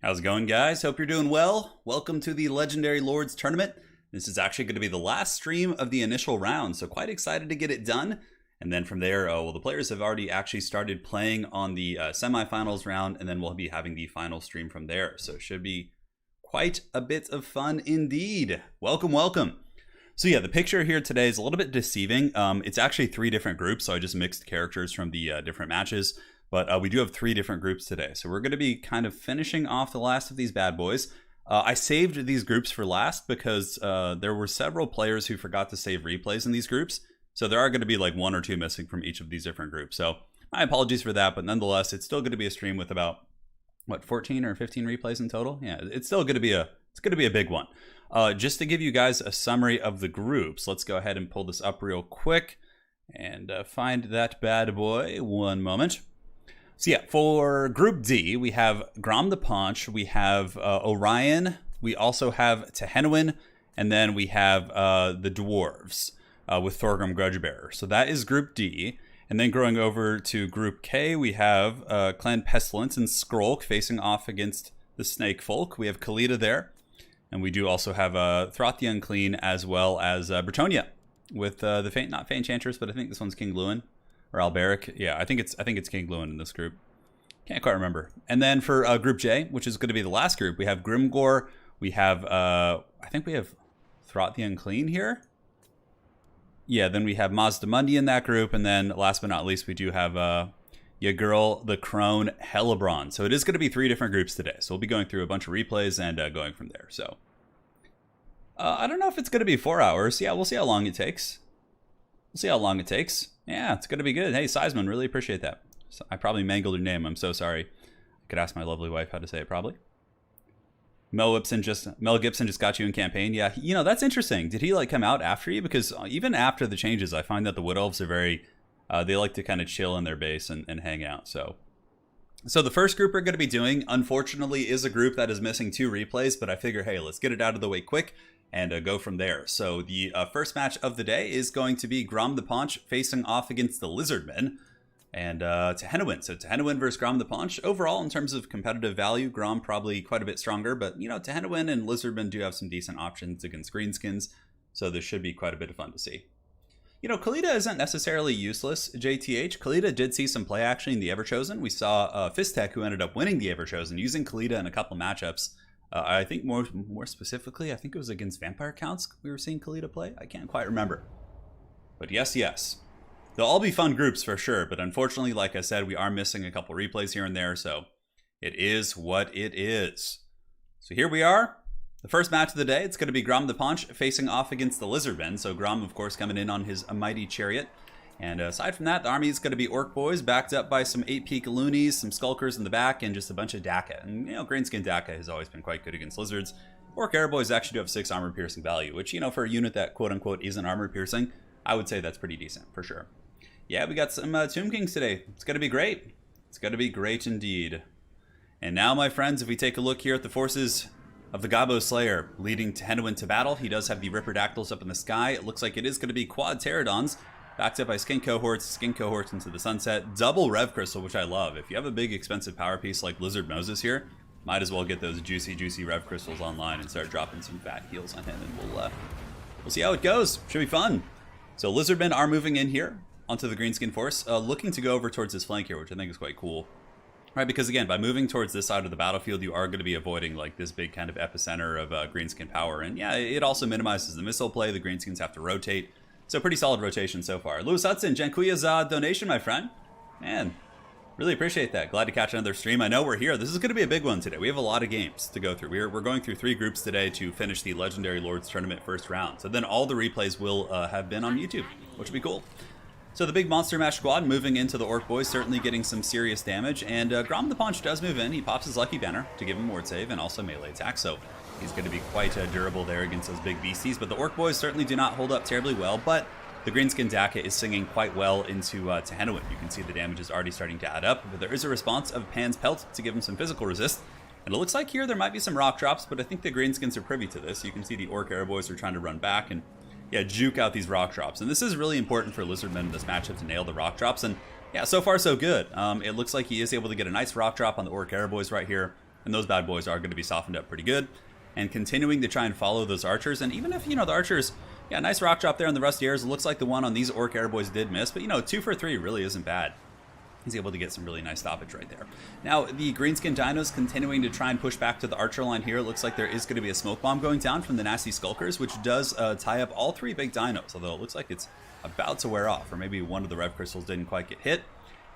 How's it going, guys? Hope you're doing well. Welcome to the Legendary Lords Tournament. This is actually going to be the last stream of the initial round, so quite excited to get it done. And then from there, well, the players have already actually started playing on the semifinals round, and then we'll be having the final stream from there. So it should be quite a bit of fun indeed. Welcome, welcome. So yeah, the picture here today is a little bit deceiving. It's actually 3 different groups, so I just mixed characters from the different matches. But we do have 3 different groups today. So we're going to be kind of finishing off the last of these bad boys. I saved these groups for last because there were several players who forgot to save replays in these groups. So there are going to be like 1 or 2 missing from each of these different groups. So my apologies for that. But nonetheless, it's still going to be a stream with about, what, 14 or 15 replays in total? Yeah, it's still going to be a big one. Just to give you guys a summary of the groups, let's go ahead and pull this up real quick and find that bad boy. One moment. So yeah, for Group D, we have Grom the Paunch, we have Orion, we also have Tehenhauin, and then we have the Dwarves with Thorgrim Grudgebearer. So that is Group D. And then going over to Group K, we have Clan Pestilence and Skrolk facing off against the Snake Folk. We have Khalida there. And we do also have Throth the Unclean as well as Bretonia with the Faint, not Faint Enchantress, but I think this one's King Louen. Or Alberic. Yeah, I think it's King Louen in this group. Can't quite remember. And then for Group J, which is going to be the last group, we have Grimgor. We have, I think we have Throth the Unclean here. Yeah, then we have Mazdamundi in that group. And then last but not least, we do have your girl, the Crone Hellebron. So it is going to be 3 different groups today. So we'll be going through a bunch of replays and going from there. So I don't know if it's going to be 4 hours. Yeah, we'll see how long it takes. We'll see how long it takes. Yeah, it's going to be good. Hey, Seisman, really appreciate that. So I probably mangled your name. I'm so sorry. I could ask my lovely wife how to say it, probably. Mel Gibson just got you in campaign. Yeah, you know, that's interesting. Did he, like, come out after you? Because even after the changes, I find that the Wood Elves are very... they like to kind of chill in their base and hang out, so the first group we're going to be doing, unfortunately, is a group that is missing 2 replays, but I figure, hey, let's get it out of the way quick and go from there. So the first match of the day is going to be Grom the Paunch facing off against the Lizardmen and Tehenhauin. So Tehenhauin versus Grom the Paunch. Overall, in terms of competitive value, Grom probably quite a bit stronger, but, you know, Tehenhauin and Lizardmen do have some decent options against greenskins, so this should be quite a bit of fun to see. You know, Khalida isn't necessarily useless, JTH. Khalida did see some play action in the Everchosen. We saw Fistek, who ended up winning the Everchosen, using Khalida in a couple matchups. I think more specifically, I think it was against Vampire Counts we were seeing Khalida play. I can't quite remember. But yes, yes. They'll all be fun groups for sure, but unfortunately, like I said, we are missing a couple replays here and there, so it is what it is. So here we are. The first match of the day, it's going to be Grom the Paunch facing off against the Lizardmen. So Grom, of course, coming in on his mighty chariot. And aside from that, the army is going to be Orc Boys, backed up by some 8-peak loonies, some Skulkers in the back, and just a bunch of Daka. And, you know, Greenskin Daka has always been quite good against Lizards. Orc Air Boys actually do have 6 armor-piercing value, which, you know, for a unit that quote-unquote isn't armor-piercing, I would say that's pretty decent, for sure. Yeah, we got some Tomb Kings today. It's going to be great. It's going to be great indeed. And now, my friends, if we take a look here at the forces of the Gabo Slayer leading Tehenhauin to battle, he does have the Ripperdactyls up in the sky. It looks like it is going to be quad Pterodons, backed up by skin cohorts into the sunset. Double Rev Crystal, which I love. If you have a big expensive power piece like Lizard Moses here, might as well get those juicy Rev Crystals online and start dropping some fat heals on him, and we'll see how it goes. Should be fun. So Lizardmen are moving in here onto the Greenskin Force, looking to go over towards his flank here, which I think is quite cool. Right, because again, by moving towards this side of the battlefield, you are going to be avoiding like this big kind of epicenter of Greenskin power. And yeah, it also minimizes the missile play. The Greenskins have to rotate. So pretty solid rotation so far. Lewis Hudson, Jankuya's donation, my friend. Man, really appreciate that. Glad to catch another stream. I know we're here. This is going to be a big one today. We have a lot of games to go through. We're going through 3 groups today to finish the Legendary Lords Tournament first round. So then all the replays will have been on YouTube, which will be cool. So the big Monster Mash squad moving into the Orc Boys, certainly getting some serious damage. And Grom the Paunch does move in. He pops his Lucky Banner to give him ward save and also melee attack. So he's going to be quite durable there against those big beasties. But the Orc Boys certainly do not hold up terribly well. But the Greenskin Daka is singing quite well into Tehenhauin. You can see the damage is already starting to add up. But there is a response of Pan's Pelt to give him some physical resist. And it looks like here there might be some rock drops, but I think the Greenskins are privy to this. You can see the Orc Air Boys are trying to run back and yeah, juke out these rock drops. And this is really important for Lizardmen in this matchup to nail the rock drops. And yeah, so far so good. It looks like he is able to get a nice rock drop on the Orc Air Boys right here. And those bad boys are going to be softened up pretty good. And continuing to try and follow those archers. And even if, you know, the archers, yeah, nice rock drop there on the Rusty Airs. It looks like the one on these Orc Air Boys did miss. But, you know, 2 for 3 really isn't bad. He's able to get some really nice stoppage right there. Now, the Greenskin Dinos continuing to try and push back to the archer line here. It looks like there is going to be a smoke bomb going down from the nasty Skulkers, which does tie up all 3 big dinos, although it looks like it's about to wear off, or maybe one of the Rev Crystals didn't quite get hit.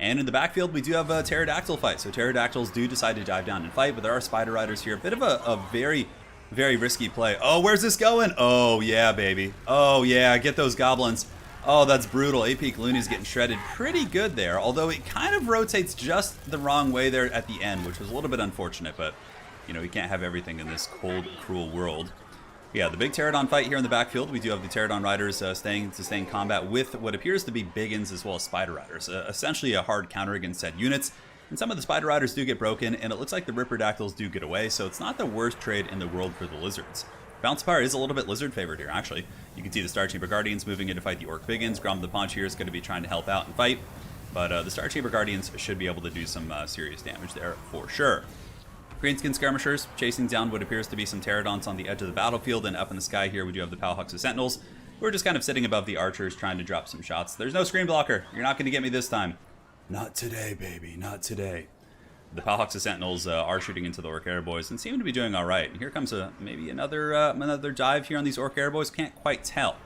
And in the backfield, we do have a Pterodactyl fight. So Pterodactyls do decide to dive down and fight, but there are Spider Riders here. A bit of a very, very risky play. Oh, where's this going? Oh, yeah, baby. Oh, yeah, get those goblins. Oh, that's brutal. AP Looney's getting shredded pretty good there, although it kind of rotates just the wrong way there at the end, which was a little bit unfortunate, but, you know, you can't have everything in this cold, cruel world. Yeah, the big Pterodon fight here in the backfield. We do have the Pterodon Riders staying combat with what appears to be Biggins as well as Spider Riders. Essentially a hard counter against said units. And some of the Spider Riders do get broken, and it looks like the Ripperdactyls do get away, so it's not the worst trade in the world for the Lizards. Bounce Power is a little bit Lizard favored here, actually. You can see the Star Chamber Guardians moving in to fight the Orc Biggins. Grom the Paunch here is going to be trying to help out and fight. But the Star Chamber Guardians should be able to do some serious damage there for sure. Greenskin Skirmishers chasing down what appears to be some Pterodons on the edge of the battlefield. And up in the sky here we do have the Palhuxa Sentinels. We're just kind of sitting above the archers trying to drop some shots. There's no screen blocker. You're not going to get me this time. Not today, baby. Not today. The Palhuxa Sentinels are shooting into the Orc Air Boys and seem to be doing all right. Here comes maybe another dive here on these Orc Air Boys. Can't quite tell.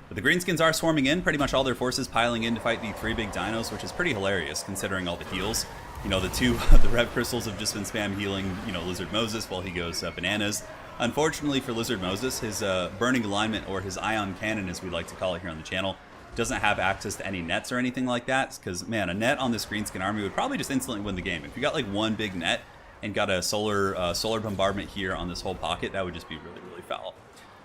But the Greenskins are swarming in, pretty much all their forces piling in to fight the 3 big dinos, which is pretty hilarious considering all the heals. You know, the Rev Crystals have just been spam healing, you know, Lizard Moses while he goes bananas. Unfortunately for Lizard Moses, his Burning Alignment, or his Ion Cannon as we like to call it here on the channel, doesn't have access to any nets or anything like that, because man, a net on this Greenskin army would probably just instantly win the game. If you got like one big net and got a solar bombardment here on this whole pocket, that would just be really, really foul.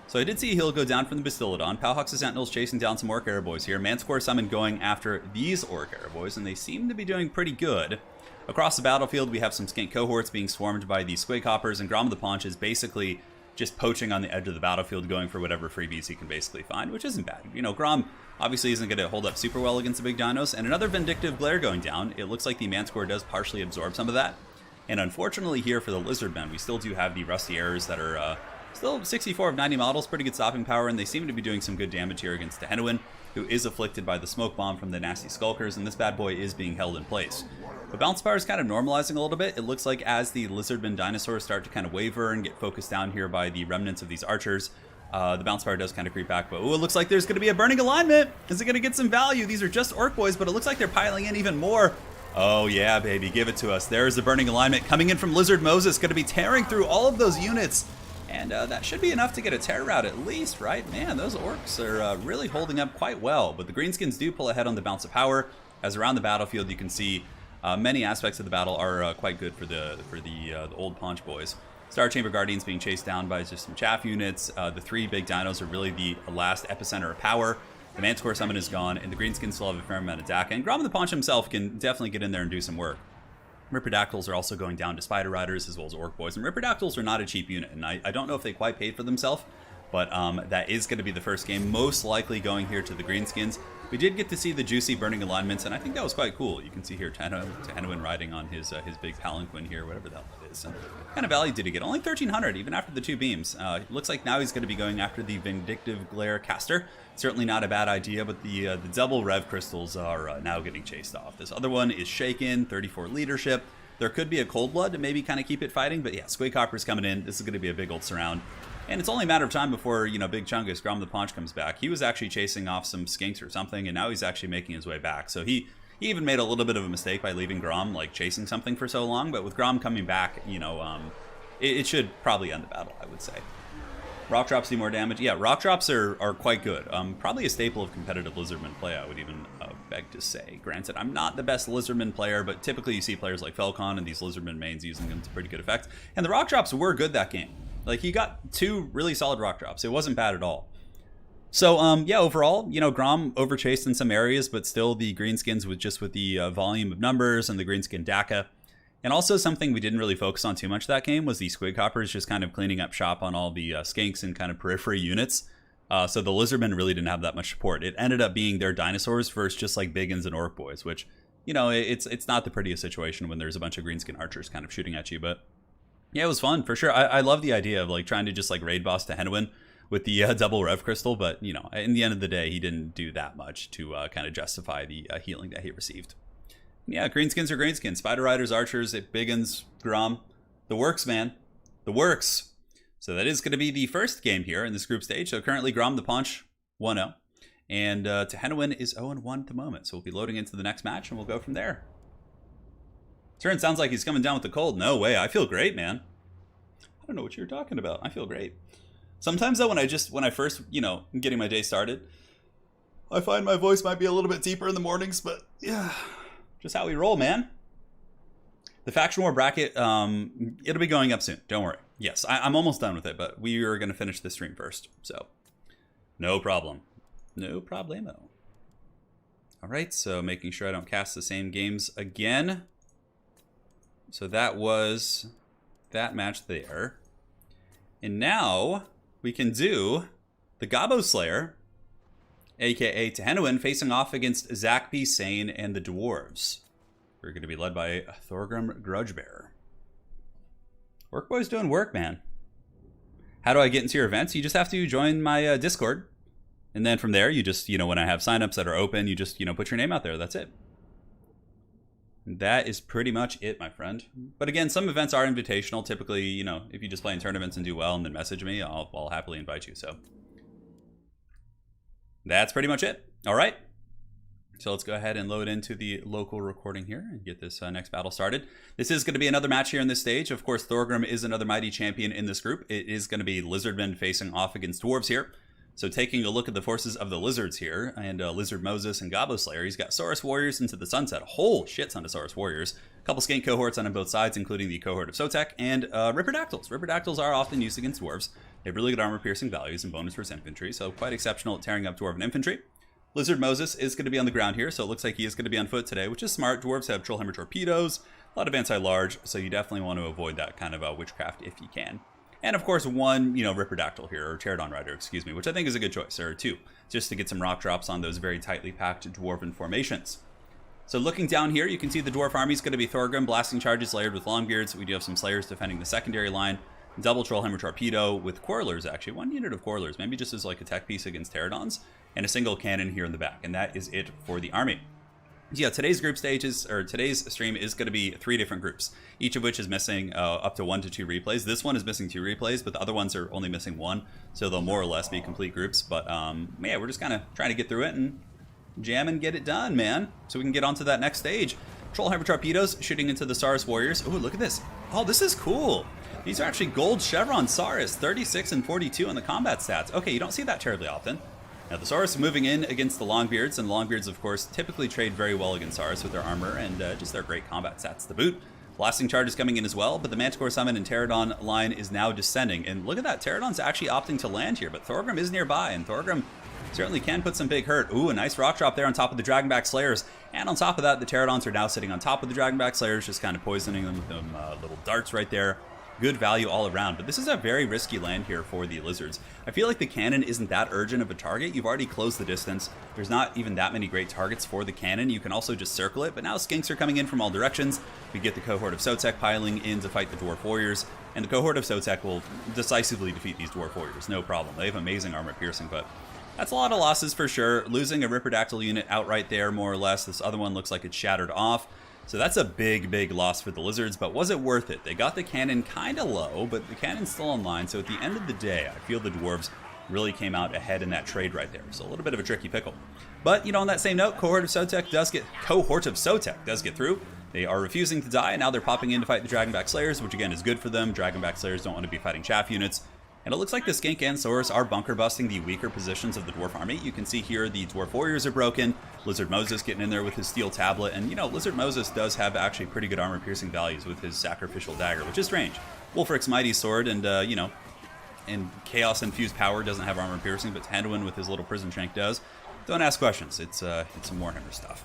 So I did see a heal go down from the Bastillodon. Palhuxa Sentinels chasing down some Orc Air Boys here. Manticore Summon going after these Orc Air Boys, and they seem to be doing pretty good. Across the battlefield, we have some Skink cohorts being swarmed by the Squig Hoppers, and Grom the Paunch is basically just poaching on the edge of the battlefield, going for whatever freebies he can basically find, which isn't bad. You know, Grom obviously isn't going to hold up super well against the big dinos. And another Vindictive Glare going down. It looks like the Manticore does partially absorb some of that. And unfortunately here for the Lizardmen, we still do have the Rusty Arrows that are Still 64 of 90 models, pretty good stopping power, and they seem to be doing some good damage here against Tehenhauin, who is afflicted by the smoke bomb from the nasty Skulkers, and this bad boy is being held in place. But bounce power is kind of normalizing a little bit. It looks like as the Lizardman dinosaurs start to kind of waver and get focused down here by the remnants of these archers, the bounce power does kind of creep back. But ooh, it looks like there's going to be a burning alignment. Is it going to get some value? These are just orc boys, but it looks like they're piling in even more. Oh yeah, baby, give it to us. There's the burning alignment coming in from Lizard Moses, going to be tearing through all of those units. And that should be enough to get a tear route at least, right? Man, those orcs are really holding up quite well. But the Greenskins do pull ahead on the bounce of power. As around the battlefield, you can see many aspects of the battle are quite good for the old Paunch boys. Star Chamber Guardians being chased down by just some chaff units. The 3 big dinos are really the last epicenter of power. The Manticore Summon is gone, and the Greenskins still have a fair amount of DAC. And Grom the Paunch himself can definitely get in there and do some work. Ripperdactyls are also going down to Spider Riders as well as Orc Boys. And Ripperdactyls are not a cheap unit, and I don't know if they quite paid for themselves, but that is going to be the first game, most likely going here to the Greenskins. We did get to see the juicy burning alignments, and I think that was quite cool. You can see here Tehenhauin riding on his big palanquin here, whatever the hell it is. And what kind of value did he get? Only 1,300, even after the 2 beams. Looks like now he's going to be going after the Vindictive Glare Caster. Certainly not a bad idea, but the double Rev Crystals are now getting chased off. This other one is Shaken, 34 Leadership. There could be a Cold Blood to maybe kind of keep it fighting, but yeah, Squake Hopper's coming in. This is going to be a big old surround. And it's only a matter of time before, you know, Big Chungus, Grom the Paunch, comes back. He was actually chasing off some skinks or something, and now he's actually making his way back. So he even made a little bit of a mistake by leaving Grom, like, chasing something for so long. But with Grom coming back, you know, it should probably end the battle, I would say. Rock drops do more damage. Yeah, rock drops are quite good. Probably a staple of competitive Lizardman play, I would even beg to say. Granted, I'm not the best Lizardman player, but typically you see players like Felcon and these Lizardman mains using them to pretty good effect. And the rock drops were good that game. Like, he got 2 really solid rock drops. It wasn't bad at all. So, yeah, overall, you know, Grom overchased in some areas, but still the Greenskins with the volume of numbers and the Greenskin DACA. And also something we didn't really focus on too much that game was the Squig Hoppers just kind of cleaning up shop on all the skinks and kind of periphery units. So the Lizardmen really didn't have that much support. It ended up being their dinosaurs versus just like Biggins and Orc Boys, which, you know, it's not the prettiest situation when there's a bunch of Greenskin archers kind of shooting at you, but yeah, it was fun for sure. I love the idea of like trying to just like raid boss Tehenhauin with the double Rev Crystal, but you know, in the end of the day, he didn't do that much to kind of justify the healing that he received. Yeah, Greenskins are Greenskins. Spider Riders, Archers, Biggins, Grom. The works, man. The works. So that is going to be the first game here in this group stage. So currently Grom the Paunch 1-0. And Tehenhauin is 0-1 at the moment. So we'll be loading into the next match and we'll go from there. Turin sounds like he's coming down with the cold. No way. I feel great, man. I don't know what you're talking about. I feel great. Sometimes though, when I first, you know, am getting my day started, I find my voice might be a little bit deeper in the mornings, but yeah, just how we roll, man. The Faction War bracket, it'll be going up soon. Don't worry. Yes, I'm almost done with it, but we are going to finish this stream first. So, no problem. No problemo. All right, so making sure I don't cast the same games again. So that was that match there. And now we can do the Gobbo Slayer, aka Tehenhauin, facing off against Zakpi, Sane, and the Dwarves. We're going to be led by Thorgrim Grudgebearer. Work Boy's doing work, man. How do I get into your events? You just have to join my Discord. And then from there, you just, you know, when I have signups that are open, you just, you know, put your name out there. That's it. And that is pretty much it, my friend. But again, some events are invitational. Typically, you know, if you just play in tournaments and do well and then message me, I'll happily invite you. So that's pretty much it. All right. So let's go ahead and load into the local recording here and get this next battle started. This is going to be another match here in this stage. Of course, Thorgrim is another mighty champion in this group. It is going to be Lizardmen facing off against Dwarves here. So taking a look at the forces of the Lizards here, and Lizard Moses and Gobbo Slayer, he's got Saurus Warriors into the Sunset. A whole shit ton of Saurus Warriors. A couple skink cohorts on both sides, including the cohort of Sotek, and Ripperdactyls. Ripperdactyls are often used against Dwarves. They have really good armor-piercing values and bonus versus infantry, so quite exceptional at tearing up Dwarven infantry. Lizard Moses is going to be on the ground here, so it looks like he is going to be on foot today, which is smart. Dwarves have Trollhammer torpedoes, a lot of anti-large, so you definitely want to avoid that kind of witchcraft if you can. And of course, one, you know, Ripperdactyl here, or Pterodon Rider, excuse me, which I think is a good choice, or two, just to get some rock drops on those very tightly packed Dwarven formations. So looking down here, you can see the Dwarf army is going to be Thorgrim, blasting charges layered with Longbeards. We do have some Slayers defending the secondary line. double Trollhammer Torpedo with Quarrelers, actually. 1 unit of Quarrelers, maybe just as like a tech piece against Pterodons, and a single cannon here in the back. And that is it for the army. Yeah, today's today's stream is going to be 3 different groups, each of which is missing up to 1 to 2 replays. This one is missing 2 replays, but the other ones are only missing 1, so they'll more or less be complete groups. But yeah, we're just kind of trying to get through it and jam and get it done, man, so we can get on to that next stage. Trollhammer Torpedoes shooting into the Saurus Warriors. Oh, look at this. Oh, this is cool. These are actually gold chevron Saurus, 36 and 42 in the combat stats. Okay, you don't see that terribly often. Now, the Saurus moving in against the Longbeards, and the Longbeards, of course, typically trade very well against Saurus with their armor and just their great combat stats to boot. Blasting charge is coming in as well, but the Manticore Summon and Pterodon line is now descending. And look at that, Pterodon's actually opting to land here, but Thorgrim is nearby, and Thorgrim certainly can put some big hurt. Ooh, a nice rock drop there on top of the Dragonback Slayers. And on top of that, the Pterodons are now sitting on top of the Dragonback Slayers, just kind of poisoning them with them little darts right there. Good value all around, but this is a very risky land here for the Lizards. I feel like the cannon isn't that urgent of a target. You've already closed the distance. There's not even that many great targets for the cannon. You can also just circle it, but now skinks are coming in from all directions. We get the cohort of Sotek piling in to fight the Dwarf Warriors, and the cohort of Sotek will decisively defeat these Dwarf Warriors, no problem. They have amazing armor piercing, but that's a lot of losses for sure. Losing a Ripperdactyl unit outright there, more or less. This other one looks like it's shattered off. So that's a big, big loss for the Lizards, but was it worth it? They got the cannon kind of low, but the cannon's still online, so at the end of the day, I feel the Dwarves really came out ahead in that trade right there. So a little bit of a tricky pickle. But, you know, on that same note, Cohort of Sotek does get through. They are refusing to die, and now they're popping in to fight the Dragonback Slayers, which again is good for them. Dragonback Slayers don't want to be fighting chaff units. And it looks like the Skink and Saurus are bunker busting the weaker positions of the Dwarf army. You can see here the Dwarf Warriors are broken. Lizard Moses getting in there with his steel tablet. And, you know, Lizard Moses does have actually pretty good armor piercing values with his sacrificial dagger, which is strange. Wulfric's mighty sword and, you know, and Chaos Infused Power doesn't have armor piercing, but Tehenhauin with his little prison shank does. Don't ask questions. It's some Warhammer stuff.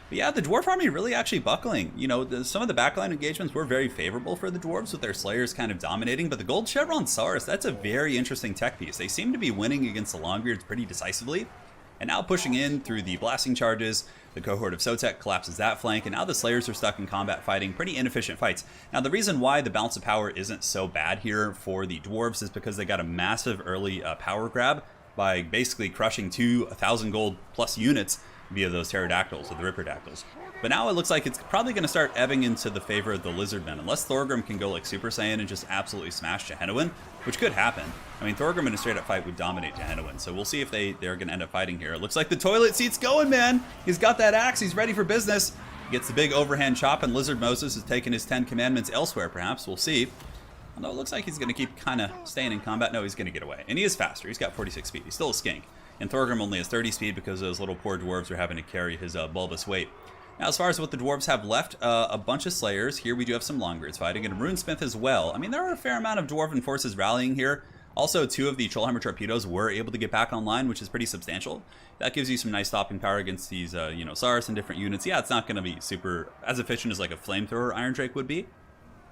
But yeah, the Dwarf army really actually buckling. You know, some of the backline engagements were very favorable for the Dwarves with their Slayers kind of dominating, but the Gold Chevron Saurus, that's a very interesting tech piece. They seem to be winning against the Longbeards pretty decisively, and now pushing in through the blasting charges, the cohort of Sotek collapses that flank, and now the Slayers are stuck in combat fighting, pretty inefficient fights. Now, the reason why the balance of power isn't so bad here for the Dwarves is because they got a massive early power grab by basically crushing 1,000 gold plus units via those pterodactyls or the ripperdactyls. But now it looks like it's probably going to start ebbing into the favor of the Lizardmen, unless Thorgrim can go like Super Saiyan and just absolutely smash Tehenhauin, which could happen. I mean, Thorgrim in a straight up fight would dominate Tehenhauin, so we'll see if they're going to end up fighting here. It looks like the toilet seat's going, man! He's got that axe, he's ready for business. Gets the big overhand chop, and Lizard Moses has taken his 10 commandments elsewhere, perhaps. We'll see. Although it looks like he's going to keep kind of staying in combat. No, he's going to get away. And he is faster. He's got 46 speed. He's still a skink. And Thorgrim only has 30 speed because those little poor dwarves are having to carry his bulbous weight. Now, as far as what the dwarves have left, a bunch of Slayers. Here we do have some Longbeards fighting, and a Runesmith as well. I mean, there are a fair amount of Dwarven forces rallying here. Also, 2 of the Trollhammer Torpedoes were able to get back online, which is pretty substantial. That gives you some nice stopping power against these, you know, Saurus and different units. Yeah, it's not going to be super as efficient as like a Flamethrower Iron Drake would be,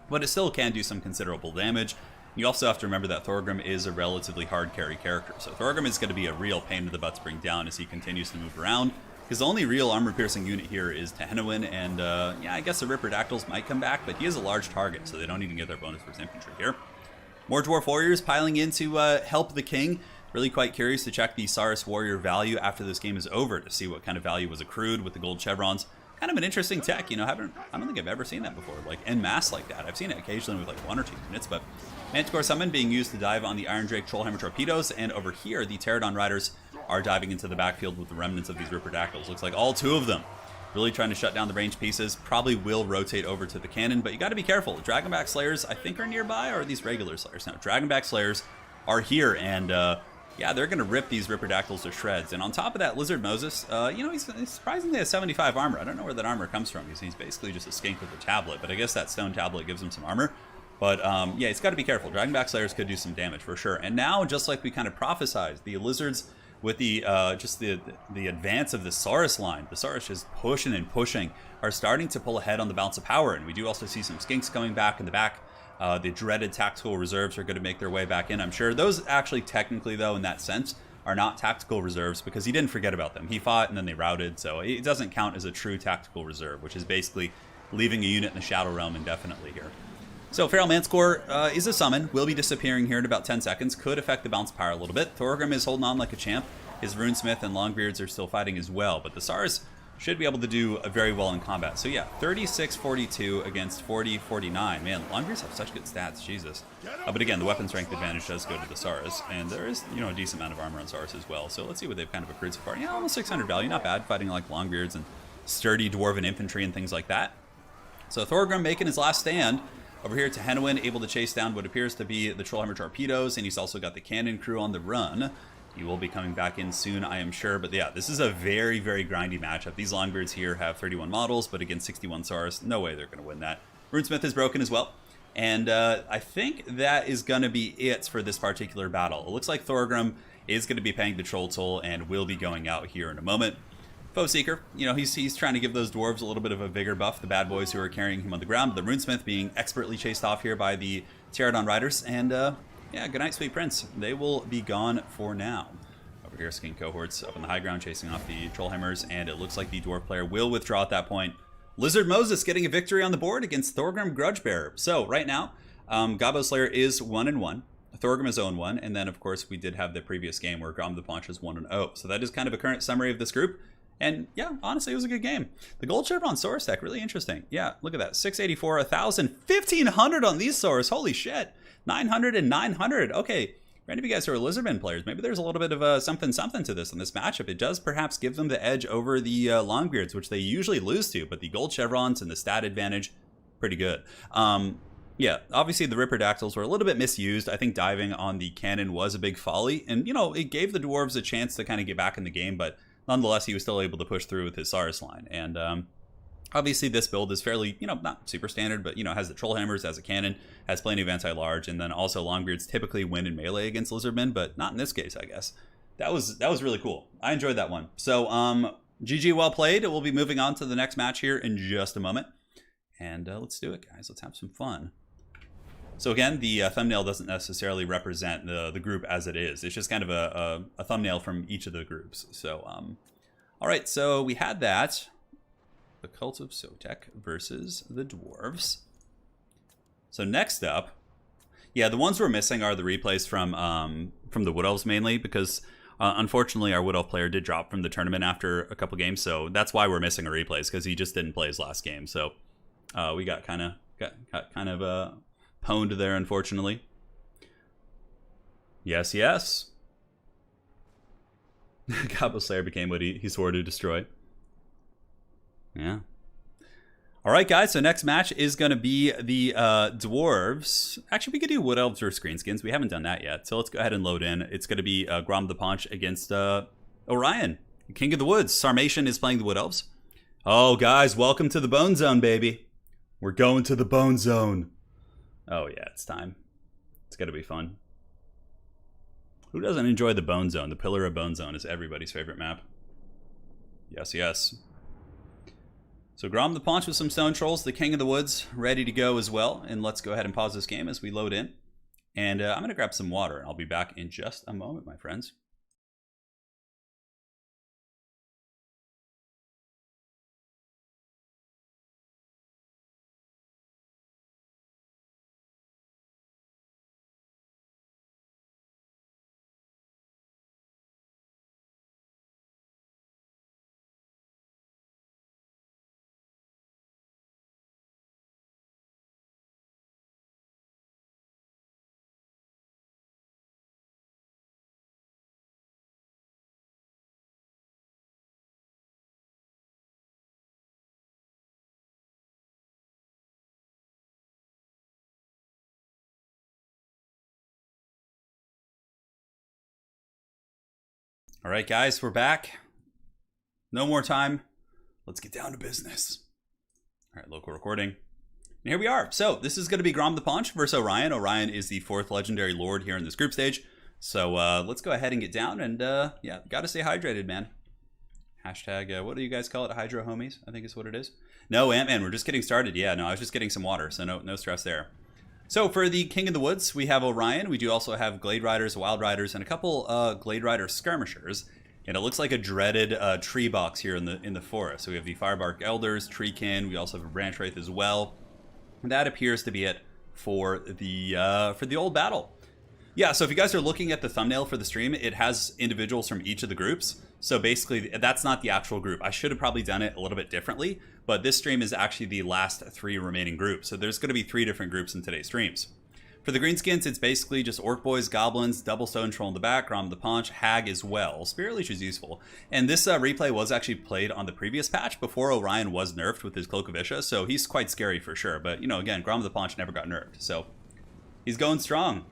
but it still can do some considerable damage. You also have to remember that Thorgrim is a relatively hard carry character, so Thorgrim is going to be a real pain in the butt to bring down as he continues to move around, because the only real armor-piercing unit here is Tehenhauin, and yeah, I guess the Ripperdactyls might come back, but he is a large target, so they don't even get their bonus for his infantry here. More Dwarf Warriors piling in to help the King. Really quite curious to check the Saurus Warrior value after this game is over to see what kind of value was accrued with the gold chevrons. Kind of an interesting tech, you know, I don't think I've ever seen that before, like en masse like that. I've seen it occasionally with like 1 or 2 units, but Manticore Summon being used to dive on the Iron Drake Trollhammer Torpedoes, and over here the Pterodon Riders are diving into the backfield with the remnants of these Ripperdactyls. Looks like all 2 of them really trying to shut down the range pieces. Probably will rotate over to the cannon, but you got to be careful. Dragonback Slayers, I think, are nearby, or are these regular Slayers? No, Dragonback Slayers are here, and yeah, they're going to rip these Ripperdactyls to shreds. And on top of that, Lizard Moses, you know, he's surprisingly has 75 armor. I don't know where that armor comes from. He's basically just a skink with a tablet, but I guess that stone tablet gives him some armor. But yeah, he's got to be careful. Dragonback Slayers could do some damage for sure. And now, just like we kind of prophesized, the Lizards with the just the advance of the Saurus line, the Saurus just pushing and pushing, are starting to pull ahead on the balance of power. And we do also see some skinks coming back in the back. The dreaded tactical reserves are going to make their way back in, I'm sure. Those actually technically, though, in that sense, are not tactical reserves because he didn't forget about them. He fought and then they routed, so it doesn't count as a true tactical reserve, which is basically leaving a unit in the Shadow Realm indefinitely here. So Feral Manticore is a summon, will be disappearing here in about 10 seconds, could affect the bounce power a little bit. Thorgrim is holding on like a champ. His Runesmith and Longbeards are still fighting as well, but the SARs should be able to do very well in combat. So yeah, 36-42 against 40-49. Man, Longbeards have such good stats, Jesus. But again, the weapon strength advantage does go to the SARs, and there is, you know, a decent amount of armor on SARs as well. So let's see what they've kind of accrued so far. Yeah, almost 600 value, not bad, fighting like Longbeards and sturdy Dwarven infantry and things like that. So Thorgrim making his last stand. Over here, Tehenhauin able to chase down what appears to be the Trollhammer torpedoes, and he's also got the cannon crew on the run. He will be coming back in soon, I am sure. But yeah, this is a very, very grindy matchup. These Longbeards here have 31 models, but against 61 SARs, no way they're going to win that. Runesmith is broken as well. And I think that is going to be it for this particular battle. It looks like Thorgrim is going to be paying the Troll Toll and will be going out here in a moment. Foe Seeker, you know, he's trying to give those dwarves a little bit of a vigor buff, the bad boys who are carrying him on the ground. The Runesmith being expertly chased off here by the Pterodon Riders. And yeah, good night, Sweet Prince. They will be gone for now. Over here, Skin Cohorts up on the high ground chasing off the Trollhammers, and it looks like the Dwarf player will withdraw at that point. Lizard Moses getting a victory on the board against Thorgrim Grudgebearer. So right now, Gobbo Slayer is 1-1. Thorgrim is 0-1, and then of course we did have the previous game where Grom the Paunch is 1-0. So that is kind of a current summary of this group. And yeah, honestly, it was a good game. The Gold Chevron Source deck, really interesting. Yeah, look at that. 684, 1,000, 1,500 on these Source. Holy shit. 900 and 900. Okay, for any of you guys who are Lizardmen players, maybe there's a little bit of something to this in this matchup. It does perhaps give them the edge over the Longbeards, which they usually lose to, but the Gold Chevrons and the stat advantage, pretty good. Yeah, obviously the Ripperdactyls were a little bit misused. I think diving on the cannon was a big folly, and you know, it gave the Dwarves a chance to kind of get back in the game, but nonetheless, he was still able to push through with his SARS line. And obviously, this build is fairly, you know, not super standard, but, you know, has the Trollhammers as a cannon, has plenty of anti-large, and then also Longbeards typically win in melee against Lizardmen, but not in this case, I guess. That was really cool. I enjoyed that one. So, GG, well played. We'll be moving on to the next match here in just a moment. And let's do it, guys. Let's have some fun. So again, the thumbnail doesn't necessarily represent the group as it is. It's just kind of a thumbnail from each of the groups. So, all right, so we had that. The Cult of Sotek versus the Dwarves. So next up, yeah, the ones we're missing are the replays from the Wood Elves mainly, because unfortunately our Wood Elf player did drop from the tournament after a couple games, so that's why we're missing a replays, because he just didn't play his last game. So we got kind of pwned there, unfortunately. Yes, yes. Gobbo Slayer became what he swore to destroy. Yeah. All right, guys. So next match is going to be the Dwarves. Actually, we could do Wood Elves or Screenskins. We haven't done that yet. So let's go ahead and load in. It's going to be Grom the Paunch against Orion, King of the Woods. Sarmatian is playing the Wood Elves. Oh, guys, welcome to the Bone Zone, baby. We're going to the Bone Zone. Oh, yeah, it's time. It's going to be fun. Who doesn't enjoy the Bone Zone? The Pillar of Bone Zone is everybody's favorite map. Yes, yes. So Grom the Paunch with some Stone Trolls, the King of the Woods, ready to go as well. And let's go ahead and pause this game as we load in. And I'm going to grab some water, and I'll be back in just a moment, my friends. All right, guys, we're back. No more time. Let's get down to business. All right, local recording. And here we are. So this is going to be Grom the Paunch versus Orion. Orion is the 4th legendary lord here in this group stage. So let's go ahead and get down. And yeah, got to stay hydrated, man. Hashtag, what do you guys call it? Hydro homies, I think is what it is. No, Ant-Man, we're just getting started. Yeah, no, I was just getting some water, so no stress there. So for the King of the Woods, we have Orion. We do also have Glade Riders, Wild Riders, and a couple Glade Rider Skirmishers. And it looks like a dreaded tree box here in the forest. So we have the Firebark Elders, Treekin. We also have a Branch Wraith as well. And that appears to be it for the old battle. Yeah, so if you guys are looking at the thumbnail for the stream, it has individuals from each of the groups. So basically, that's not the actual group. I should have probably done it a little bit differently, but this stream is actually the last 3 remaining groups. So there's going to be 3 different groups in today's streams. For the greenskins, it's basically just Orc Boys, Goblins, Double Stone Troll in the back, Grom the Paunch, Hag as well. Spirit Leech is useful. And this replay was actually played on the previous patch before Orion was nerfed with his Cloak of Isha, so he's quite scary for sure. But, you know, again, Grom the Paunch never got nerfed, so he's going strong.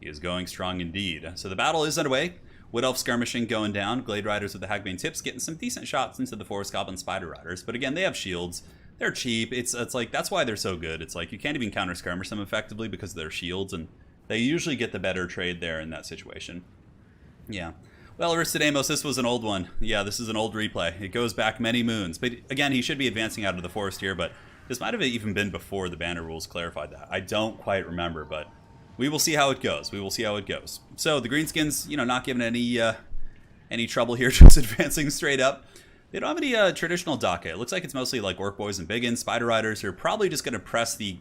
He is going strong indeed. So the battle is underway. Wood Elf skirmishing going down. Glade Riders with the Hagbane tips getting some decent shots into the Forest Goblin Spider Riders. But again, they have shields. They're cheap. It's like, that's why they're so good. It's like you can't even counter skirmish them effectively because of their shields, and they usually get the better trade there in that situation. Yeah. Well, Aristodemus, this was an old one. Yeah, this is an old replay. It goes back many moons. But again, he should be advancing out of the forest here, but this might have even been before the banner rules clarified that. I don't quite remember, but we will see how it goes. We will see how it goes. So the greenskins, you know, not giving any trouble here, just advancing straight up. They don't have any traditional Daka. It looks like it's mostly like Orc Boys and Biggins, Spider Riders, who are probably just going to press the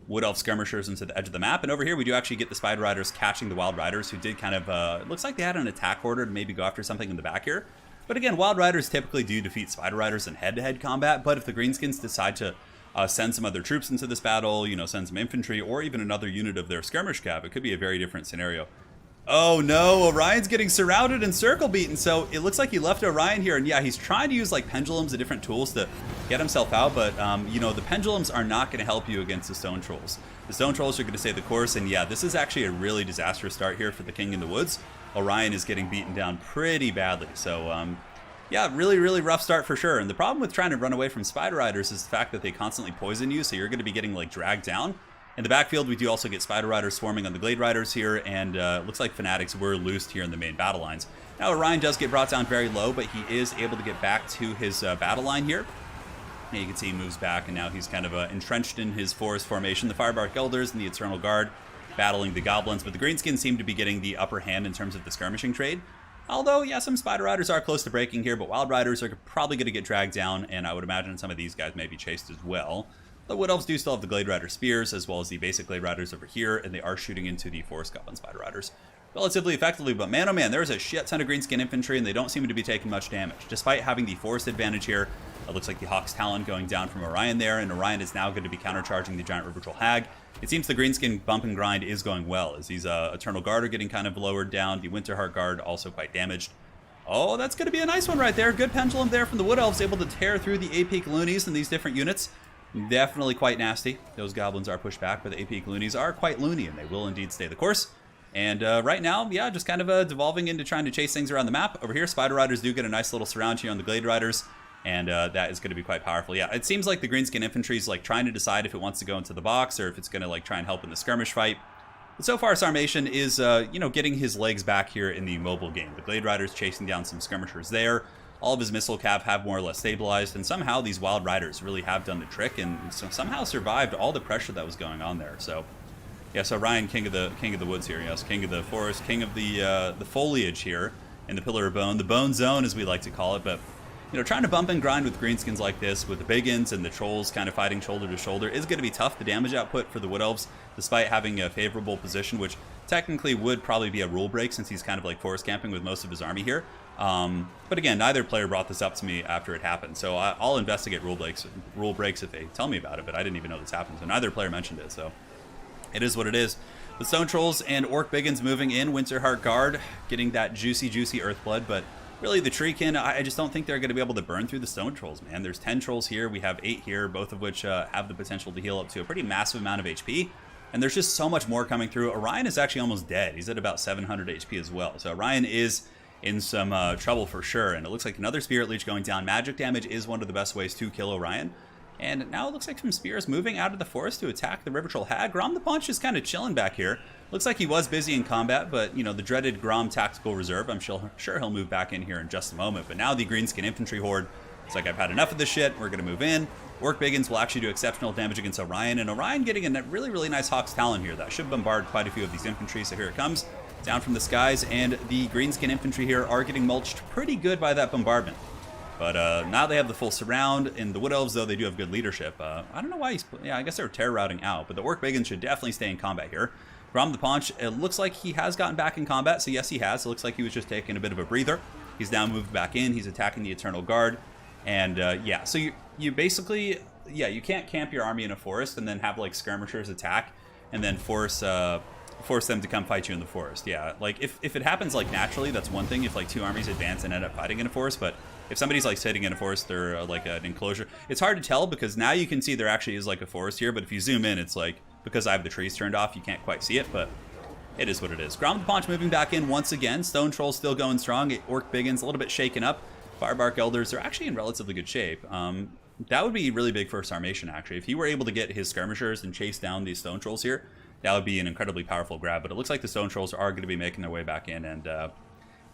Wood Elf skirmishers into the edge of the map. And over here, we do actually get the Spider Riders catching the Wild Riders, who did kind of, it looks like they had an attack order to maybe go after something in the back here. But again, Wild Riders typically do defeat Spider Riders in head-to-head combat, but if the greenskins decide to send some other troops into this battle, you know, send some infantry, or even another unit of their skirmish cav, it could be a very different scenario. Oh no, Orion's getting surrounded and circle beaten, so it looks like he left Orion here, and yeah, he's trying to use like pendulums and different tools to get himself out, but you know, the pendulums are not going to help you against the stone trolls. The stone trolls are going to stay the course, and yeah, this is actually a really disastrous start here for the King in the Woods. Orion is getting beaten down pretty badly, so yeah, really, really rough start for sure. And the problem with trying to run away from Spider Riders is the fact that they constantly poison you, so you're going to be getting like dragged down. In the backfield, we do also get Spider Riders swarming on the Glade Riders here, and it looks like Fanatics were loosed here in the main battle lines. Now, Orion does get brought down very low, but he is able to get back to his battle line here. And you can see he moves back, and now he's kind of entrenched in his forest formation. The Firebark Elders and the Eternal Guard battling the Goblins, but the Greenskins seem to be getting the upper hand in terms of the skirmishing trade. Although, yeah, some Spider Riders are close to breaking here, but Wild Riders are probably going to get dragged down, and I would imagine some of these guys may be chased as well. The Wood Elves do still have the Glade Rider Spears, as well as the basic Glade Riders over here, and they are shooting into the Forest Goblin Spider Riders relatively effectively, but man, oh man, there's a shit ton of Greenskin infantry, and they don't seem to be taking much damage. Despite having the forest advantage here, it looks like the Hawk's Talon going down from Orion there, and Orion is now going to be countercharging the Giant River Troll Hag. It seems the Greenskin bump and grind is going well, as these Eternal Guard are getting kind of lowered down, the Winterheart Guard also quite damaged. Oh, that's going to be a nice one right there. Good pendulum there from the Wood Elves, able to tear through the AP Loonies and these different units. Definitely quite nasty. Those goblins are pushed back, but the AP Loonies are quite loony, and they will indeed stay the course. And right now, yeah, just kind of devolving into trying to chase things around the map. Over here, Spider Riders do get a nice little surround here on the Glade Riders, and that is going to be quite powerful. Yeah, it seems like the Greenskin Infantry is like trying to decide if it wants to go into the box or if it's going to like try and help in the skirmish fight. But so far, Sarmation is, you know, getting his legs back here in the mobile game. The Glade Riders chasing down some skirmishers there. All of his missile cav have more or less stabilized, and somehow these Wild Riders really have done the trick and somehow survived all the pressure that was going on there. So, yeah, so Ryan, king of the woods here, yes, king of the forest, king of the foliage here in the Pillar of Bone, the Bone Zone as we like to call it. But you know, trying to bump and grind with greenskins like this, with the Biggins and the Trolls kind of fighting shoulder to shoulder, is going to be tough. The damage output for the Wood Elves, despite having a favorable position, which technically would probably be a rule break since he's kind of like forest camping with most of his army here. But again, neither player brought this up to me after it happened, so I'll investigate rule breaks if they tell me about it, but I didn't even know this happened, so neither player mentioned it, so it is what it is. The Stone Trolls and Orc Biggins moving in, Winterheart Guard getting that juicy Earthblood, but really the Treekin, I just don't think they're going to be able to burn through the Stone Trolls, man. There's 10 Trolls here, we have 8 here, both of which have the potential to heal up to a pretty massive amount of HP. And there's just so much more coming through. Orion is actually almost dead. He's at about 700 HP as well. So Orion is in some trouble for sure. And it looks like another Spirit Leech going down. Magic damage is one of the best ways to kill Orion. And now it looks like some spears moving out of the forest to attack the River Troll Hag. Grom the Paunch is kind of chilling back here. Looks like he was busy in combat, but, you know, the dreaded Grom Tactical Reserve, I'm sure he'll move back in here in just a moment. But now the Greenskin Infantry Horde, it's like, I've had enough of this shit. We're going to move in. Orc Biggins will actually do exceptional damage against Orion, and Orion getting a really, really nice Hawk's Talon here. That should bombard quite a few of these infantry, so here it comes, down from the skies, and the Greenskin Infantry here are getting mulched pretty good by that bombardment. But now they have the full surround. In the Wood Elves, though, they do have good leadership. I don't know why he's... Yeah, I guess they're terror routing out. But the Orc Biggins should definitely stay in combat here. Grom the Paunch, it looks like he has gotten back in combat. So yes, he has. It looks like he was just taking a bit of a breather. He's now moved back in. He's attacking the Eternal Guard. And yeah, so you basically... Yeah, you can't camp your army in a forest and then have like skirmishers attack and then force them to come fight you in the forest. Yeah, like if it happens like naturally, that's one thing. If like two armies advance and end up fighting in a forest, but if somebody's like sitting in a forest or like an enclosure, it's hard to tell because now you can see there actually is like a forest here. But if you zoom in, it's like because I have the trees turned off, you can't quite see it. But it is what it is. Grom the Paunch moving back in once again. Stone Trolls still going strong. Orc Biggins a little bit shaken up. Firebark Elders are actually in relatively good shape. That would be really big for Sarmation, actually. If he were able to get his skirmishers and chase down these Stone Trolls here, that would be an incredibly powerful grab. But it looks like the Stone Trolls are going to be making their way back in. And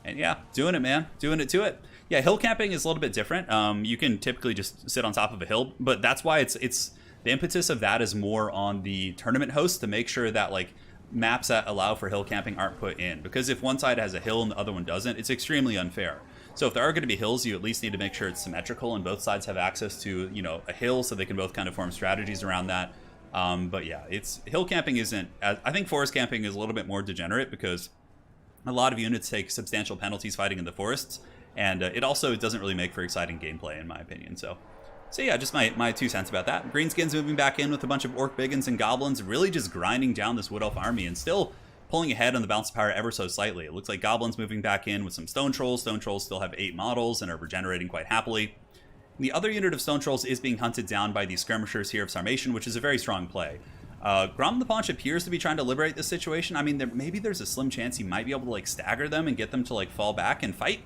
yeah, doing it, man. Doing it to it. Yeah, hill camping is a little bit different. You can typically just sit on top of a hill. But that's why it's the impetus of that is more on the tournament host to make sure that, like, maps that allow for hill camping aren't put in. Because if one side has a hill and the other one doesn't, it's extremely unfair. So if there are going to be hills, you at least need to make sure it's symmetrical and both sides have access to, you know, a hill so they can both kind of form strategies around that. But yeah, hill camping isn't... I think forest camping is a little bit more degenerate because a lot of units take substantial penalties fighting in the forests. And it also doesn't really make for exciting gameplay, in my opinion. So yeah, just my 2 cents about that. Greenskins moving back in with a bunch of Orc Biggins and Goblins, really just grinding down this Wood Elf army and still pulling ahead on the balance of power ever so slightly. It looks like Goblins moving back in with some Stone Trolls. Stone Trolls still have 8 models and are regenerating quite happily. The other unit of Stone Trolls is being hunted down by these Skirmishers here of Sarmation, which is a very strong play. Grom the Paunch appears to be trying to liberate this situation. I mean, maybe there's a slim chance he might be able to like stagger them and get them to like fall back and fight.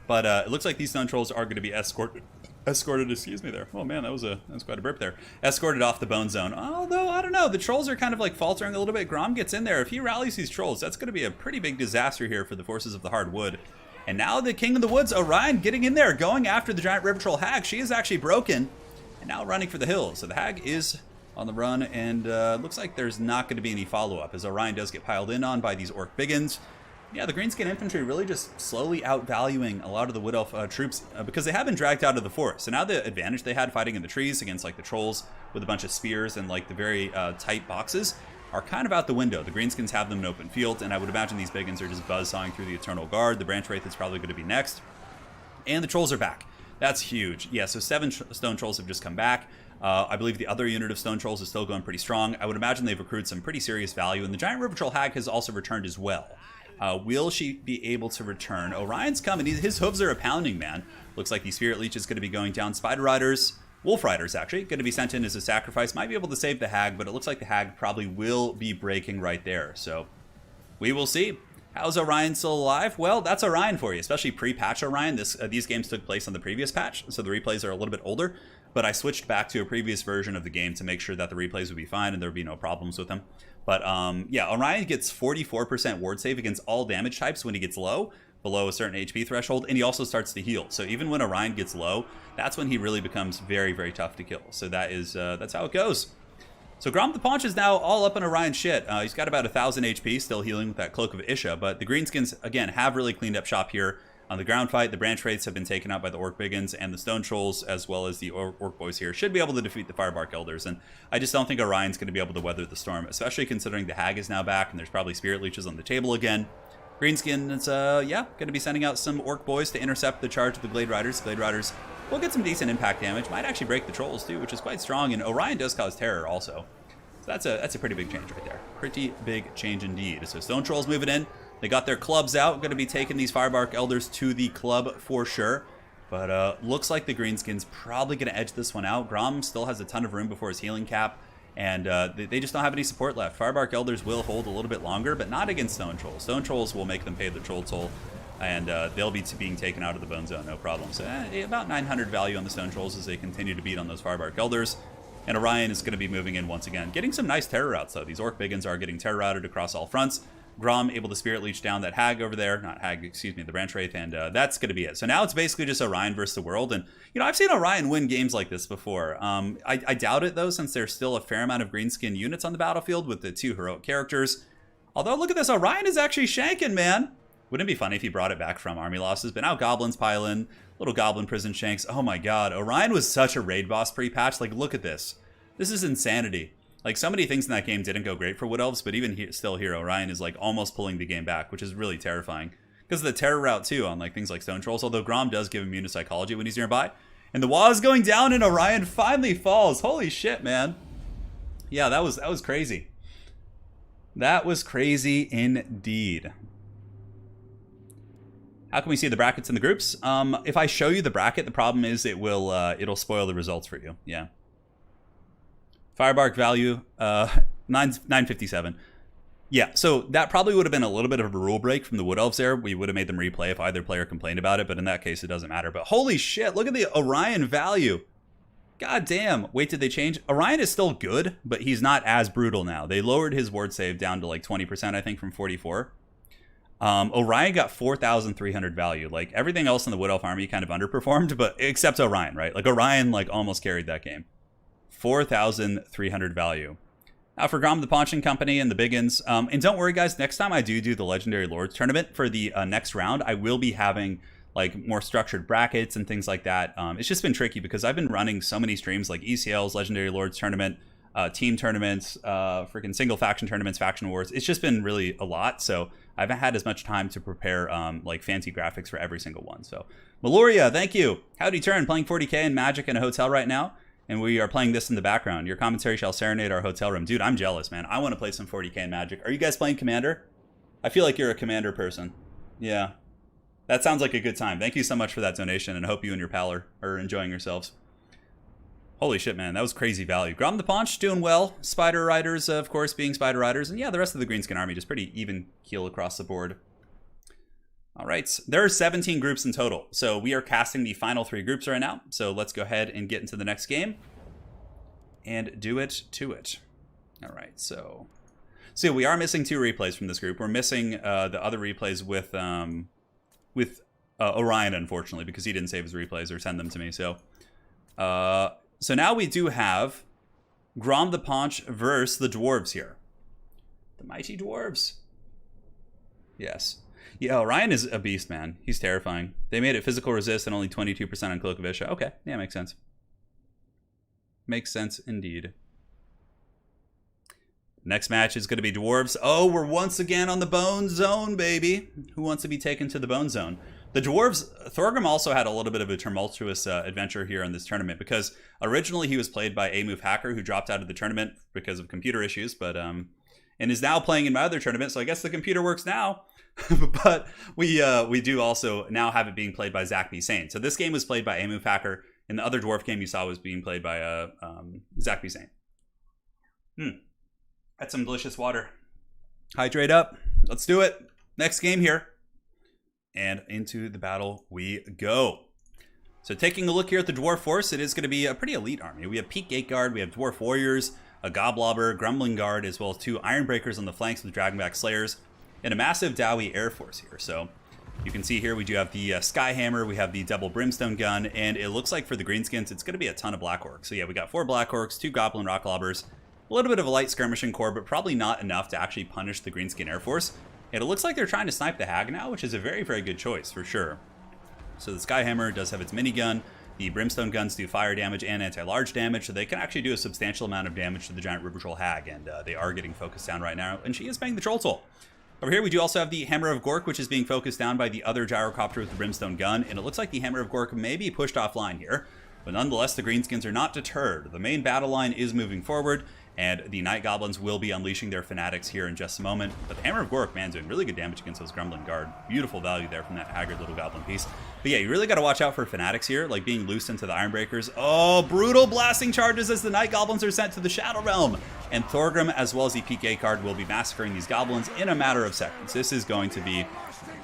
But it looks like these Stone Trolls are going to be escorted, excuse me there. Oh man, that was quite a burp there. Escorted off the bone zone. Although, I don't know, the Trolls are kind of like faltering a little bit. Grom gets in there. If he rallies these Trolls, that's going to be a pretty big disaster here for the forces of the Hardwood. And now the King of the Woods, Orion, getting in there, going after the giant River Troll Hag. She is actually broken and now running for the hills. So the Hag is on the run and looks like there's not going to be any follow-up as Orion does get piled in on by these Orc Biggins. Yeah, the Greenskin Infantry really just slowly outvaluing a lot of the Wood Elf troops because they have been dragged out of the forest. So now the advantage they had fighting in the trees against like the Trolls with a bunch of spears and like the very tight boxes are kind of out the window. The Greenskins have them in open field, and I would imagine these Biggins are just buzzsawing through the Eternal Guard. The Branch Wraith is probably going to be next. And the Trolls are back. That's huge. Yeah, so 7 Stone Trolls have just come back. I believe the other unit of Stone Trolls is still going pretty strong. I would imagine they've accrued some pretty serious value, and the Giant River Troll Hag has also returned as well. Will she be able to return? Orion's coming. His hooves are a pounding, man. Looks like the Spirit Leech is going to be going down. Spider Riders, Wolf Riders, actually, going to be sent in as a sacrifice. Might be able to save the Hag, but it looks like the Hag probably will be breaking right there. So we will see. How's Orion still alive? Well, that's Orion for you, especially pre-patch Orion. These games took place on the previous patch, so the replays are a little bit older. But I switched back to a previous version of the game to make sure that the replays would be fine and there would be no problems with them. But yeah, Orion gets 44% ward save against all damage types when he gets low, below a certain HP threshold, and he also starts to heal. So even when Orion gets low, that's when he really becomes very, very tough to kill. So that's how it goes. So Grom the Paunch is now all up on Orion's shit. He's got about 1,000 HP, still healing with that Cloak of Isha, but the Greenskins, again, have really cleaned up shop here. On the ground fight, the Branch Wraiths have been taken out by the Orc Biggins, and the Stone Trolls, as well as the Orc Boys here, should be able to defeat the Firebark Elders. And I just don't think Orion's going to be able to weather the storm, especially considering the Hag is now back, and there's probably Spirit Leeches on the table again. Greenskin is, yeah, going to be sending out some Orc Boys to intercept the charge of the Glade Riders. Glade Riders will get some decent impact damage. Might actually break the Trolls, too, which is quite strong. And Orion does cause terror, also. So that's a pretty big change right there. Pretty big change indeed. So Stone Trolls moving in. They got their clubs out. Going to be taking these Firebark Elders to the club for sure. But looks like the Greenskins probably going to edge this one out. Grom still has a ton of room before his healing cap. And they just don't have any support left. Firebark Elders will hold a little bit longer, but not against Stone Trolls. Stone Trolls will make them pay the Troll Toll. And they'll be being taken out of the Bone Zone, no problem. So about 900 value on the Stone Trolls as they continue to beat on those Firebark Elders. And Orion is going to be moving in once again. Getting some nice terror routes, though. These Orc Biggins are getting terror routed across all fronts. Grom able to Spirit Leech down that Hag over there. Not Hag, excuse me, the Branch Wraith. And that's going to be it. So now it's basically just Orion versus the world. And, you know, I've seen Orion win games like this before. I doubt it, though, since there's still a fair amount of greenskin units on the battlefield with the 2 heroic characters. Although, look at this. Orion is actually shanking, man. Wouldn't it be funny if he brought it back from army losses? But now Goblins pile in. Little Goblin Prison Shanks. Oh my god, Orion was such a raid boss pre-patch. Like, look at this. This is insanity. Like, so many things in that game didn't go great for Wood Elves, but even still here, Orion is like almost pulling the game back, which is really terrifying. Because of the terror route too on like things like Stone Trolls, although Grom does give immune to psychology when he's nearby. And the wall is going down and Orion finally falls. Holy shit, man. Yeah, that was crazy. That was crazy indeed. How can we see the brackets in the groups? If I show you the bracket, the problem is it'll spoil the results for you. Yeah. Firebark value 957. Yeah, so that probably would have been a little bit of a rule break from the Wood Elves there. We would have made them replay if either player complained about it, but in that case, it doesn't matter. But holy shit, look at the Orion value. God damn. Wait, did they change? Orion is still good, but he's not as brutal now. They lowered his ward save down to like 20%, I think, from 44. Orion got 4,300 value. Like, everything else in the Wood Elf army kind of underperformed, but except Orion, right? Like, Orion, like, almost carried that game. 4,300 value. Now for Grom the Paunching Company and the Biggins. And don't worry, guys, next time I do the Legendary Lords tournament for the next round, I will be having like more structured brackets and things like that. It's just been tricky because I've been running so many streams like ECLs, Legendary Lords tournament, team tournaments, freaking single faction tournaments, faction wars. It's just been really a lot. So I haven't had as much time to prepare like fancy graphics for every single one. So Meloria, thank you. Howdy Turin, playing 40k in Magic in a hotel right now. And we are playing this in the background. Your commentary shall serenade our hotel room. Dude, I'm jealous, man. I want to play some 40k in Magic. Are you guys playing Commander? I feel like you're a Commander person. Yeah. That sounds like a good time. Thank you so much for that donation, and hope you and your pal are enjoying yourselves. Holy shit, man. That was crazy value. Grom the Paunch doing well. Spider Riders, of course, being Spider Riders. And yeah, the rest of the Greenskin army just pretty even keel across the board. All right, there are 17 groups in total. So we are casting the final 3 groups right now. So let's go ahead and get into the next game and do it to it. All right, so we are missing 2 replays from this group. We're missing the other replays with Orion, unfortunately, because he didn't save his replays or send them to me. So now we do have Grom the Paunch versus the Dwarves here. The mighty Dwarves. Yes. Yeah, Orion is a beast, man. He's terrifying. They made it physical resist and only 22% on Cloak of Isha. Okay, yeah, makes sense. Makes sense indeed. Next match is going to be Dwarves. Oh, we're once again on the Bone Zone, baby. Who wants to be taken to the Bone Zone? The Dwarves, Thorgrim also had a little bit of a tumultuous adventure here in this tournament because originally he was played by Amove Hacker, who dropped out of the tournament because of computer issues, but and is now playing in my other tournament, so I guess the computer works now. But we do also now have it being played by Zach B. Sane. So this game was played by Amove Hacker, and the other dwarf game you saw was being played by Zach B. Sane. That's some delicious water. Hydrate up. Let's do it. Next game here. And into the battle we go. So taking a look here at the Dwarf Force, it is going to be a pretty elite army. We have Peak Gate Guard, we have Dwarf Warriors, a Goblobber, Grumbling Guard, as well as 2 Ironbreakers on the flanks with Dragonback Slayers, and a massive Dowie Air Force here. So you can see here we do have the Skyhammer, we have the double Brimstone Gun, and it looks like for the Greenskins it's going to be a ton of Black Orcs. So yeah, we got 4 Black Orcs, 2 Goblin Rocklobbers, a little bit of a light skirmishing corps, but probably not enough to actually punish the Greenskin Air Force. And it looks like they're trying to snipe the Hag now, which is a very, very good choice for sure. So the Skyhammer does have its minigun. The Brimstone Guns do fire damage and anti-large damage, so they can actually do a substantial amount of damage to the Giant River Troll Hag, and they are getting focused down right now, and she is paying the Troll Toll. Over here we do also have the Hammer of Gork, which is being focused down by the other Gyrocopter with the Brimstone Gun, and it looks like the Hammer of Gork may be pushed offline here, but nonetheless the Greenskins are not deterred. The main battle line is moving forward, and the Night Goblins will be unleashing their Fanatics here in just a moment. But the Hammer of Gork, man, doing really good damage against those Grumbling Guard. Beautiful value there from that haggard little Goblin piece. But yeah, you really got to watch out for Fanatics here, like being loosed into the Ironbreakers. Oh, brutal blasting charges as the Night Goblins are sent to the Shadow Realm. And Thorgrim, as well as the PK card, will be massacring these Goblins in a matter of seconds. This is going to be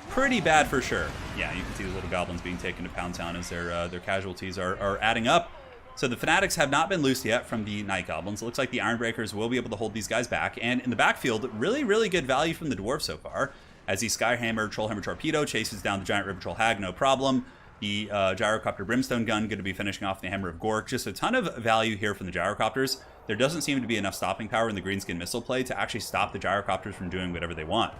pretty bad for sure. Yeah, you can see the little Goblins being taken to Pound Town as their casualties are adding up. So the Fanatics have not been loosed yet from the Night Goblins. It looks like the Ironbreakers will be able to hold these guys back. And in the backfield, really, really good value from the Dwarves so far. As the Skyhammer Trollhammer Torpedo chases down the Giant River Troll Hag, no problem. The Gyrocopter Brimstone Gun going to be finishing off the Hammer of Gork. Just a ton of value here from the Gyrocopters. There doesn't seem to be enough stopping power in the Greenskin missile play to actually stop the Gyrocopters from doing whatever they want.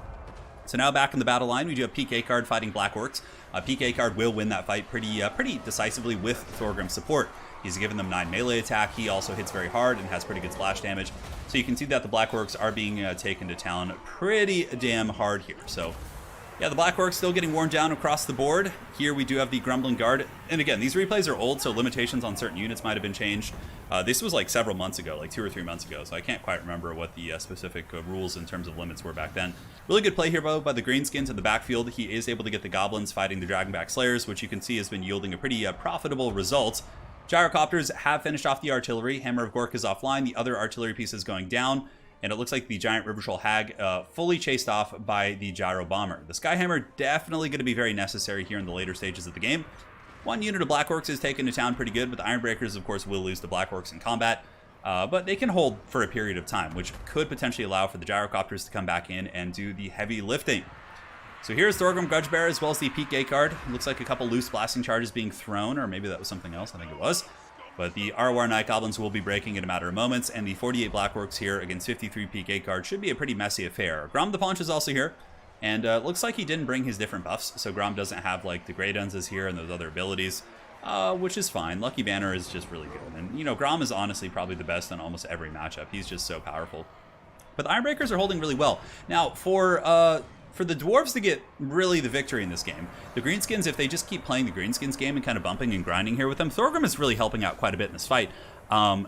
So now back in the battle line, we do have PK card fighting Black Orcs. PK card will win that fight pretty decisively with Thorgrim's support. He's given them 9 melee attack. He also hits very hard and has pretty good splash damage. So you can see that the Black Orcs are being taken to town pretty damn hard here. So yeah, the Black Orcs still getting worn down across the board. Here we do have the Grumbling Guard. And again, these replays are old, so limitations on certain units might have been changed. This was like several months ago, like 2 or 3 months ago, so I can't quite remember what the specific rules in terms of limits were back then. Really good play here, though, by the Greenskins in the backfield. He is able to get the Goblins fighting the Dragonback Slayers, which you can see has been yielding a pretty profitable result. Gyrocopters have finished off the artillery. Hammer of Gork is offline. The other artillery piece is going down. And it looks like the giant River Troll Hag fully chased off by the Gyro Bomber. The Skyhammer definitely going to be very necessary here in the later stages of the game. 1 unit of Black Orcs is taken to town pretty good, but the Ironbreakers, of course, will lose the Black Orcs in combat. But they can hold for a period of time, which could potentially allow for the Gyrocopters to come back in and do the heavy lifting. So here's Thorgrim Grudgebearer as well as the PK card. Looks like a couple loose blasting charges being thrown, or maybe that was something else, I think it was. But the Arwar Night Goblins will be breaking in a matter of moments, and the 48 Black Orcs here against 53 PK card should be a pretty messy affair. Grom the Paunch is also here, and looks like he didn't bring his different buffs, so Grom doesn't have like the Grey Dunces here and those other abilities, which is fine. Lucky Banner is just really good, and you know, Grom is honestly probably the best in almost every matchup. He's just so powerful. But the Ironbreakers are holding really well. Now, for the Dwarves to get really the victory in this game, the Greenskins, if they just keep playing the Greenskins game and kind of bumping and grinding here with them, Thorgrim is really helping out quite a bit in this fight.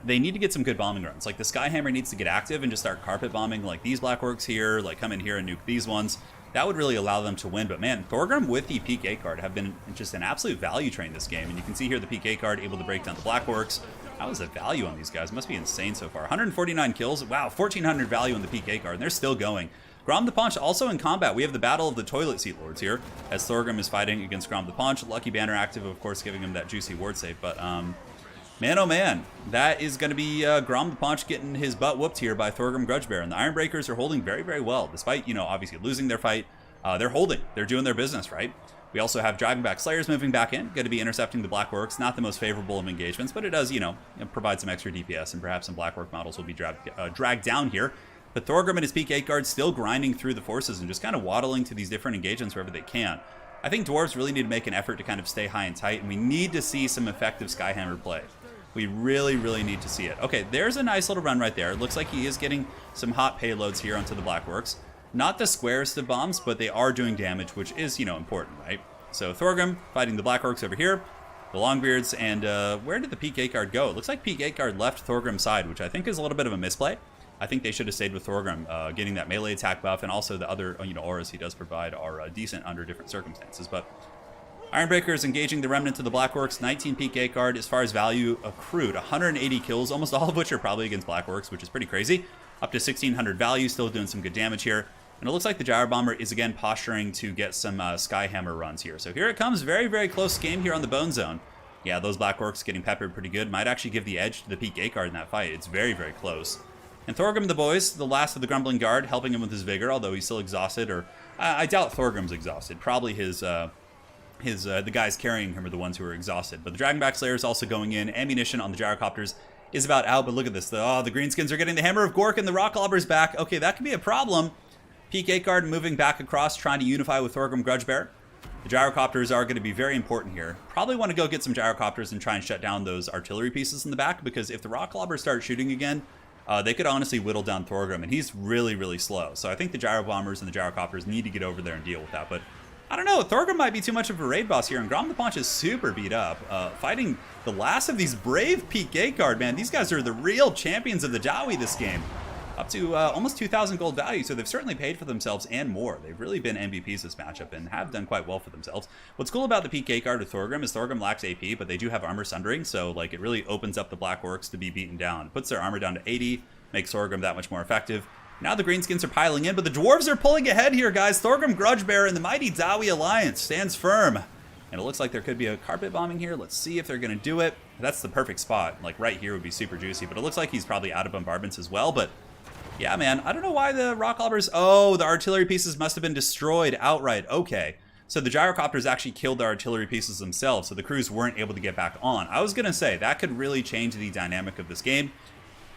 They need to get some good bombing runs. Like the Skyhammer needs to get active and just start carpet bombing like these Black Orcs here, like come in here and nuke these ones. That would really allow them to win. But man, Thorgrim with the PK card have been just an absolute value train this game. And you can see here the PK card able to break down the Black Orcs. That was the value on these guys. Must be insane so far. 149 kills. Wow, 1,400 value on the PK card. And they're still going. Grom the Paunch also in combat. We have the Battle of the Toilet Seat Lords here, as Thorgrim is fighting against Grom the Paunch. Lucky Banner active, of course, giving him that juicy ward save. But, man, oh man, that is going to be Grom the Paunch getting his butt whooped here by Thorgrim Grudgebearer. And the Ironbreakers are holding very, very well. Despite, you know, obviously losing their fight, they're holding. They're doing their business, right? We also have Dragonback Slayers moving back in, going to be intercepting the Black Orcs. Not the most favorable of engagements, but it does, you know, provide some extra DPS, and perhaps some Black Orc models will be dragged down here. But Thorgrim and his PK card still grinding through the forces and just kind of waddling to these different engagements wherever they can. I think Dwarves really need to make an effort to kind of stay high and tight, and we need to see some effective Skyhammer play. We really, really need to see it. Okay, there's a nice little run right there. It looks like he is getting some hot payloads here onto the Black Orcs. Not the squarest of bombs, but they are doing damage, which is, you know, important, right? So Thorgrim fighting the Black Orcs over here, the Longbeards, and where did the PK card go? It looks like PK card left Thorgrim's side, which I think is a little bit of a misplay. I think they should have stayed with Thorgrim, getting that melee attack buff, and also the other, you know, auras he does provide are decent under different circumstances. But Ironbreaker is engaging the remnant of the Black Orcs, 19 PK card. As far as value accrued, 180 kills, almost all of which are probably against Black Orcs, which is pretty crazy. Up to 1,600 value, still doing some good damage here. And it looks like the Gyro Bomber is again posturing to get some Skyhammer runs here. So here it comes, very, very close game here on the Bone Zone. Yeah, those Black Orcs getting peppered pretty good. Might actually give the edge to the PK card in that fight. It's very, very close. And Thorgrim and the boys, the last of the Grumbling Guard, helping him with his vigor, although he's still exhausted. Or I doubt Thorgrim's exhausted. Probably the guys carrying him are the ones who are exhausted. But the Dragonback Slayer is also going in. Ammunition on the Gyrocopters is about out. But look at this. The Greenskins are getting the Hammer of Gork and the Rock Lobbers back. Okay, that could be a problem. PK card moving back across, trying to unify with Thorgrim Grudgebearer. The Gyrocopters are going to be very important here. Probably want to go get some Gyrocopters and try and shut down those artillery pieces in the back, because if the Rock Lobbers start shooting again, they could honestly whittle down Thorgrim, and he's really, really slow. So I think the Gyro Bombers and the Gyrocopters need to get over there and deal with that. But I don't know, Thorgrim might be too much of a raid boss here, and Grom the Paunch is super beat up. Fighting the last of these brave PK card, man. These guys are the real champions of the Jawi this game. Up to almost 2,000 gold value, so they've certainly paid for themselves and more. They've really been MVPs this matchup and have done quite well for themselves. What's cool about the PK card with Thorgrim is Thorgrim lacks AP, but they do have armor sundering, so like it really opens up the Black Orcs to be beaten down. Puts their armor down to 80, makes Thorgrim that much more effective. Now the Greenskins are piling in, but the Dwarves are pulling ahead here, guys. Thorgrim Grudgebearer and the mighty Dawi Alliance stands firm. And it looks like there could be a carpet bombing here. Let's see if they're going to do it. That's the perfect spot. Like right here would be super juicy, but it looks like he's probably out of bombardments as well, but yeah, man, I don't know why the Rock Lobbers... Oh, the artillery pieces must have been destroyed outright. Okay, so the Gyrocopters actually killed the artillery pieces themselves, so the crews weren't able to get back on. I was going to say, that could really change the dynamic of this game.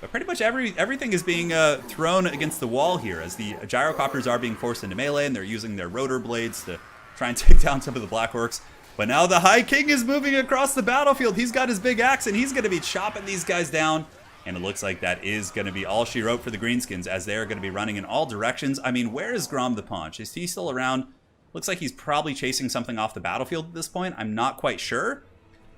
But pretty much everything is being thrown against the wall here as the gyrocopters are being forced into melee, and they're using their rotor blades to try and take down some of the Black Orcs. But now the High King is moving across the battlefield. He's got his big axe, and he's going to be chopping these guys down. And it looks like that is going to be all she wrote for the Greenskins, as they're going to be running in all directions. I mean, where is Grom the Paunch? Is he still around? Looks like he's probably chasing something off the battlefield at this point. I'm not quite sure.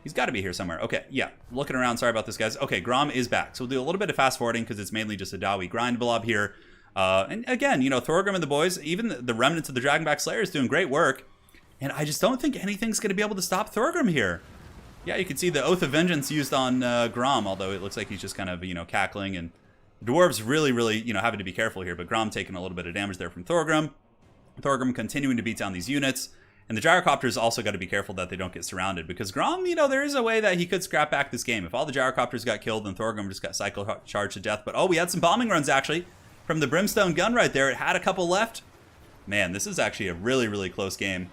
He's got to be here somewhere. Okay, yeah. Looking around. Sorry about this, guys. Okay, Grom is back. So we'll do a little bit of fast forwarding because it's mainly just a Dawi grind blob here. And again, you know, Thorgrim and the boys, even the remnants of the Dragonback Slayer is doing great work. And I just don't think anything's going to be able to stop Thorgrim here. Yeah, you can see the Oath of Vengeance used on Grom, although it looks like he's just kind of, you know, cackling. And the dwarves really, you know, having to be careful here. But Grom taking a little bit of damage there from Thorgrim. Thorgrim continuing to beat down these units. And the gyrocopters also got to be careful that they don't get surrounded, because Grom, you know, there is a way that he could scrap back this game. If all the gyrocopters got killed, then Thorgrim just got cycle charged to death. But, oh, we had some bombing runs, actually, from the Brimstone gun right there. It had a couple left. Man, this is actually a really close game.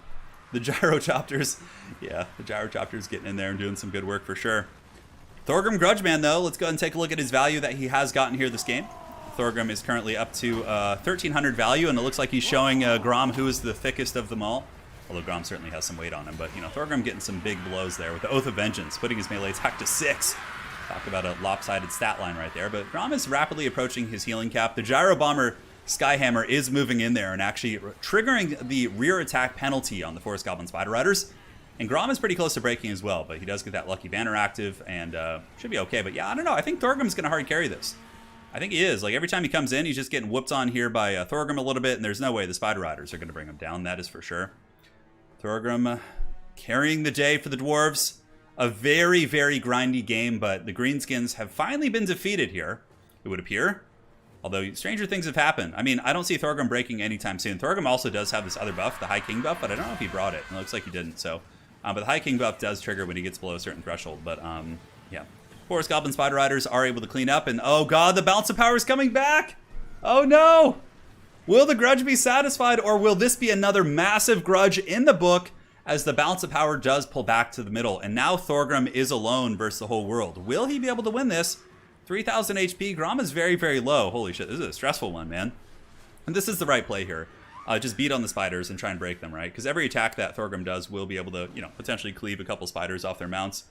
The gyrocopters, yeah, the gyrocopters getting in there and doing some good work for sure. Thorgrim Grudgeman, though, let's go ahead and take a look at his value that he has gotten here this game. Thorgrim is currently up to 1,300 value, and it looks like he's showing Grom who is the thickest of them all. Although Grom certainly has some weight on him. But, you know, Thorgrim getting some big blows there with the Oath of Vengeance, putting his melee attack to 6. Talk about a lopsided stat line right there. But Grom is rapidly approaching his healing cap. The Gyro Bomber Skyhammer is moving in there and actually triggering the rear attack penalty on the Forest Goblin Spider Riders. And Grom is pretty close to breaking as well, but he does get that Lucky Banner active and should be okay. But yeah, I don't know. I think Thorgrim's going to hard carry this. I think he is. Like, every time he comes in, he's just getting whooped on here by Thorgrim a little bit, and there's no way the Spider Riders are going to bring him down. That is for sure. Thorgrim carrying the day for the dwarves. A very grindy game, but the Greenskins have finally been defeated here, it would appear. Although stranger things have happened. I mean, I don't see Thorgrim breaking anytime soon. Thorgrim also does have this other buff, the High King buff, but I don't know if he brought it. It looks like he didn't. So, but the High King buff does trigger when he gets below a certain threshold. But yeah, Forest Goblin Spider Riders are able to clean up, and oh god, the balance of power is coming back. Oh no! Will the grudge be satisfied, or will this be another massive grudge in the book as the balance of power does pull back to the middle? And now Thorgrim is alone versus the whole world. Will he be able to win this? 3,000 HP. Grom is very low. Holy shit, this is a stressful one, man. And this is the right play here. Just beat on the spiders and try and break them, right? Because every attack that Thorgrim does will be able to, you know, potentially cleave a couple spiders off their mounts.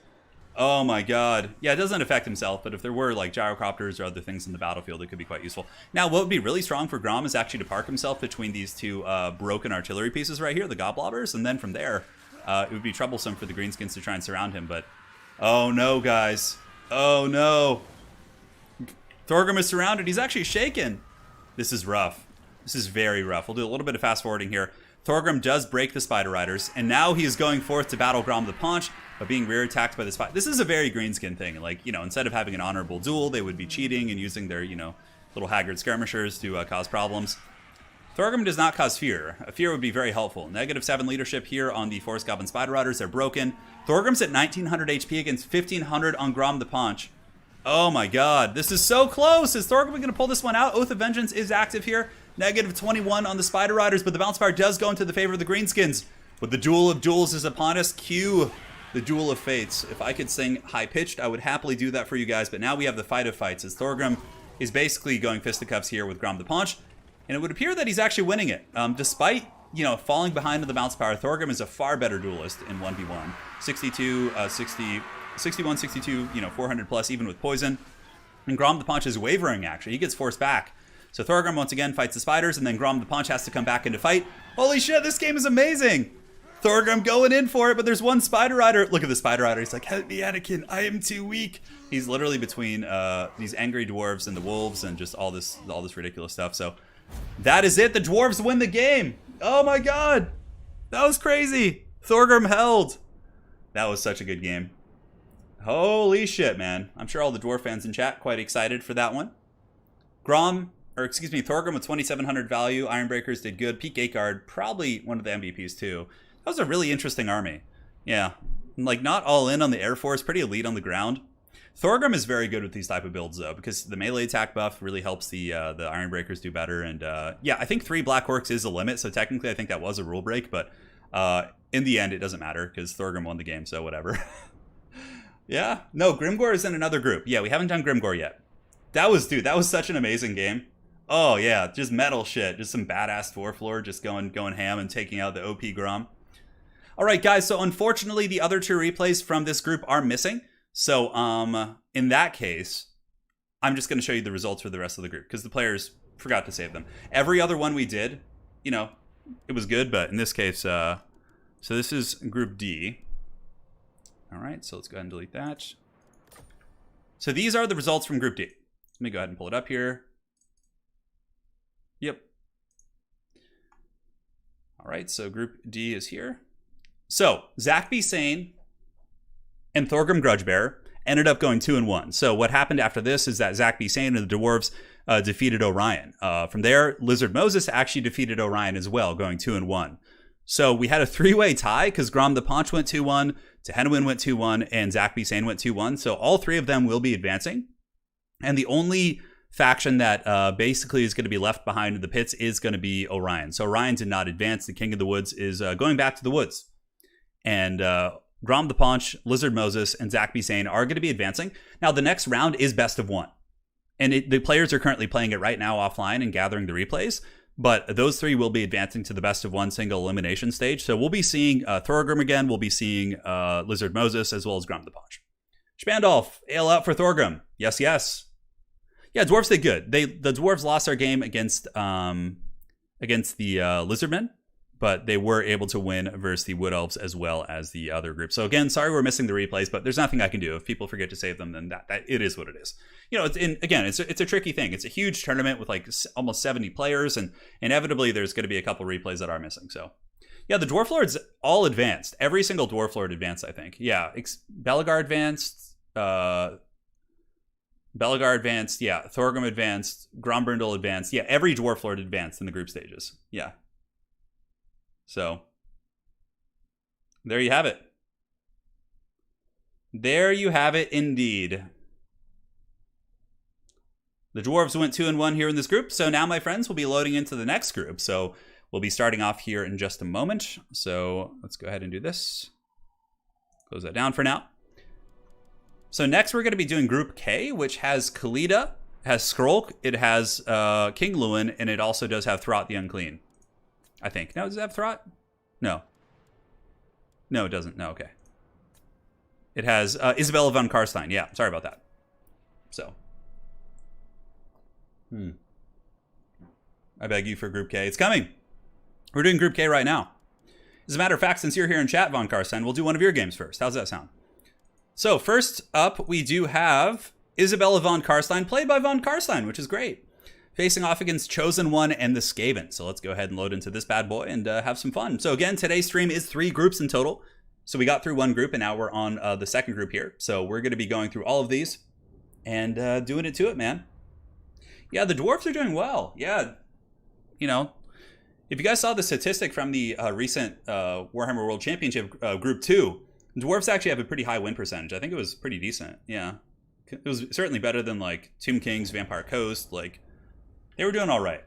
Oh my god. Yeah, it doesn't affect himself, but if there were like gyrocopters or other things in the battlefield, it could be quite useful. Now, what would be really strong for Grom is actually to park himself between these two broken artillery pieces right here, the Goblobbers, and then from there, it would be troublesome for the Greenskins to try and surround him, but oh no, guys. Oh no. Thorgrim is surrounded. He's actually shaken. This is rough. This is very rough. We'll do a little bit of fast forwarding here. Thorgrim does break the Spider Riders, and now he is going forth to battle Grom the Paunch, but being rear attacked by the Spider. This is a very Greenskin thing. Like, you know, instead of having an honorable duel, they would be cheating and using their, you know, little haggard skirmishers to cause problems. Thorgrim does not cause fear. A fear would be very helpful. -7 leadership here on the Forest Goblin Spider Riders. They're broken. Thorgrim's at 1,900 HP against 1,500 on Grom the Paunch. Oh my god, this is so close. Is Thorgrim going to pull this one out? Oath of Vengeance is active here. -21 on the Spider Riders, but the bounce power does go into the favor of the Greenskins. But the Duel of Duels is upon us. Cue the Duel of Fates. If I could sing high-pitched, I would happily do that for you guys, but now we have the Fight of Fights, as Thorgrim is basically going fisticuffs here with Grom the Paunch, and it would appear that he's actually winning it. Despite, you know, falling behind on the bounce power, Thorgrim is a far better duelist in 1v1. 62, 60, 61, 62, you know, 400 plus, even with poison. And Grom the Paunch is wavering, actually. He gets forced back. So Thorgrim once again fights the spiders, and then Grom the Paunch has to come back into fight. Holy shit, this game is amazing! Thorgrim going in for it, but there's one Spider Rider. Look at the Spider Rider. He's like, help me, Anakin. I am too weak. He's literally between these angry dwarves and the wolves and just all this ridiculous stuff. So that is it. The dwarves win the game. Oh my god. That was crazy. Thorgrim held. That was such a good game. Holy shit, man. I'm sure all the dwarf fans in chat quite excited for that one. Thorgrim with 2,700 value. Ironbreakers did good. Pete Gateguard, probably one of the MVPs too. That was a really interesting army. Yeah. Like, not all in on the Air Force, pretty elite on the ground. Thorgrim is very good with these type of builds, though, because the melee attack buff really helps the Ironbreakers do better. And, yeah, I think 3 Black Orcs is the limit, so technically I think that was a rule break. But in the end, it doesn't matter, because Thorgrim won the game, so whatever. Yeah. No, Grimgor is in another group. Yeah, we haven't done Grimgor yet. That was, dude, that was such an amazing game. Oh yeah, just metal shit. Just some badass dwarf lord just going ham and taking out the OP Grom. All right, guys, so unfortunately the other two replays from this group are missing. So in that case, I'm just going to show you the results for the rest of the group because the players forgot to save them. Every other one we did, you know, it was good, but in this case, so this is Group D. All right, so let's go ahead and delete that. So these are the results from Group D. Let me go ahead and pull it up here. Yep. All right, so Group D is here. So Zach B. Sane and Thorgrim Grudgebearer ended up going 2-1. So what happened after this is that Zach B. Sane and the Dwarves defeated Orion. From there, Lizard Moses actually defeated Orion as well, going 2-1. So we had a three-way tie because Grom the Paunch went 2-1, Tehenhauin went 2-1, and Zach B. Sane went 2-1. So all three of them will be advancing. And the only faction that basically is going to be left behind in the pits is going to be Orion. So Orion did not advance. The King of the Woods is going back to the woods. And Grom the Paunch, Lizard Moses, and Zach B. Sane are going to be advancing. Now, the next round is best of one. And the players are currently playing it right now offline and gathering the replays. But those three will be advancing to the best of one single elimination stage. So we'll be seeing Thorgrim again. We'll be seeing Lizard Moses as well as Grom the Paunch. Spandolf, ale out for Thorgrim. Yes, yes. Yeah, Dwarves did good. The Dwarves lost their game against the Lizardmen. But they were able to win versus the Wood Elves as well as the other group. So again, sorry we're missing the replays, but there's nothing I can do. If people forget to save them, then that it is what it is. You know, it's a tricky thing. It's a huge tournament with like almost 70 players, and inevitably there's going to be a couple replays that are missing. So yeah, the Dwarf Lords all advanced. Every single Dwarf Lord advanced, I think. Yeah, Belagar advanced. Belagar advanced. Yeah, Thorgrim advanced. Grombrindle advanced. Yeah, every Dwarf Lord advanced in the group stages. Yeah. So, there you have it. There you have it indeed. The Dwarves went 2-1 here in this group. So now, my friends, we'll be loading into the next group. So we'll be starting off here in just a moment. So let's go ahead and do this. Close that down for now. So next we're going to be doing Group K, which has Khalida, has Skrolk, it has King Louen, and it also does have Throt the Unclean. I think. Now, does it have Throt? No. No, it doesn't. No, okay. It has Isabella von Karstein. Yeah, sorry about that. So. I beg you for Group K. It's coming. We're doing Group K right now. As a matter of fact, since you're here in chat, von Karstein, we'll do one of your games first. How's that sound? So, first up, we do have Isabella von Karstein, played by von Karstein, which is great. Facing off against Chosen One and the Skaven. So let's go ahead and load into this bad boy and have some fun. So again, today's stream is 3 groups in total. So we got through one group and now we're on the second group here. So we're going to be going through all of these and doing it to it, man. Yeah, the Dwarves are doing well. Yeah, you know, if you guys saw the statistic from the recent Warhammer World Championship Group 2, Dwarves actually have a pretty high win percentage. I think it was pretty decent. Yeah, it was certainly better than like Tomb Kings, Vampire Coast, like... They were doing all right.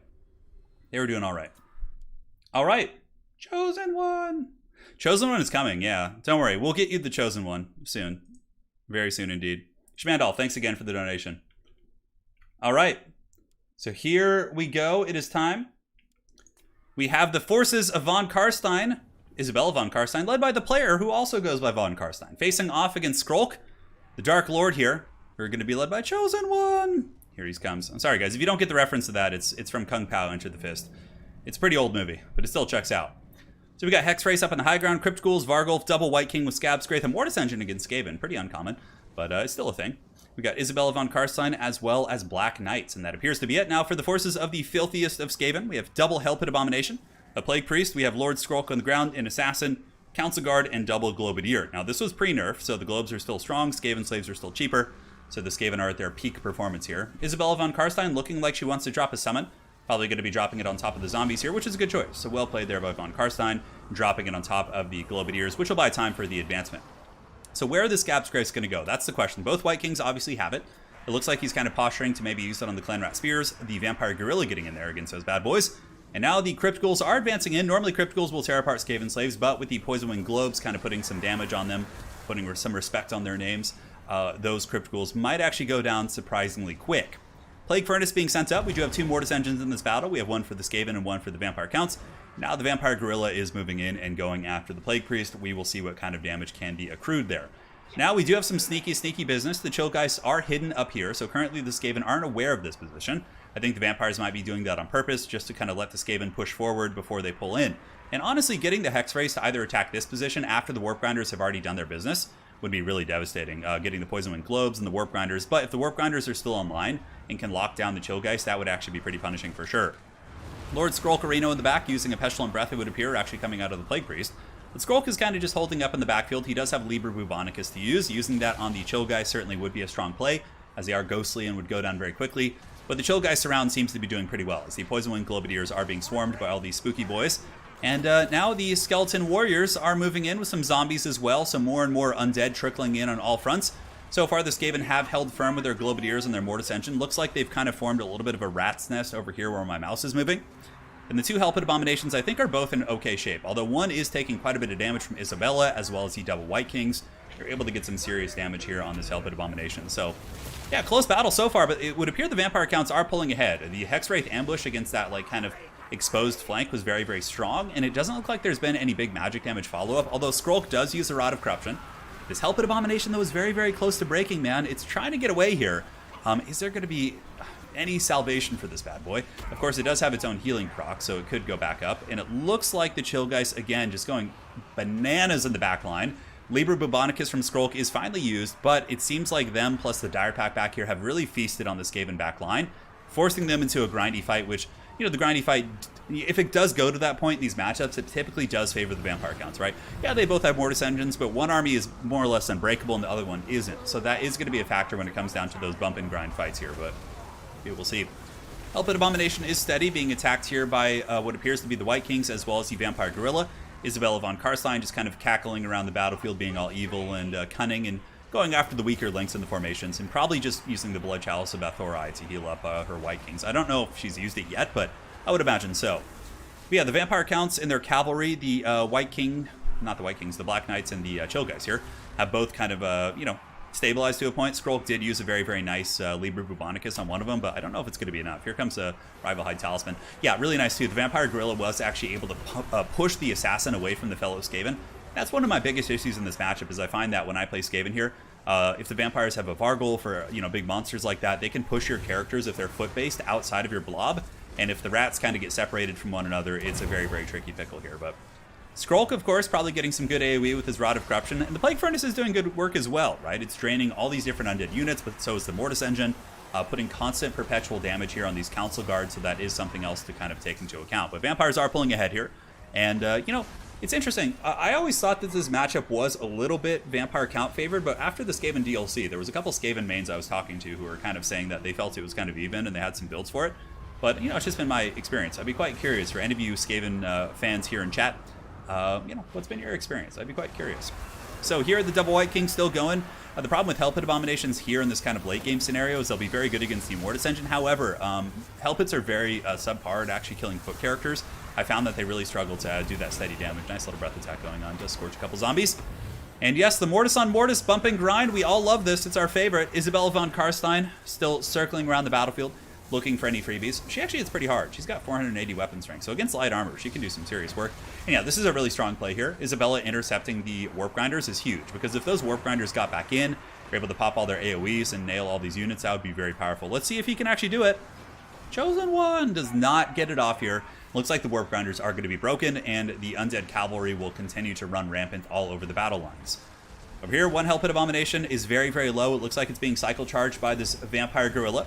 They were doing all right. All right. Chosen One. Chosen One is coming, yeah. Don't worry. We'll get you the Chosen One soon. Very soon indeed. Shmandal, thanks again for the donation. All right. So here we go. It is time. We have the forces of von Karstein, Isabella von Karstein, led by the player who also goes by von Karstein, facing off against Skrolk, the Dark Lord here. We're going to be led by Chosen One. Here he comes. I'm sorry, guys. If you don't get the reference to that, it's from Kung Pao, Enter the Fist. It's a pretty old movie, but it still checks out. So we got Hexrace up on the high ground, Crypt Ghouls, Vargulf, Double White King with Scab, Scraith, and Mortis Engine against Skaven. Pretty uncommon, but it's still a thing. We got Isabella von Karstein as well as Black Knights, and that appears to be it. Now for the forces of the filthiest of Skaven, we have double Hell Pit Abomination, a Plague Priest, we have Lord Skrolk on the ground, an Assassin, Council Guard, and double Globadier. Now this was pre-nerf, so the Globes are still strong, Skaven Slaves are still cheaper. So the Skaven are at their peak performance here. Isabella von Karstein looking like she wants to drop a summon. Probably going to be dropping it on top of the zombies here, which is a good choice. So well played there by von Karstein, dropping it on top of the Globadiers, which will buy time for the advancement. So where are the Scab Scrapes going to go? That's the question. Both White Kings obviously have it. It looks like he's kind of posturing to maybe use it on the Clan Rat Spears. The Vampire Gorilla getting in there against those bad boys. And now the Crypt Ghouls are advancing in. Normally Crypt Ghouls will tear apart Skaven Slaves, but with the Poison Wing Globes kind of putting some damage on them, putting some respect on their names, those Crypt Ghouls might actually go down surprisingly quick. Plague Furnace being sent up. We do have 2 Mortis Engines in this battle. We have 1 for the Skaven and 1 for the Vampire Counts. Now the Vampire Gorilla is moving in and going after the Plague Priest. We will see what kind of damage can be accrued there. Now we do have some sneaky business. The Chillgeist are hidden up here, so currently the Skaven aren't aware of this position. I think the Vampires might be doing that on purpose, just to kind of let the Skaven push forward before they pull in. And honestly, getting the Hex Race to either attack this position after the Warp Grinders have already done their business would be really devastating. Getting the Poison Wind Globes and the Warp Grinders, but if the Warp Grinders are still online and can lock down the Chillgeist, that would actually be pretty punishing for sure. Lord Skrolk in the back using a Pestilent Breath, it would appear, actually coming out of the Plague Priest. But Skrolk is kind of just holding up in the backfield. He does have Liber Bubonicus to use. Using that on the Chillgeist certainly would be a strong play, as they are ghostly and would go down very quickly. But the Chillgeist around seems to be doing pretty well, as the Poison Wind Globadiers are being swarmed by all these spooky boys. And now the Skeleton Warriors are moving in with some zombies as well, so more and more undead trickling in on all fronts. So far, the Skaven have held firm with their Globadiers and their Mortis Engine. Looks like they've kind of formed a little bit of a rat's nest over here where my mouse is moving. And the 2 Hellpit Abominations, I think, are both in okay shape, although one is taking quite a bit of damage from Isabella, as well as the double White Kings. They're able to get some serious damage here on this Hellpit Abomination. So, yeah, close battle so far, but it would appear the Vampire Counts are pulling ahead. The Hexwraith ambush against that, like, kind of exposed flank was very strong, and it doesn't look like there's been any big magic damage follow-up, although Skrolk does use a Rod of Corruption. This Hellpit Abomination, though, is very close to breaking, man. It's trying to get away here. Is there going to be any salvation for this bad boy? Of course, it does have its own healing proc, so it could go back up, and it looks like the Chillgeist, again, just going bananas in the back line. Liber Bubonicus from Skrolk is finally used, but it seems like them plus the Dire Pack back here have really feasted on the Skaven back line, forcing them into a grindy fight, which, you know, the grindy fight, if it does go to that point in these matchups, it typically does favor the Vampire Counts, right? Yeah, they both have Mortis Engines, but one army is more or less unbreakable and the other one isn't. So that is going to be a factor when it comes down to those bump and grind fights here, but we will see. Hellpit Abomination is steady, being attacked here by what appears to be the White Kings as well as the Vampire Gorilla. Isabella von Karstein just kind of cackling around the battlefield, being all evil and cunning and going after the weaker links in the formations, and probably just using the Blood Chalice of Bathorai to heal up her White Kings. I don't know if she's used it yet, but I would imagine so. But yeah, the Vampire Counts and their cavalry, the White King, not the White Kings, the Black Knights and the Chillgeist here, have both kind of, you know, stabilized to a point. Skrolk did use a very nice Liber Bubonicus on one of them, but I don't know if it's going to be enough. Here comes a Rival High Talisman. Yeah, really nice too. The Vampire Gorilla was actually able to push the Assassin away from the fellow Skaven. That's one of my biggest issues in this matchup, is I find that when I play Skaven here, if the Vampires have a Vargul for, you know, big monsters like that, they can push your characters if they're foot-based outside of your blob, and if the rats kind of get separated from one another, it's a very tricky pickle here. But Skrolk, of course, probably getting some good AoE with his Rod of Corruption, and the Plague Furnace is doing good work as well, right? It's draining all these different undead units, but so is the Mortis Engine, putting constant perpetual damage here on these Council Guards, so that is something else to kind of take into account. But Vampires are pulling ahead here, and, you know, it's interesting. I always thought that this matchup was a little bit Vampire Count favored, but after the Skaven DLC, there was a couple Skaven mains I was talking to who were kind of saying that they felt it was kind of even and they had some builds for it. But, you know, it's just been my experience. I'd be quite curious for any of you Skaven fans here in chat. You know, what's been your experience? I'd be quite curious. So here, the Double White King still going. The problem with Hellpit Abominations here in this kind of late game scenario is they'll be very good against the Mortis Engine. However, Hellpits are very subpar at actually killing foot characters. I found that they really struggle to do that steady damage. Nice little breath attack going on. Does scorch a couple zombies. And yes, the Mortis on Mortis bump and grind. We all love this. It's our favorite. Isabella von Karstein still circling around the battlefield, looking for any freebies. She actually hits pretty hard. She's got 480 weapon strength, so against light armor, she can do some serious work. And yeah, this is a really strong play here. Isabella intercepting the Warp Grinders is huge, because if those Warp Grinders got back in, they're able to pop all their AoEs and nail all these units, that would be very powerful. Let's see if he can actually do it. Chosen One does not get it off here. Looks like the Warp Grinders are going to be broken, and the Undead Cavalry will continue to run rampant all over the battle lines. Over here, one Hellpit Abomination is very low. It looks like it's being cycle charged by this Vampire Gorilla.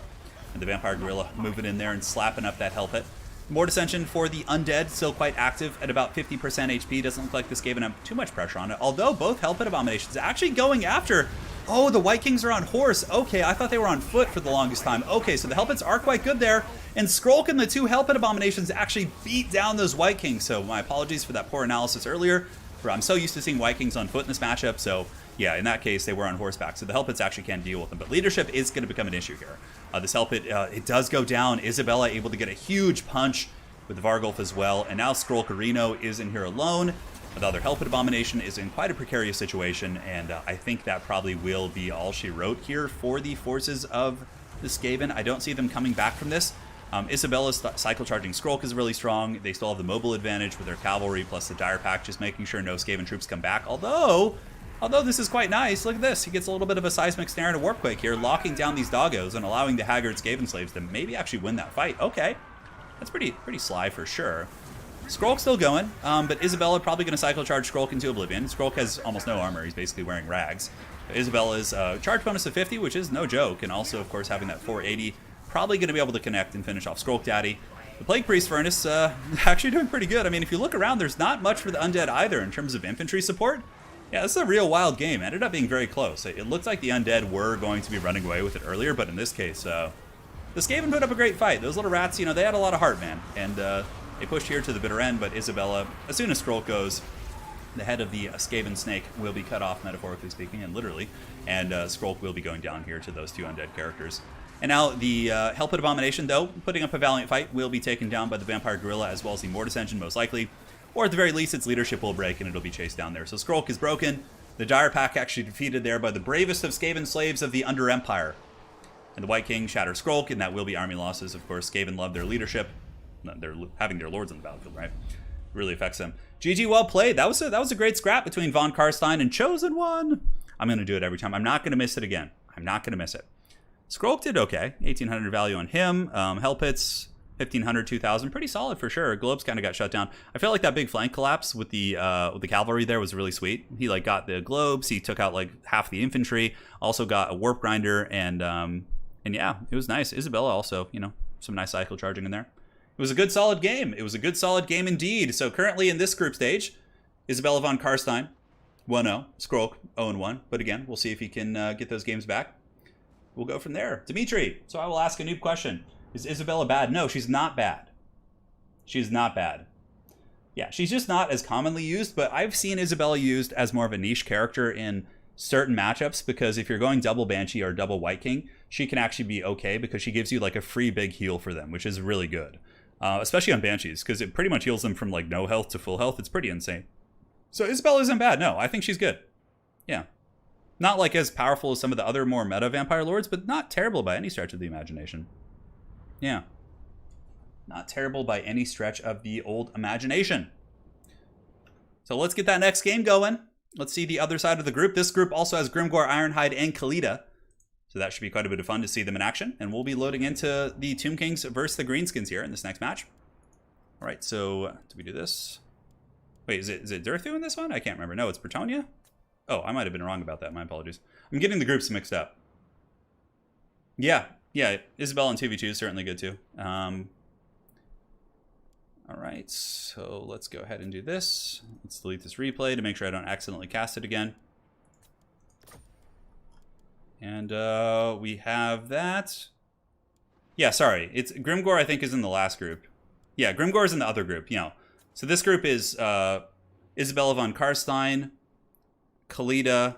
And the Vampire Gorilla moving in there and slapping up that Hellpit. Mortis Engine for the Undead, still quite active at about 50% HP. Doesn't look like this gave him too much pressure on it. Although both Hellpit Abominations actually going after... Oh, the White Kings are on horse. Okay, I thought they were on foot for the longest time. Okay, so the Hellpits are quite good there. And Skrolk and the two Hellpit Abominations actually beat down those White Kings. So my apologies for that poor analysis earlier. I'm so used to seeing White Kings on foot in this matchup. So yeah, in that case, they were on horseback. So the Hellpits actually can't deal with them. But leadership is going to become an issue here. This Hellpit, it does go down. Isabella able to get a huge punch with the Vargulf as well. And now Skrolk is in here alone. The other Hellpit Abomination is in quite a precarious situation, and I think that probably will be all she wrote here for the forces of the Skaven. I don't see them coming back from this. Isabella's cycle charging Skrolk is really strong. They still have the mobile advantage with their cavalry plus the dire pack, just making sure no Skaven troops come back. Although this is quite nice. Look at this. He gets a little bit of a seismic snare and a warp quake here, locking down these doggos and allowing the Haggard Skaven slaves to maybe actually win that fight. Okay, that's pretty sly for sure. Skrolk's still going, but Isabella probably going to cycle charge Skrolk into oblivion. Skrolk has almost no armor. He's basically wearing rags. Isabella's charge bonus of 50, which is no joke, and also, of course, having that 480. Probably going to be able to connect and finish off Skrolk Daddy. The Plague Priest Furnace actually doing pretty good. I mean, if you look around, there's not much for the undead either in terms of infantry support. Yeah, this is a real wild game. Ended up being very close. It looked like the undead were going to be running away with it earlier, but in this case, the Skaven put up a great fight. Those little rats, you know, they had a lot of heart, man. And they pushed here to the bitter end, but Isabella, as soon as Skrolk goes, the head of the Skaven snake will be cut off, metaphorically speaking, and literally. And Skrolk will be going down here to those two undead characters. And now the Hellpit Abomination, though, putting up a valiant fight, will be taken down by the Vampire Gorilla as well as the Mortis Engine, most likely. Or at the very least, its leadership will break and it'll be chased down there. So Skrolk is broken. The Dire Pack actually defeated there by the bravest of Skaven slaves of the Under Empire. And the White King shatters Skrolk, and that will be army losses. Of course, Skaven love their leadership. They're having their lords on the battlefield, right? Really affects them. GG, well played. That was a great scrap between Von Karstein and Chosen One. I'm going to do it every time. I'm not going to miss it again. I'm not going to miss it. Skrolk did okay. 1,800 value on him. Hellpits, 1,500, 2,000. Pretty solid for sure. Globes kind of got shut down. I felt like that big flank collapse with the cavalry there was really sweet. He like got the globes. He took out like half the infantry. Also got a warp grinder and yeah, it was nice. Isabella also, you know, some nice cycle charging in there. It was a good solid game. It was a good solid game indeed. So currently in this group stage, Isabella von Karstein 1-0, Skrolk 0-1. But again, we'll see if he can get those games back. We'll go from there. Dimitri, so I will ask a noob question. Is Isabella bad? No, she's not bad. She's not bad. Yeah, she's just not as commonly used, but I've seen Isabella used as more of a niche character in certain matchups because if you're going double Banshee or double White King, she can actually be okay because she gives you like a free big heal for them, which is really good. Especially on Banshees, because it pretty much heals them from like no health to full health. It's pretty insane. So Isabella isn't bad. No, I think she's good. Yeah. Not like as powerful as some of the other more meta vampire lords, but not terrible by any stretch of the imagination. Yeah. Not terrible by any stretch of the old imagination. So let's get that next game going. Let's see the other side of the group. This group also has Grimgor, Ironhide, and Khalida. So that should be quite a bit of fun to see them in action. And we'll be loading into the Tomb Kings versus the Greenskins here in this next match. All right, so do we do this? Wait, is it Durthu in this one? I can't remember. No, it's Bretonia? Oh, I might have been wrong about that. My apologies. I'm getting the groups mixed up. Yeah, Isabella and 2v2 is certainly good too. All right, so let's go ahead and do this. Let's delete this replay to make sure I don't accidentally cast it again. And we have that. Yeah, sorry. It's Grimgor, I think, is in the last group. Yeah, Grimgor is in the other group, you know. So this group is Isabella von Karstein, Khalida,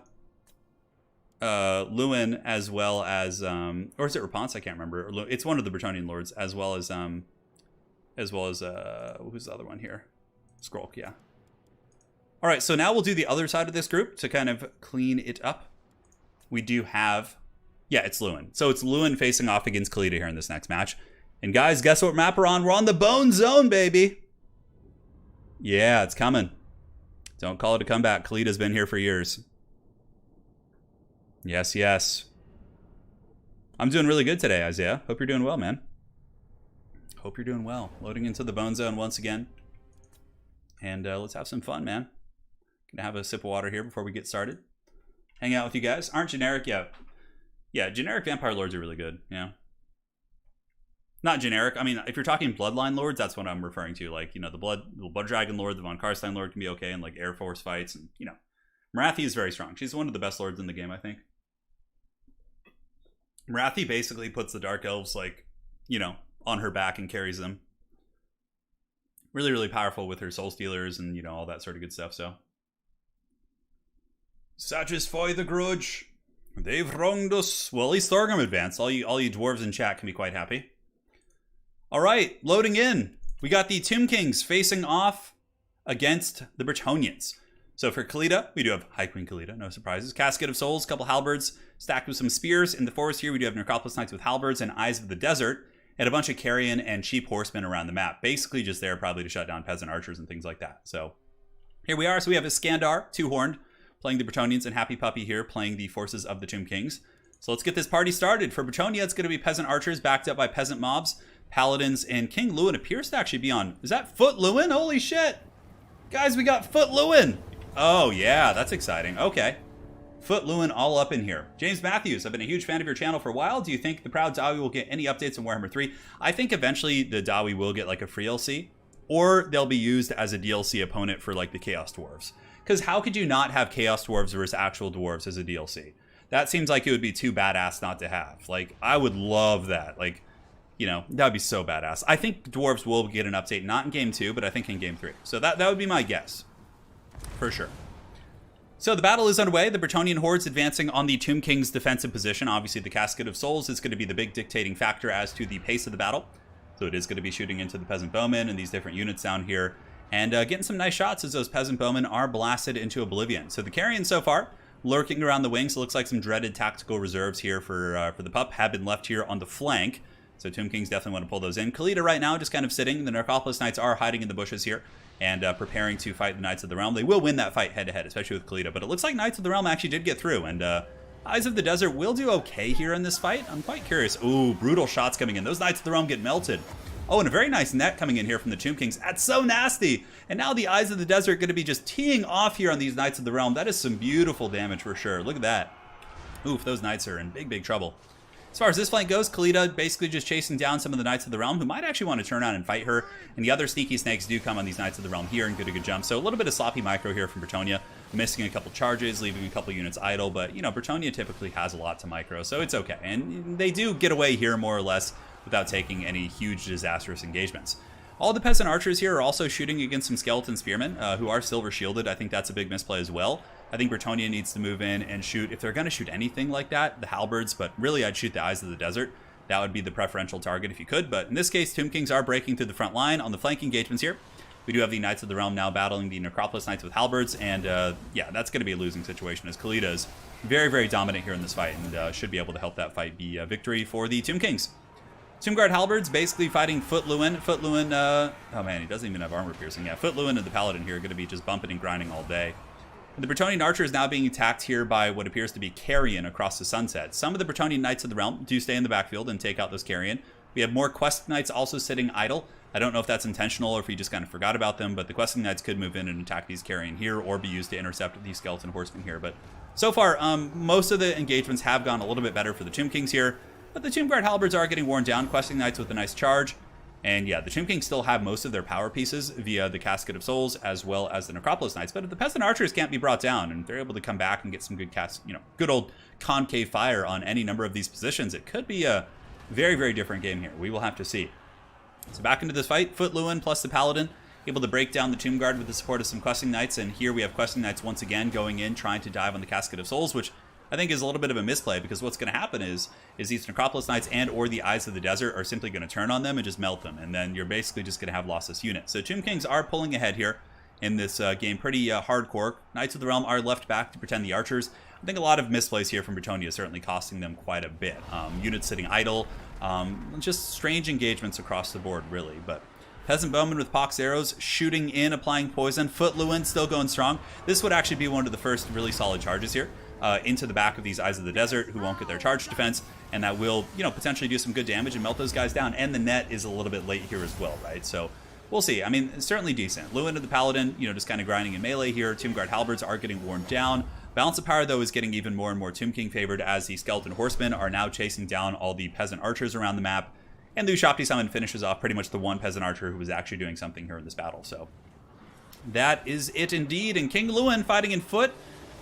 Louen, as well as or is it Rapunzel? I can't remember. It's one of the Bretonian lords, as well as who's the other one here? Skrolk, yeah. All right, so now we'll do the other side of this group to kind of clean it up. We do have, yeah, it's Louen. So it's Louen facing off against Khalida here in this next match. And guys, guess what map we're on? We're on the Bone Zone, baby. Yeah, it's coming. Don't call it a comeback. Khalida's been here for years. Yes, yes. I'm doing really good today, Isaiah. Hope you're doing well, man. Hope you're doing well. Loading into the Bone Zone once again. And let's have some fun, man. Gonna have a sip of water here before we get started. Hang out with you guys. Aren't generic? Yeah, generic vampire lords are really good. Yeah. Not generic. I mean, if you're talking bloodline lords, that's what I'm referring to. Like, you know, the blood dragon lord, the von Karstein lord can be okay in like Air Force fights, and you know, Marathi is very strong. She's one of the best lords in the game, I think. Marathi basically puts the dark elves like, you know, on her back and carries them. Really, really powerful with her soul stealers and, you know, all that sort of good stuff. So satisfy the grudge. They've wronged us. Well, at least Thorgrim advanced. All you dwarves in chat can be quite happy. All right, loading in. We got the Tomb Kings facing off against the Bretonians. So for Khalida, we do have High Queen Khalida, no surprises. Casket of Souls, couple halberds, stacked with some spears. In the forest here, we do have Necropolis Knights with halberds and Eyes of the Desert, and a bunch of carrion and cheap horsemen around the map. Basically just there probably to shut down peasant archers and things like that. So here we are. So we have Iskandar, two-horned, playing the Bretonnians, and Happy Puppy here playing the forces of the Tomb Kings. So let's get this party started. For Bretonia, it's going to be peasant archers backed up by peasant mobs, paladins, and King Louen appears to actually be on... Is that Foot Louen? Holy shit! Guys, we got Foot Louen! Oh, yeah, that's exciting. Okay. Foot Louen all up in here. James Matthews, I've been a huge fan of your channel for a while. Do you think the Proud Dawi will get any updates on Warhammer 3? I think eventually the Dawi will get like a free LC, or they'll be used as a DLC opponent for like the Chaos Dwarves. Because how could you not have Chaos Dwarves versus actual Dwarves as a DLC? That seems like it would be too badass not to have. Like, I would love that. Like, you know, that would be so badass. I think Dwarves will get an update, not in Game 2, but I think in Game 3. So that would be my guess. For sure. So the battle is underway. The Bretonian hordes advancing on the Tomb King's defensive position. Obviously, the Casket of Souls is going to be the big dictating factor as to the pace of the battle. So it is going to be shooting into the Peasant Bowmen and these different units down here. And getting some nice shots as those Peasant Bowmen are blasted into oblivion. So the carrion so far, lurking around the wings. It looks like some dreaded tactical reserves here for the pup have been left here on the flank. So Tomb Kings definitely want to pull those in. Khalida right now just kind of sitting. The Necropolis Knights are hiding in the bushes here and preparing to fight the Knights of the Realm. They will win that fight head-to-head, especially with Khalida. But it looks like Knights of the Realm actually did get through. And Eyes of the Desert will do okay here in this fight. I'm quite curious. Ooh, brutal shots coming in. Those Knights of the Realm get melted. Oh, and a very nice net coming in here from the Tomb Kings. That's so nasty. And now the Eyes of the Desert are going to be just teeing off here on these Knights of the Realm. That is some beautiful damage for sure. Look at that. Oof, those Knights are in big, big trouble. As far as this flank goes, Khalida basically just chasing down some of the Knights of the Realm who might actually want to turn on and fight her. And the other sneaky snakes do come on these Knights of the Realm here and get a good jump. So a little bit of sloppy micro here from Bretonia. Missing a couple charges, leaving a couple units idle. But, you know, Bretonia typically has a lot to micro, so it's okay. And they do get away here more or less without taking any huge disastrous engagements. All the peasant archers here are also shooting against some skeleton spearmen who are silver shielded. I think that's a big misplay as well. I think Bretonia needs to move in and shoot, if they're going to shoot anything like that, the halberds, but really I'd shoot the Eyes of the Desert. That would be the preferential target if you could, but in this case, Tomb Kings are breaking through the front line on the flank engagements here. We do have the Knights of the Realm now battling the Necropolis Knights with halberds, and yeah, that's going to be a losing situation as Khalida is very, very dominant here in this fight and should be able to help that fight be a victory for the Tomb Kings. Tomb Guard halberds basically fighting Foot Louen. Foot Louen, oh man, he doesn't even have armor piercing. Yeah, Foot Louen and the Paladin here are going to be just bumping and grinding all day. And the Bretonian Archer is now being attacked here by what appears to be carrion across the sunset. Some of the Bretonian Knights of the Realm do stay in the backfield and take out those carrion. We have more Quest Knights also sitting idle. I don't know if that's intentional or if he just kind of forgot about them, but the Questing Knights could move in and attack these carrion here or be used to intercept these skeleton horsemen here. But so far, most of the engagements have gone a little bit better for the Tomb Kings here, but the Tomb Guard halberds are getting worn down. Questing Knights with a nice charge. And yeah, the Tomb Kings still have most of their power pieces via the Casket of Souls as well as the Necropolis Knights, but if the Peasant Archers can't be brought down and they're able to come back and get some good good old concave fire on any number of these positions, it could be a very, very different game here. We will have to see. So back into this fight, Foot Louen plus the Paladin, able to break down the Tomb Guard with the support of some Questing Knights, and here we have Questing Knights once again going in, trying to dive on the Casket of Souls, which I think is a little bit of a misplay, because what's going to happen is these Necropolis Knights and or the Eyes of the Desert are simply going to turn on them and just melt them, and then you're basically just going to have lost this unit. So Tomb Kings are pulling ahead here in this game pretty hardcore. Knights of the Realm are left back to pretend the archers. I think a lot of misplays here from Bretonia certainly costing them quite a bit. Units sitting idle, just strange engagements across the board, really. But Peasant Bowman with Pox arrows, shooting in, applying poison. Foot Louen still going strong. This would actually be one of the first really solid charges here into the back of these Eyes of the Desert, who won't get their charge defense, and that will, potentially do some good damage and melt those guys down. And the net is a little bit late here as well, right? So we'll see. I mean, it's certainly decent. Louen and the Paladin, just kind of grinding in melee here. Tomb Guard halberds are getting worn down. Balance of power, though, is getting even more and more Tomb King favored as the Skeleton Horsemen are now chasing down all the Peasant Archers around the map. And the Ushapti Summon finishes off pretty much the one Peasant Archer who was actually doing something here in this battle. So that is it indeed. And King Louen fighting in foot.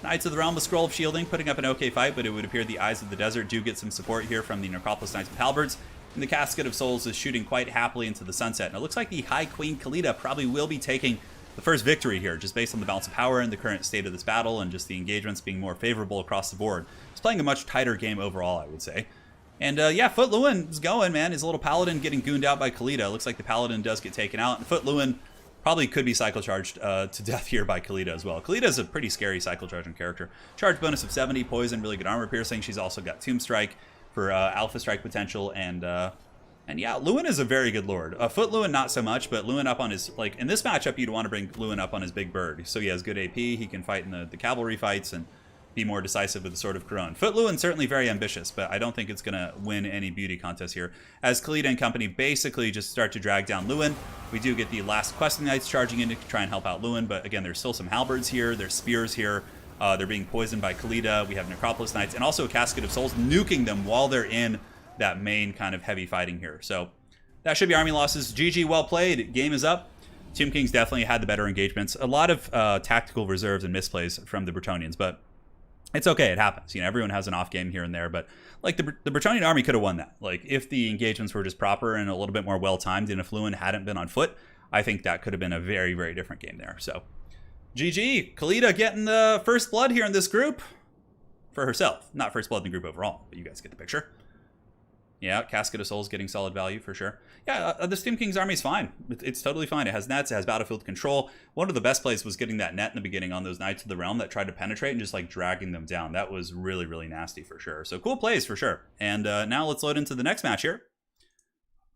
Knights of the Realm with Scroll of Shielding, putting up an okay fight, but it would appear the Eyes of the Desert do get some support here from the Necropolis Knights with halberds. And the Casket of Souls is shooting quite happily into the sunset. And it looks like the High Queen Khalida probably will be taking the first victory here, just based on the balance of power and the current state of this battle and just the engagements being more favorable across the board. It's playing a much tighter game overall, I would say. And yeah, Foot Louen is going, man. His little Paladin getting gooned out by Khalida. Looks like the Paladin does get taken out. And Foot Louen Probably could be cycle charged to death here by Khalida as well. Khalida is a pretty scary cycle charging character. Charge bonus of 70, poison, really good armor piercing. She's also got Tomb Strike for alpha strike potential, and yeah, Louen is a very good lord. Foot Louen not so much, but Louen up on his, like, in this matchup you'd want to bring Louen up on his big bird. So he has good AP, he can fight in the cavalry fights and be more decisive with the Sword of Couronne. Foot Louen certainly very ambitious, but I don't think it's going to win any beauty contest here. As Khalida and company basically just start to drag down Louen, we do get the last questing knights charging in to try and help out Louen, but again, there's still some halberds here, there's spears here, they're being poisoned by Khalida, we have Necropolis Knights, and also a Casket of Souls nuking them while they're in that main kind of heavy fighting here. So that should be army losses. GG, well played, game is up. Tomb Kings definitely had the better engagements. A lot of tactical reserves and misplays from the Bretonnians, but it's okay, it happens. You know, everyone has an off game here and there, but like the Bretonnian army could have won that. Like if the engagements were just proper and a little bit more well-timed, and if Louen hadn't been on foot, I think that could have been a very, very different game there. So GG, Khalida getting the first blood here in this group for herself. Not first blood in the group overall, but you guys get the picture. Yeah, Casket of Souls getting solid value for sure. Yeah, the Tomb King's army is fine. It's totally fine. It has nets, it has battlefield control. One of the best plays was getting that net in the beginning on those Knights of the Realm that tried to penetrate and just like dragging them down. That was really, really nasty for sure. So cool plays for sure. And now let's load into the next match here.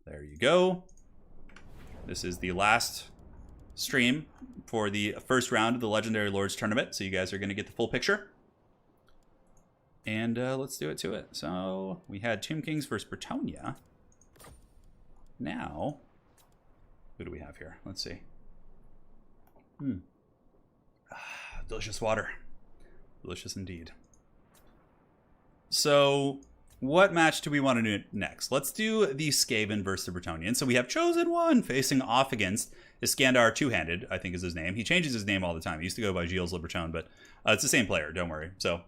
There you go. This is the last stream for the first round of the Legendary Lords Tournament. So you guys are going to get the full picture. And let's do it to it. So we had Tomb Kings versus Bretonnia. Now, who do we have here? Let's see. Delicious water. Delicious indeed. So what match do we want to do next? Let's do the Skaven versus the Bretonnian. So we have Chosen One facing off against Iskandar Two-Handed, I think is his name. He changes his name all the time. He used to go by Gilles Le Breton, but it's the same player, don't worry. So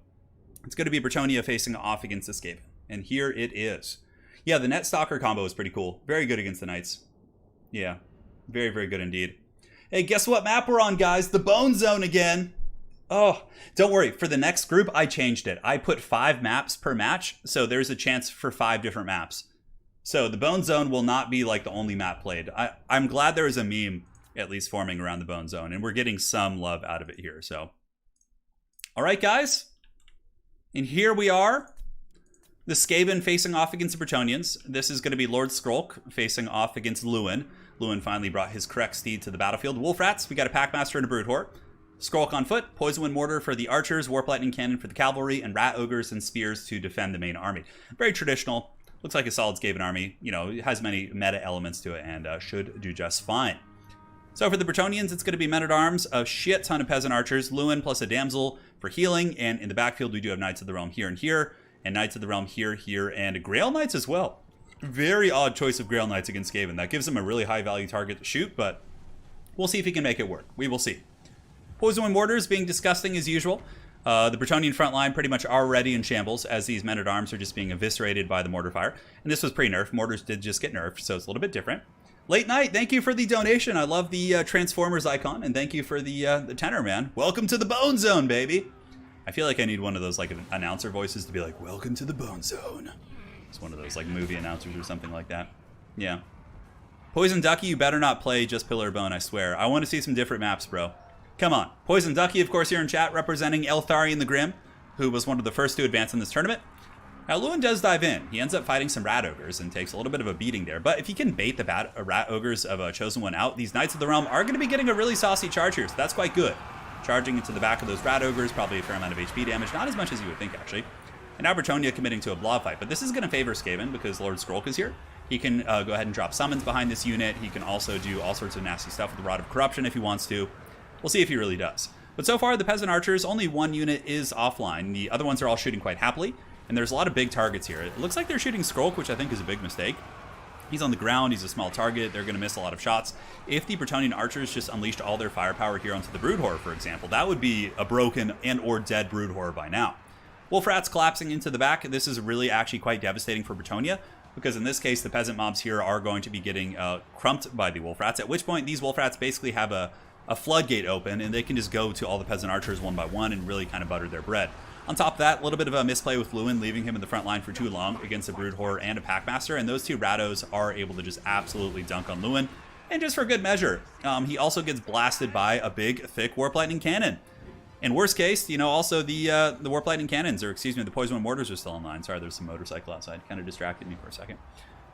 it's going to be Bretonnia facing off against the Skaven. And here it is. Yeah, the Net Stalker combo is pretty cool. Very good against the Knights. Yeah, very, very good indeed. Hey, guess what map we're on, guys? The Bone Zone again. Oh, don't worry. For the next group, I changed it. I put 5 maps per match, so there's a chance for 5 different maps. So the Bone Zone will not be like the only map played. I'm glad there is a meme at least forming around the Bone Zone, and we're getting some love out of it here. So, all right, guys. And here we are. The Skaven facing off against the Bretonnians. This is going to be Lord Skrolk facing off against Louen. Louen finally brought his correct steed to the battlefield. Wolf Rats, we got a Packmaster and a Broodwhore. Skrolk on foot, Poison Wind Mortar for the archers, Warp Lightning Cannon for the cavalry, and Rat Ogres and Spears to defend the main army. Very traditional. Looks like a solid Skaven army. You know, it has many meta elements to it and should do just fine. So for the Bretonnians, it's going to be Men-at-Arms, a shit ton of Peasant Archers, Louen plus a Damsel for healing, and in the backfield we do have Knights of the Realm here and here, and Knights of the Realm here, here, and Grail Knights as well. Very odd choice of Grail Knights against Skaven. That gives him a really high value target to shoot, but we'll see if he can make it work. We will see. Poison Wind Mortars being disgusting as usual. The Bretonnian front line pretty much already in shambles as these Men-at-Arms are just being eviscerated by the mortar fire. And this was pre-nerf. Mortars did just get nerfed, so it's a little bit different. Late Night, thank you for the donation. I love the Transformers icon, and thank you for the tenor, man. Welcome to the Bone Zone, baby. I feel like I need one of those like announcer voices to be like, welcome to the Bone Zone. It's one of those like movie announcers or something like that. Yeah. Poison Ducky, you better not play just Pillar of Bone, I swear. I want to see some different maps, bro. Come on. Poison Ducky, of course, here in chat, representing Eltharion the Grim, who was one of the first to advance in this tournament. Now, Louen does dive in. He ends up fighting some Rat Ogres and takes a little bit of a beating there. But if he can bait the Rat Ogres of a Chosen One out, these Knights of the Realm are going to be getting a really saucy charge here, so that's quite good. Charging into the back of those Rat Ogres, probably a fair amount of HP damage. Not as much as you would think, actually. And now Bretonnia committing to a blob fight. But this is going to favor Skaven because Lord Skrolk is here. He can go ahead and drop summons behind this unit. He can also do all sorts of nasty stuff with the Rod of Corruption if he wants to. We'll see if he really does. But so far, the Peasant Archers, only one unit is offline. The other ones are all shooting quite happily. And there's a lot of big targets here. It looks like they're shooting Skrolk, which I think is a big mistake. He's on the ground. He's a small target. They're going to miss a lot of shots. If the Bretonnian Archers just unleashed all their firepower here onto the Broodwhore, for example, that would be a broken and or dead Broodwhore by now. Wolf Rats collapsing into the back. This is really actually quite devastating for Bretonnia, because in this case, the peasant mobs here are going to be getting crumped by the Wolf Rats, at which point these Wolf Rats basically have a floodgate open, and they can just go to all the Peasant Archers one by one and really kind of butter their bread. On top of that, a little bit of a misplay with Louen, leaving him in the front line for too long against a Broodwhore and a Packmaster, and those two Rattos are able to just absolutely dunk on Louen And just for good measure, he also gets blasted by a big, thick Warp Lightning Cannon. In worst case, you know, also the Warp Lightning Cannons, or excuse me, the Poison Wind Mortars are still online. Sorry, there's some motorcycle outside. Kind of distracted me for a second.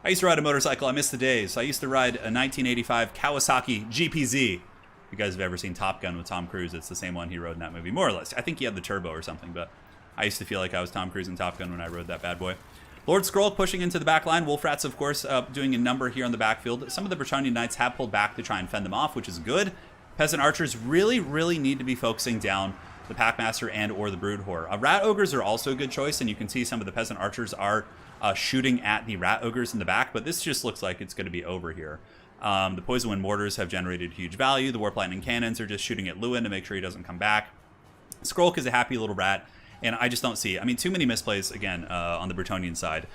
I used to ride a motorcycle. I missed the days. I used to ride a 1985 Kawasaki GPZ. If you guys have ever seen Top Gun with Tom Cruise, it's the same one he rode in that movie, more or less. I think he had the turbo or something, but I used to feel like I was Tom Cruise in Top Gun when I rode that bad boy. Lord Skrolk pushing into the back line. Wolfrats, of course, doing a number here on the backfield. Some of the Bretonnian Knights have pulled back to try and fend them off, which is good. Peasant Archers really, really need to be focusing down the Packmaster and or the Brood Whore. Rat Ogres are also a good choice, and you can see some of the Peasant Archers are shooting at the Rat Ogres in the back, but this just looks like it's going to be over here. The Poison Wind Mortars have generated huge value. The Warp Lightning Cannons are just shooting at Louen to make sure he doesn't come back. Skrolk is a happy little rat. And I just don't see, I mean, too many misplays, again, on the Bretonnian side.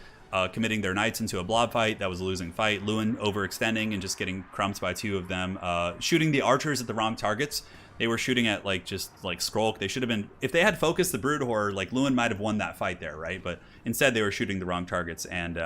Committing their knights into a blob fight. That was a losing fight. Louen overextending and just getting crumped by two of them. Shooting the archers at the wrong targets. They were shooting at, like, just, like, Skrolk. They should have been, if they had focused the Brood Horror, like, Louen might have won that fight there, right? But instead, they were shooting the wrong targets. And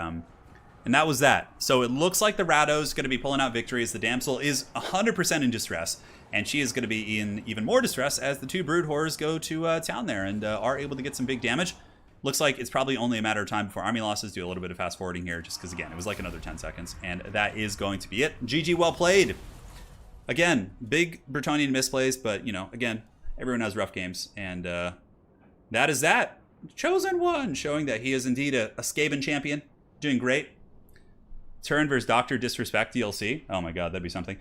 that was that. So it looks like the Ratto's going to be pulling out victories. The Damsel is 100% in distress. And she is going to be in even more distress as the two Brood Horrors go to town there and are able to get some big damage. Looks like it's probably only a matter of time before army losses. Do a little bit of fast forwarding here just because, again, it was like another 10 seconds. And that is going to be it. GG, well played. Again, big Bretonnian misplays, but, you know, again, everyone has rough games. And that is that. Chosen one, showing that he is indeed a Skaven champion. Doing great. Turin versus Dr. Disrespect DLC. Oh my god, that'd be something.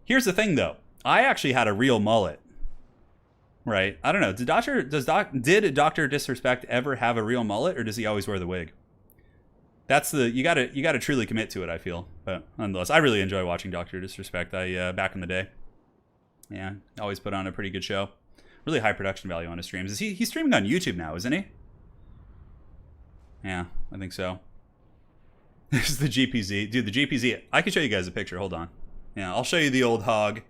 Here's the thing, though. I actually had a real mullet, right? I don't know. Did Dr. Disrespect ever have a real mullet, or does he always wear the wig? That's the you gotta truly commit to it. I feel, but nonetheless, I really enjoy watching Dr. Disrespect. Back in the day, yeah, always put on a pretty good show. Really high production value on his streams. He's streaming on YouTube now, isn't he? Yeah, I think so. This is the GPZ, dude. The GPZ. I can show you guys a picture. Hold on. Yeah, I'll show you the old hog.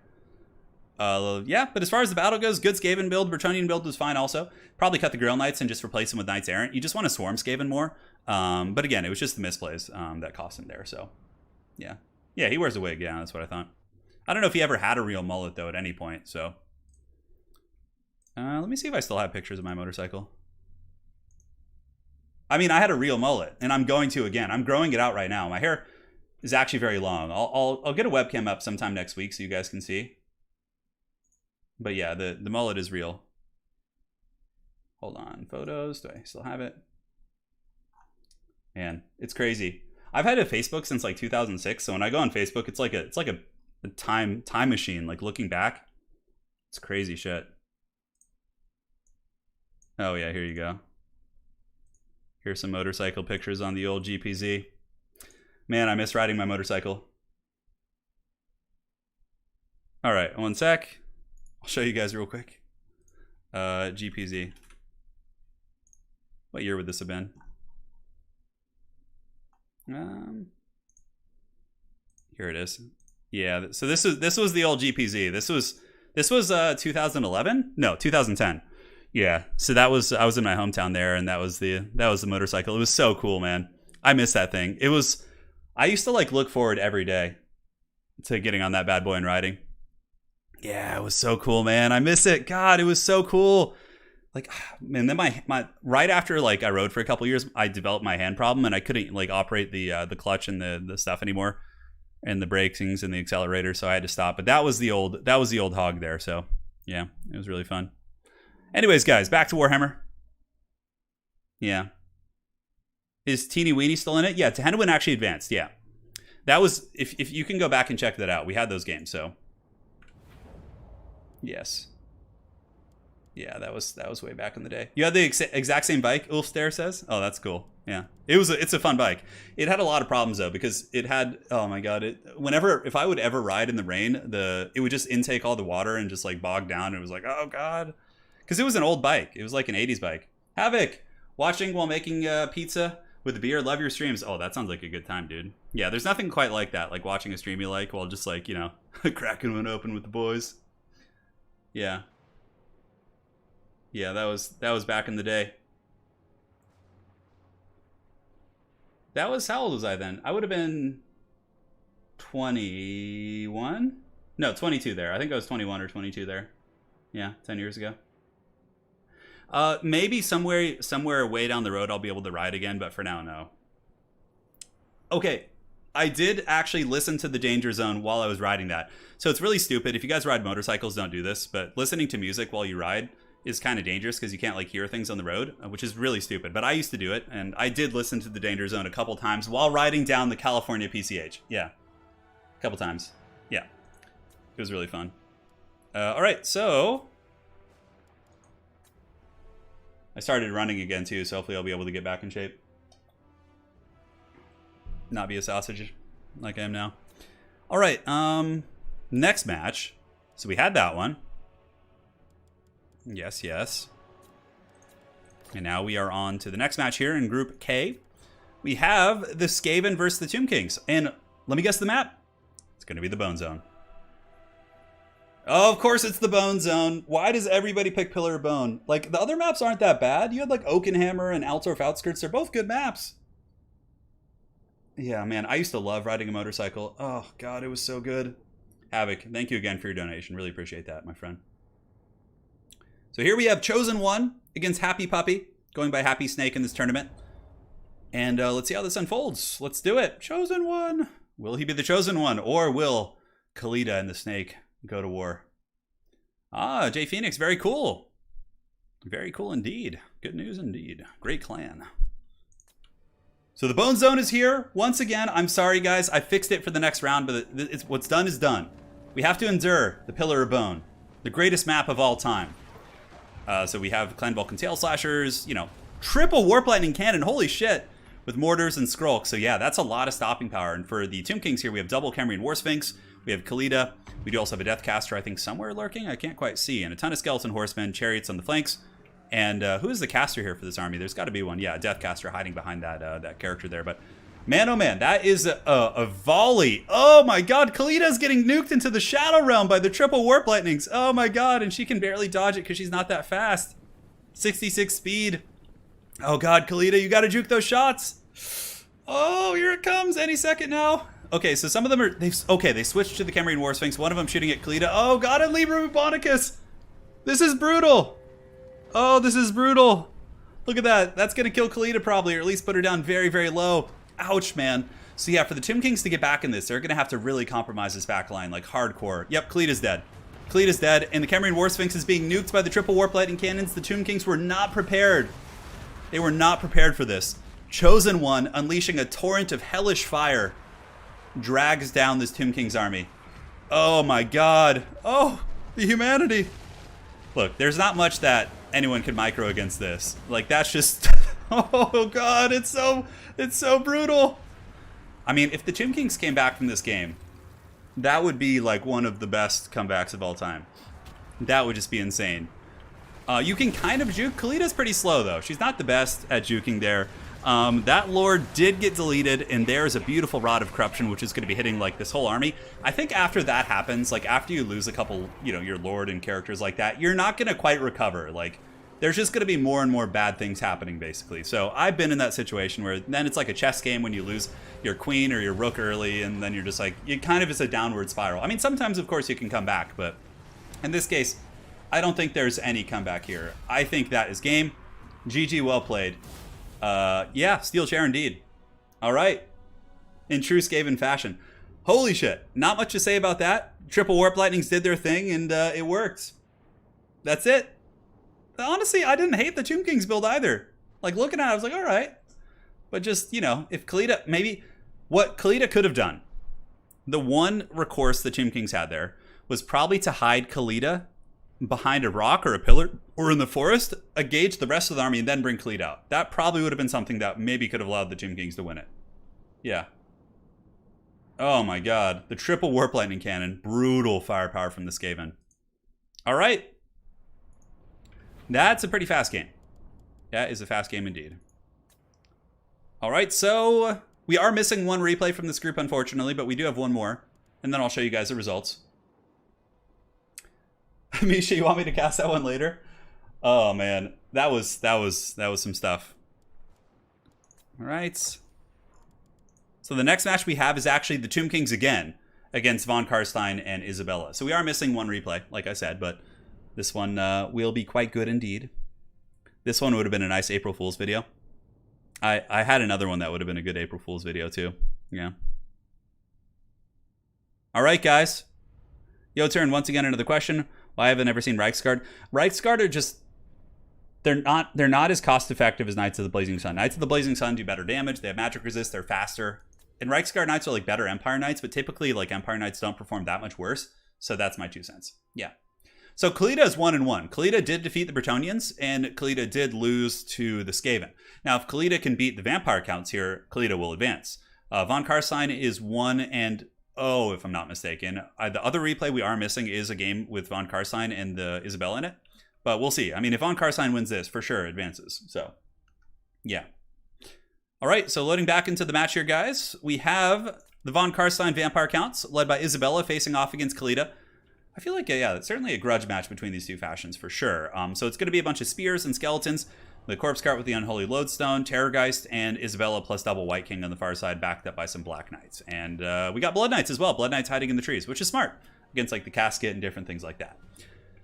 Yeah, but as far as the battle goes, good Skaven build. Bretonnian build was fine also. Probably cut the Grail Knights and just replace them with Knights Errant. You just want to swarm Skaven more. But again, it was just the misplays that cost him there. So, yeah. Yeah, he wears a wig. Yeah, that's what I thought. I don't know if he ever had a real mullet, though, at any point. So, let me see if I still have pictures of my motorcycle. I mean, I had a real mullet, and I'm going to again. I'm growing it out right now. My hair is actually very long. I'll get a webcam up sometime next week so you guys can see. But yeah, the mullet is real. Hold on, photos. Do I still have it? Man, it's crazy. I've had a Facebook since like 2006. So when I go on Facebook, it's like a time machine. Like looking back, it's crazy shit. Oh yeah, here you go. Here's some motorcycle pictures on the old GPZ. Man, I miss riding my motorcycle. All right, one sec. I'll show you guys real quick. GPZ. What year would this have been? Here it is. Yeah, so this was the old GPZ. This was 2011? No, 2010. Yeah, so I was in my hometown there, and that was the motorcycle. It was so cool, man. I miss that thing. I used to like look forward every day to getting on that bad boy and riding. Yeah, it was so cool, man. I miss it. God, it was so cool. Like, and then my right after like I rode for a couple years, I developed my hand problem, and I couldn't like operate the clutch and the stuff anymore, and the brakings and the accelerator, so I had to stop. But that was the old hog there. So yeah, it was really fun. Anyways, guys, back to Warhammer. Yeah. Is Teeny Weeny still in it? Yeah, Tehenhauin actually advanced. Yeah. That was, if you can go back and check that out. We had those games, so. Yes. Yeah, that was way back in the day. You had the exact same bike, Ulfstare says? Oh, that's cool. Yeah. It's a fun bike. It had a lot of problems, though, because it had, oh my god, if I would ever ride in the rain, it would just intake all the water and just like bog down. And it was like, oh god. Because it was an old bike. It was like an 80s bike. Havoc, watching while making pizza with a beer. Love your streams. Oh, that sounds like a good time, dude. Yeah, there's nothing quite like that. Like watching a stream you like while just like, you know, cracking one open with the boys. Yeah. Yeah, that was back in the day. That was, how old was I then? I would have been 21? No, 22 there. I think I was 21 or 22 there. Yeah, 10 years ago. Maybe somewhere way down the road I'll be able to ride again, but for now, no. Okay, I did actually listen to the Danger Zone while I was riding that. So it's really stupid. If you guys ride motorcycles, don't do this. But listening to music while you ride is kind of dangerous because you can't like hear things on the road, which is really stupid. But I used to do it, and I did listen to the Danger Zone a couple times while riding down the California PCH. Yeah, a couple times. Yeah, it was really fun. All right, so I started running again too, so hopefully I'll be able to get back in shape. Not be a sausage like I am now. All right, next match. So we had that one. Yes, yes. And now we are on to the next match here in Group K. We have the Skaven versus the Tomb Kings. And let me guess the map. It's going to be the Bone Zone. Oh, of course it's the Bone Zone. Why does everybody pick Pillar of Bone? Like, the other maps aren't that bad. You had, like, Oakenhammer and Altdorf Outskirts. They're both good maps. Yeah, man, I used to love riding a motorcycle. Oh, God, it was so good. Havoc, thank you again for your donation. Really appreciate that, my friend. So here we have Chosen One against Happy Puppy, going by Happy Snake in this tournament. And let's see how this unfolds. Let's do it. Chosen One. Will he be the Chosen One? Or will Khalida and the Snake go to war? Ah, Jay Phoenix, very cool. Very cool indeed. Good news indeed. Great clan. So the Bone Zone is here. Once again, I'm sorry, guys. I fixed it for the next round, but what's done is done. We have to endure the Pillar of Bone, the greatest map of all time. So we have Clan Vulcan Tail Slashers, you know, triple Warp Lightning Cannon, holy shit, with Mortars and Skrolk. So yeah, that's a lot of stopping power. And for the Tomb Kings here, we have double Cambrian War Sphinx, we have Khalida, we do also have a Deathcaster, I think, somewhere lurking, I can't quite see, and a ton of Skeleton Horsemen, Chariots on the flanks. And who is the caster here for this army? There's got to be one. Yeah, a Deathcaster hiding behind that that character there. But man, oh man, that is a volley. Oh my God, Khalida's getting nuked into the Shadow Realm by the triple Warp Lightnings. Oh my God, and she can barely dodge it because she's not that fast. 66 speed. Oh God, Khalida, you got to juke those shots. Oh, here it comes any second now. Okay, so some of them are, they switched to the Cambrian War Sphinx. One of them shooting at Khalida. Oh God, and Libra Bubonicus. This is brutal. Oh, this is brutal. Look at that. That's going to kill Khalida probably, or at least put her down very, very low. Ouch, man. So yeah, for the Tomb Kings to get back in this, they're going to have to really compromise this back line, like hardcore. Yep, Khalida's dead. Khalida's dead, and the Cambrian War Sphinx is being nuked by the triple Warp Lightning Cannons. The Tomb Kings were not prepared. They were not prepared for this. Chosen One, unleashing a torrent of hellish fire, drags down this Tomb Kings army. Oh my God. Oh, the humanity. Look, there's not much that anyone can micro against this. Like, that's just oh God, it's so brutal. I mean, if the Tomb Kings came back from this game, that would be like one of the best comebacks of all time. That would just be insane. You can kind of juke. Khalida's pretty slow though. She's not the best at juking there. That lord did get deleted, and there's a beautiful Rod of Corruption, which is going to be hitting like this whole army. I think after that happens, like after you lose a couple, you know, your lord and characters like that, you're not going to quite recover. Like, there's just going to be more and more bad things happening, basically. So I've been in that situation where then it's like a chess game when you lose your queen or your rook early, and then you're just like, it kind of is a downward spiral. I mean, sometimes, of course, you can come back, but in this case, I don't think there's any comeback here. I think that is game. GG, well played. Yeah, steel chair indeed. All right. In true Skaven fashion. Holy shit. Not much to say about that. Triple Warp Lightnings did their thing, and it worked. That's it. Honestly, I didn't hate the Tomb Kings build either. Like, looking at it, I was like, all right. But just, you know, if Khalida, maybe what Khalida could have done, the one recourse the Tomb Kings had there was probably to hide Khalida behind a rock or a pillar or in the forest, engage the rest of the army, and then bring Khalida out. That probably would have been something that maybe could have allowed the Tomb Kings to win it. Yeah. Oh my God. The triple Warp Lightning Cannon. Brutal firepower from the Skaven. All right. That's a pretty fast game. That is a fast game indeed. All right, so we are missing one replay from this group, unfortunately, but we do have one more, and then I'll show you guys the results. Misha, you want me to cast that one later? Oh man, that was some stuff. All right. So the next match we have is actually the Tomb Kings again. against Von Karstein and Isabella. So we are missing one replay, like I said, but this one will be quite good indeed. This one would have been a nice April Fool's video. I had another one that would have been a good April Fool's video too. Yeah. All right, guys. Yo, Turin, once again, another question. Why haven't I ever seen Reiksguard? Reiksguard are just... They're not as cost effective as Knights of the Blazing Sun. Knights of the Blazing Sun do better damage. They have magic resist. They're faster. And Reiksguard Knights are like better Empire Knights, but typically like Empire Knights don't perform that much worse. So that's my 2 cents. Yeah. So Khalida is 1-1. Khalida did defeat the Bretonnians, and Khalida did lose to the Skaven. Now, if Khalida can beat the vampire counts here, Khalida will advance. Von Karstein is 1-0, if I'm not mistaken. The other replay we are missing is a game with Von Karstein and the Isabella in it. But we'll see. I mean, if Von Karstein wins this, for sure advances. So, yeah. All right, so loading back into the match here, guys. We have the Von Karstein vampire counts, led by Isabella, facing off against Khalida. I feel like, yeah, it's certainly a grudge match between these two factions, for sure. So it's going to be a bunch of spears and skeletons. The Corpse Cart with the Unholy Lodestone, Terrorgeist, and Isabella plus double White King on the far side, backed up by some Black Knights. And we got Blood Knights as well. Blood Knights hiding in the trees, which is smart against like the Casket and different things like that.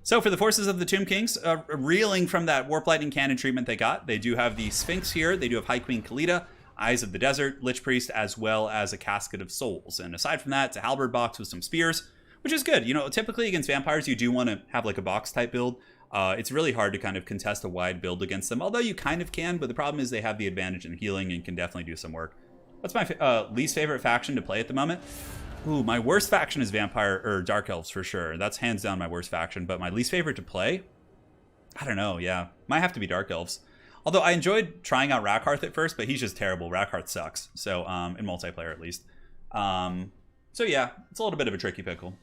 So for the forces of the Tomb Kings, reeling from that Warp Lightning Cannon treatment they got, they do have the Sphinx here. They do have High Queen Khalida, Eyes of the Desert, Lich Priest, as well as a Casket of Souls. And aside from that, it's a Halberd box with some spears, which is good. You know, typically against vampires, you do want to have like a box type build. It's really hard to kind of contest a wide build against them, although you kind of can, but the problem is they have the advantage in healing and can definitely do some work. What's my least favorite faction to play at the moment? Ooh, my worst faction is Vampire, or Dark Elves for sure. That's hands down my worst faction, but my least favorite to play? I don't know, yeah. Might have to be Dark Elves. Although I enjoyed trying out Rakarth at first, but he's just terrible. Rakarth sucks, so in multiplayer at least. So yeah, it's a little bit of a tricky pickle.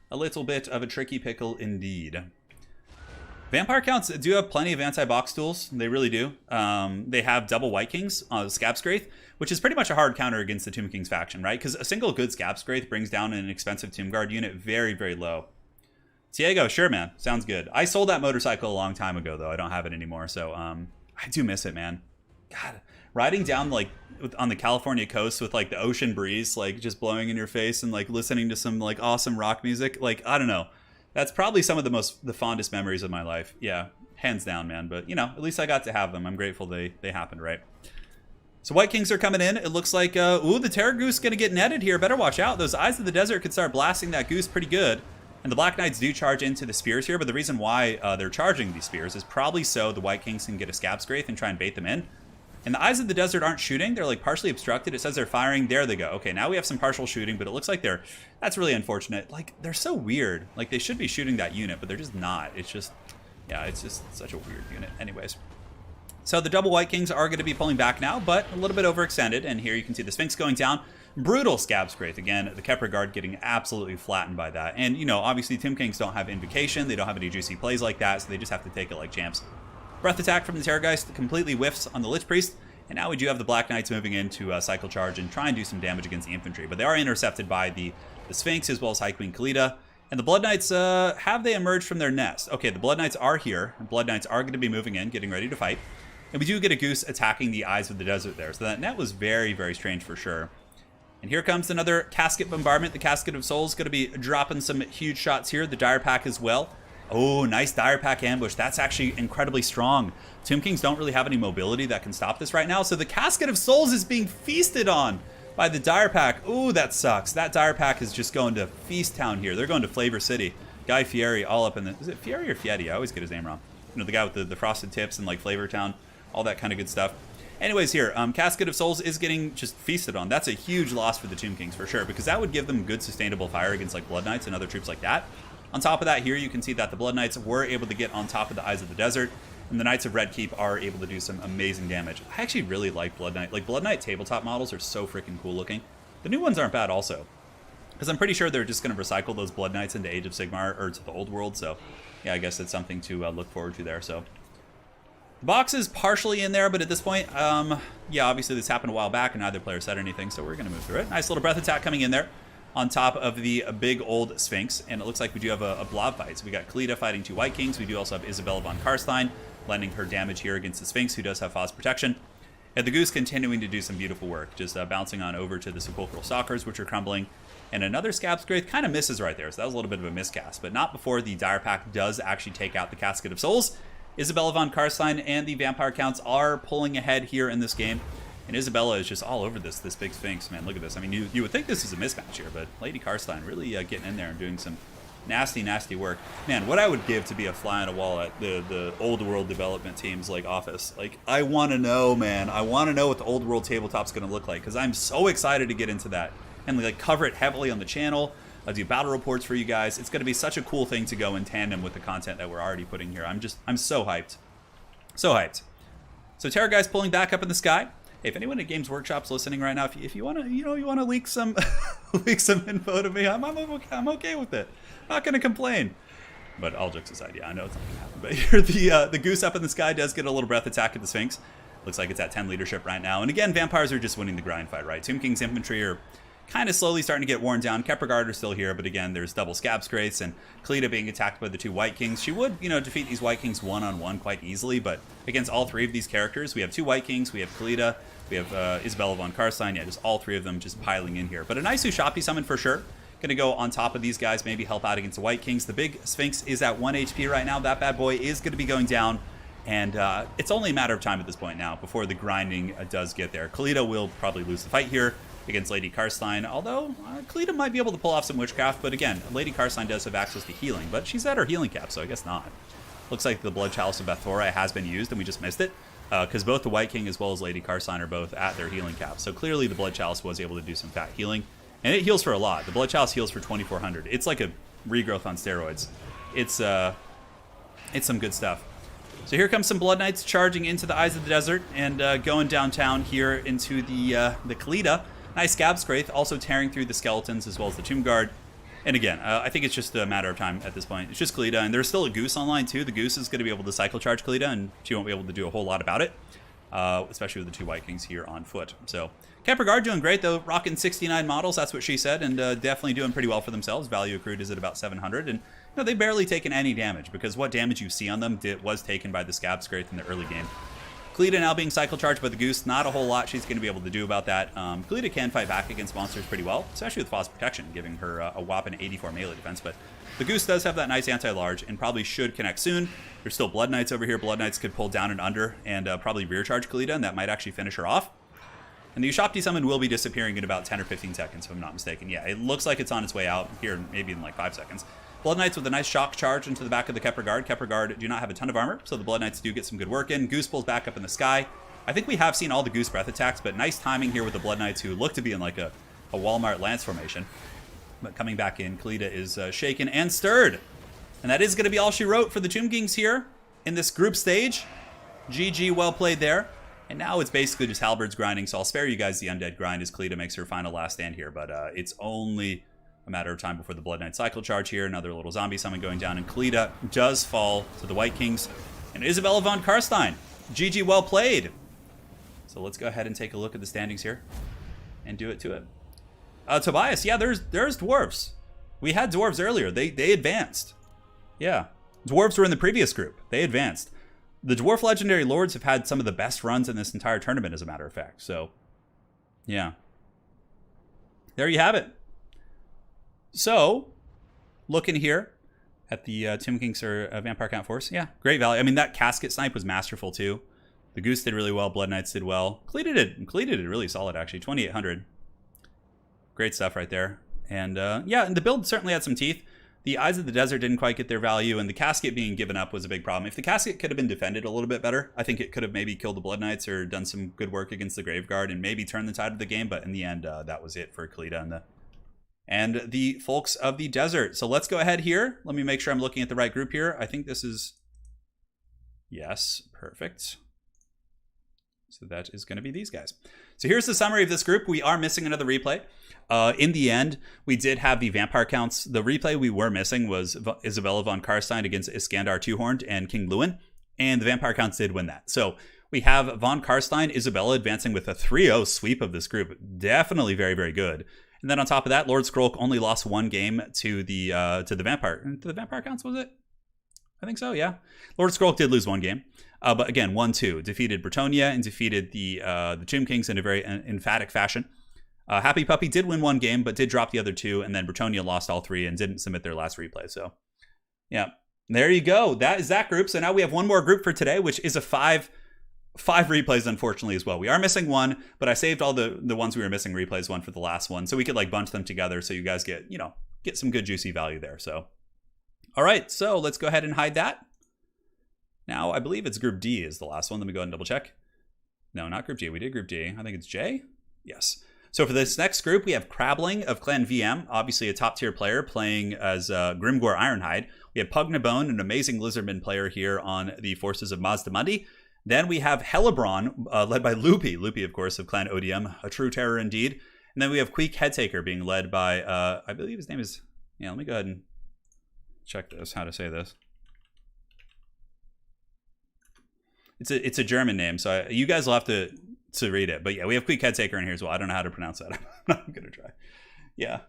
A little bit of a tricky pickle indeed. Vampire counts do have plenty of anti-box tools. They really do. They have double White Kings, Scabscraith, which is pretty much a hard counter against the Tomb Kings faction, right? Because a single good Scabscraith brings down an expensive Tomb Guard unit very, very low. Diego, sure, man. Sounds good. I sold that motorcycle a long time ago, though. I don't have it anymore, so I do miss it, man. God, riding down like on the California coast with like the ocean breeze, like just blowing in your face and like listening to some like awesome rock music, like I don't know. That's probably some of the fondest memories of my life. Yeah, hands down, man. But, you know, at least I got to have them. I'm grateful they happened, right? So White Kings are coming in. It looks like, ooh, the Terror Goose going to get netted here. Better watch out. Those Eyes of the Desert could start blasting that goose pretty good. And the Black Knights do charge into the spears here. But the reason why they're charging these spears is probably so the White Kings can get a Scabscraith and try and bait them in. And the Eyes of the Desert aren't shooting. They're like partially obstructed. It says they're firing. There they go. Okay, now we have some partial shooting, but it looks like that's really unfortunate. Like, they're so weird. Like, they should be shooting that unit, but they're just not. It's just, yeah, it's just such a weird unit. Anyways. So the double White Kings are going to be pulling back now, but a little bit overextended. And here you can see the Sphinx going down. Brutal Scabscraith. Again, the Kepler Guard getting absolutely flattened by that. And, you know, obviously Tomb Kings don't have Invocation. They don't have any juicy plays like that, so they just have to take it like champs. Breath Attack from the Terrorgeist completely whiffs on the Lich Priest. And now we do have the Black Knights moving in to cycle charge and try and do some damage against the infantry. But they are intercepted by the Sphinx as well as High Queen Khalida. And the Blood Knights, have they emerged from their nest? Okay, the Blood Knights are here. Blood Knights are going to be moving in, getting ready to fight. And we do get a goose attacking the Eyes of the Desert there. So that net was very, very strange for sure. And here comes another Casket Bombardment. The Casket of Souls going to be dropping some huge shots here. The Dire Pack as well. Oh, nice Dire Pack ambush. That's actually incredibly strong. Tomb Kings don't really have any mobility that can stop this right now. So the Casket of Souls is being feasted on by the Dire Pack. Ooh, that sucks. That Dire Pack is just going to Feast Town here. They're going to Flavor City. Guy Fieri all up in the... Is it Fieri or Fieri? I always get his name wrong. You know, the guy with the frosted tips and like Flavor Town. All that kind of good stuff. Anyways, here, Casket of Souls is getting just feasted on. That's a huge loss for the Tomb Kings for sure, because that would give them good sustainable fire against like Blood Knights and other troops like that. On top of that, here you can see that the Blood Knights were able to get on top of the Eyes of the Desert, and the Knights of Red Keep are able to do some amazing damage. I actually really like Blood Knight. Like, Blood Knight tabletop models are so freaking cool looking. The new ones aren't bad also, because I'm pretty sure they're just going to recycle those Blood Knights into Age of Sigmar, or to the Old World, so yeah, I guess it's something to look forward to there, so... The box is partially in there, but at this point, yeah, obviously this happened a while back and neither player said anything, so we're going to move through it. Nice little Breath Attack coming in there on top of the big old Sphinx, and it looks like we do have a blob fight. So we got Khalida fighting two White Kings. We do also have Isabella von Karstein lending her damage here against the Sphinx, who does have Foz protection. And the Goose continuing to do some beautiful work, just bouncing on over to the Sepulchral Stalkers, which are crumbling. And another Scab's Wraith kind of misses right there, so that was a little bit of a miscast, but not before the Dire Pack does actually take out the Casket of Souls. Isabella von Karstein and the Vampire Counts are pulling ahead here in this game. And Isabella is just all over this big Sphinx, man. Look at this. I mean, you would think this is a mismatch here, but Lady Karstein really getting in there and doing some nasty, nasty work. Man, what I would give to be a fly on a wall at the old world development team's like office. Like, I want to know, man. I want to know what the old world tabletop's going to look like, because I'm so excited to get into that and like cover it heavily on the channel. I'll do battle reports for you guys. It's going to be such a cool thing to go in tandem with the content that we're already putting here. I'm so hyped. So hyped. So Terra Guy's pulling back up in the sky. Hey, if anyone at Games Workshop's listening right now, if you want to, you want to leak some leak some info to me, I'm okay with it. Not going to complain. But all jokes aside, yeah, I know it's not going to happen. But here, the Goose up in the sky does get a little breath attack at the Sphinx. Looks like it's at 10 leadership right now. And again, vampires are just winning the grind fight, right? Tomb King's infantry are kind of slowly starting to get worn down. Kepragard are still here, but again, there's double Scab's Wraiths and Khalida being attacked by the two White Kings. She would, defeat these White Kings one-on-one quite easily, but against all three of these characters, we have two White Kings, we have Khalida, we have Isabella von Karstein. Yeah, just all three of them just piling in here. But a nice Ushapi summon for sure. Gonna go on top of these guys, maybe help out against the White Kings. The big Sphinx is at 1 HP right now. That bad boy is gonna be going down. And it's only a matter of time at this point now before the grinding does get there. Khalida will probably lose the fight here against Lady Karstein, although Khalida might be able to pull off some witchcraft. But again, Lady Karstein does have access to healing, but she's at her healing cap, so I guess not. Looks like the Blood Chalice of Bathora has been used, and we just missed it. Because both the White King as well as Lady Karstein are both at their healing cap. So clearly the Blood Chalice was able to do some fat healing. And it heals for a lot. The Blood Chalice heals for 2,400. It's like a regrowth on steroids. It's some good stuff. So here comes some Blood Knights charging into the Eyes of the Desert and going downtown here into the Khalida. Nice Scab's Wraith, also tearing through the skeletons as well as the Tomb Guard. And again, I think it's just a matter of time at this point. It's just Khalida, and there's still a Goose online too. The Goose is going to be able to cycle charge Khalida, and she won't be able to do a whole lot about it, especially with the two White Kings here on foot. So Kepragard doing great though, rocking 69 models. That's what she said, and definitely doing pretty well for themselves. Value accrued is at about 700, and they've barely taken any damage because what damage you see on them was taken by the Scab's Wraith in the early game. Khalida now being cycle charged by the Goose, not a whole lot she's going to be able to do about that. Khalida can fight back against monsters pretty well, especially with Faw's Protection, giving her a whopping 84 melee defense. But the Goose does have that nice anti-large and probably should connect soon. There's still Blood Knights over here. Blood Knights could pull down and under and probably rear charge Khalida, and that might actually finish her off. And the Ushabti summon will be disappearing in about 10 or 15 seconds, if I'm not mistaken. Yeah, it looks like it's on its way out here, maybe in like 5 seconds. Blood Knights with a nice shock charge into the back of the Kepragard. Kepragard do not have a ton of armor, so the Blood Knights do get some good work in. Goose pulls back up in the sky. I think we have seen all the Goose breath attacks, but nice timing here with the Blood Knights, who look to be in like a Walmart Lance formation. But coming back in, Khalida is shaken and stirred. And that is going to be all she wrote for the Tomb Kings here in this group stage. GG, well played there. And now it's basically just Halberds grinding, so I'll spare you guys the Undead grind as Khalida makes her final last stand here. But it's only a matter of time before the Blood Knight cycle charge here. Another little zombie summon going down, and Khalida does fall to the White Kings. And Isabella von Karstein. GG, well played. So let's go ahead and take a look at the standings here and do it to it. Tobias, yeah, there's dwarves. We had dwarves earlier. They advanced. Yeah, dwarves were in the previous group. They advanced. The Dwarf Legendary Lords have had some of the best runs in this entire tournament, as a matter of fact. So, yeah. There you have it. So, looking here at the Tomb Kings or Vampire Count Force, yeah, great value. I mean, that Casket Snipe was masterful, too. The Goose did really well. Blood Knights did well. Khalida did really solid, actually. 2,800. Great stuff right there. And, yeah, and the build certainly had some teeth. The Eyes of the Desert didn't quite get their value, and the Casket being given up was a big problem. If the Casket could have been defended a little bit better, I think it could have maybe killed the Blood Knights or done some good work against the Graveguard and maybe turned the tide of the game, but in the end, that was it for Khalida and the folks of the desert. So let's go ahead here. Let me make sure I'm looking at the right group here. I think this is... Yes, perfect. So that is going to be these guys. So here's the summary of this group. We are missing another replay. In the end, we did have the Vampire Counts. The replay we were missing was Isabella von Karstein against Iskandar Two-Horned and King Louen, and the Vampire Counts did win that. So we have von Karstein, Isabella advancing with a 3-0 sweep of this group. Definitely very, very good. And then on top of that, Lord Skrolk only lost one game to the Vampire. To the Vampire Counts, was it? I think so, yeah. Lord Skrolk did lose one game. But again, 1-2. Defeated Bretonnia and defeated the Tomb Kings in a very emphatic fashion. Happy Puppy did win one game, but did drop the other two, and then Bretonnia lost all three and didn't submit their last replay. So, yeah, there you go. That is that group. So now we have one more group for today, which is a five replays, unfortunately, as well. We are missing one, but I saved all the ones we were missing replays one for the last one, so we could like bunch them together so you guys get, get some good juicy value there. So, all right, so let's go ahead and hide that. Now, I believe it's Group D is the last one. Let me go ahead and double check. No, not Group D. We did Group D. I think it's J. Yes. So for this next group, we have Crabbling of Clan VM, obviously a top tier player playing as Grimgor Ironhide. We have Pugnabone, an amazing Lizardman player here on the forces of Mazdamundi. Then we have Hellebron, led by Loupy. Loupy, of course, of Clan Odium, a true terror indeed. And then we have Queek Headtaker being led by, I believe his name is, let me go ahead and check this, how to say this. It's a German name, so you guys will have to read it. But yeah, we have Queek Headtaker in here as well. I don't know how to pronounce that. I'm not going to try. Yeah.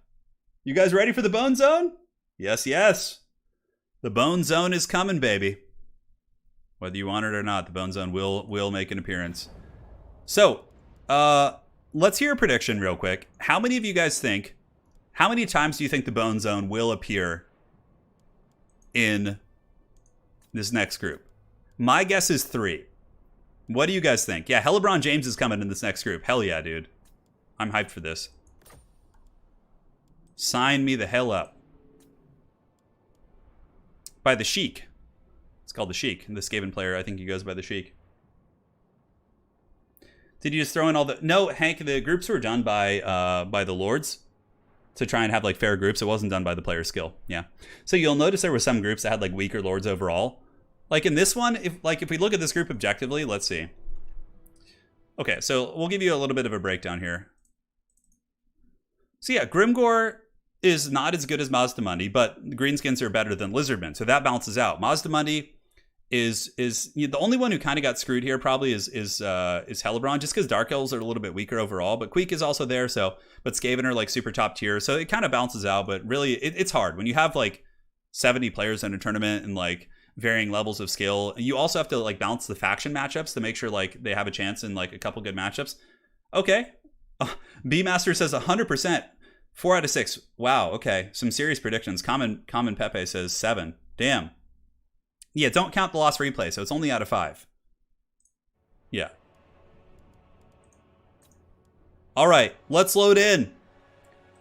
You guys ready for the Bone Zone? Yes, yes. The Bone Zone is coming, baby. Whether you want it or not, the Bone Zone will make an appearance. So, let's hear a prediction real quick. How many of you guys think, how many times do you think the Bone Zone will appear in this next group? My guess is 3. What do you guys think? Yeah, Hellebron James is coming in this next group. Hell yeah, dude. I'm hyped for this. Sign me the hell up. By the Sheik. It's called the Sheik. The Skaven player, I think he goes by the Sheik. Did you just throw in all the... No, Hank, the groups were done by the Lords to try and have like fair groups. It wasn't done by the player skill. Yeah. So you'll notice there were some groups that had like weaker Lords overall. Like in this one, if we look at this group objectively, let's see. Okay, so we'll give you a little bit of a breakdown here. So yeah, Grimgor is not as good as Mazdamundi, but the Greenskins are better than Lizardmen, so that balances out. Mazdamundi is the only one who kind of got screwed here. Probably is Hellebron, just because Dark Elves are a little bit weaker overall. But Queek is also there, but Skaven are like super top tier, so it kind of balances out. But really, it's hard when you have like 70 players in a tournament and like varying levels of skill. You also have to like balance the faction matchups to make sure like they have a chance in like a couple good matchups. Okay, B Master says 100%. 4 out of 6. Wow. Okay, some serious predictions. Common Pepe says 7. Damn. Yeah, don't count the lost replay, so it's only out of 5. Yeah. All right, let's load in.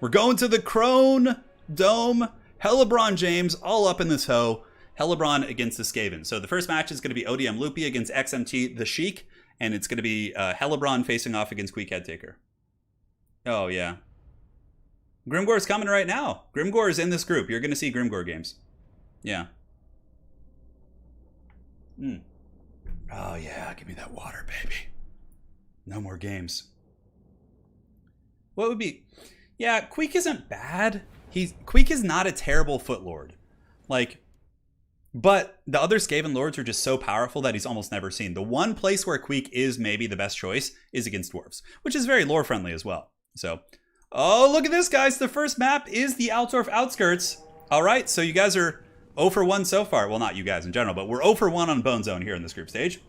We're going to the Crone Dome. Hellebron James all up in this hoe. Hellebron against the Skaven. So the first match is going to be ODM Loopy against XMT the Sheik, and it's going to be Hellebron facing off against Queek Headtaker. Oh, yeah. Grimgor's coming right now. Grimgor is in this group. You're going to see Grimgor games. Yeah. Oh, yeah. Give me that water, baby. No more games. What would be... Yeah, Queek isn't bad. Queek is not a terrible Footlord. Like... But the other Skaven Lords are just so powerful that he's almost never seen. The one place where Queek is maybe the best choice is against Dwarves, which is very lore friendly as well. So, oh, look at this, guys. The first map is the Altdorf Outskirts. All right, so you guys are 0 for 1 so far. Well, not you guys in general, but we're 0 for 1 on Bone Zone here in this group stage.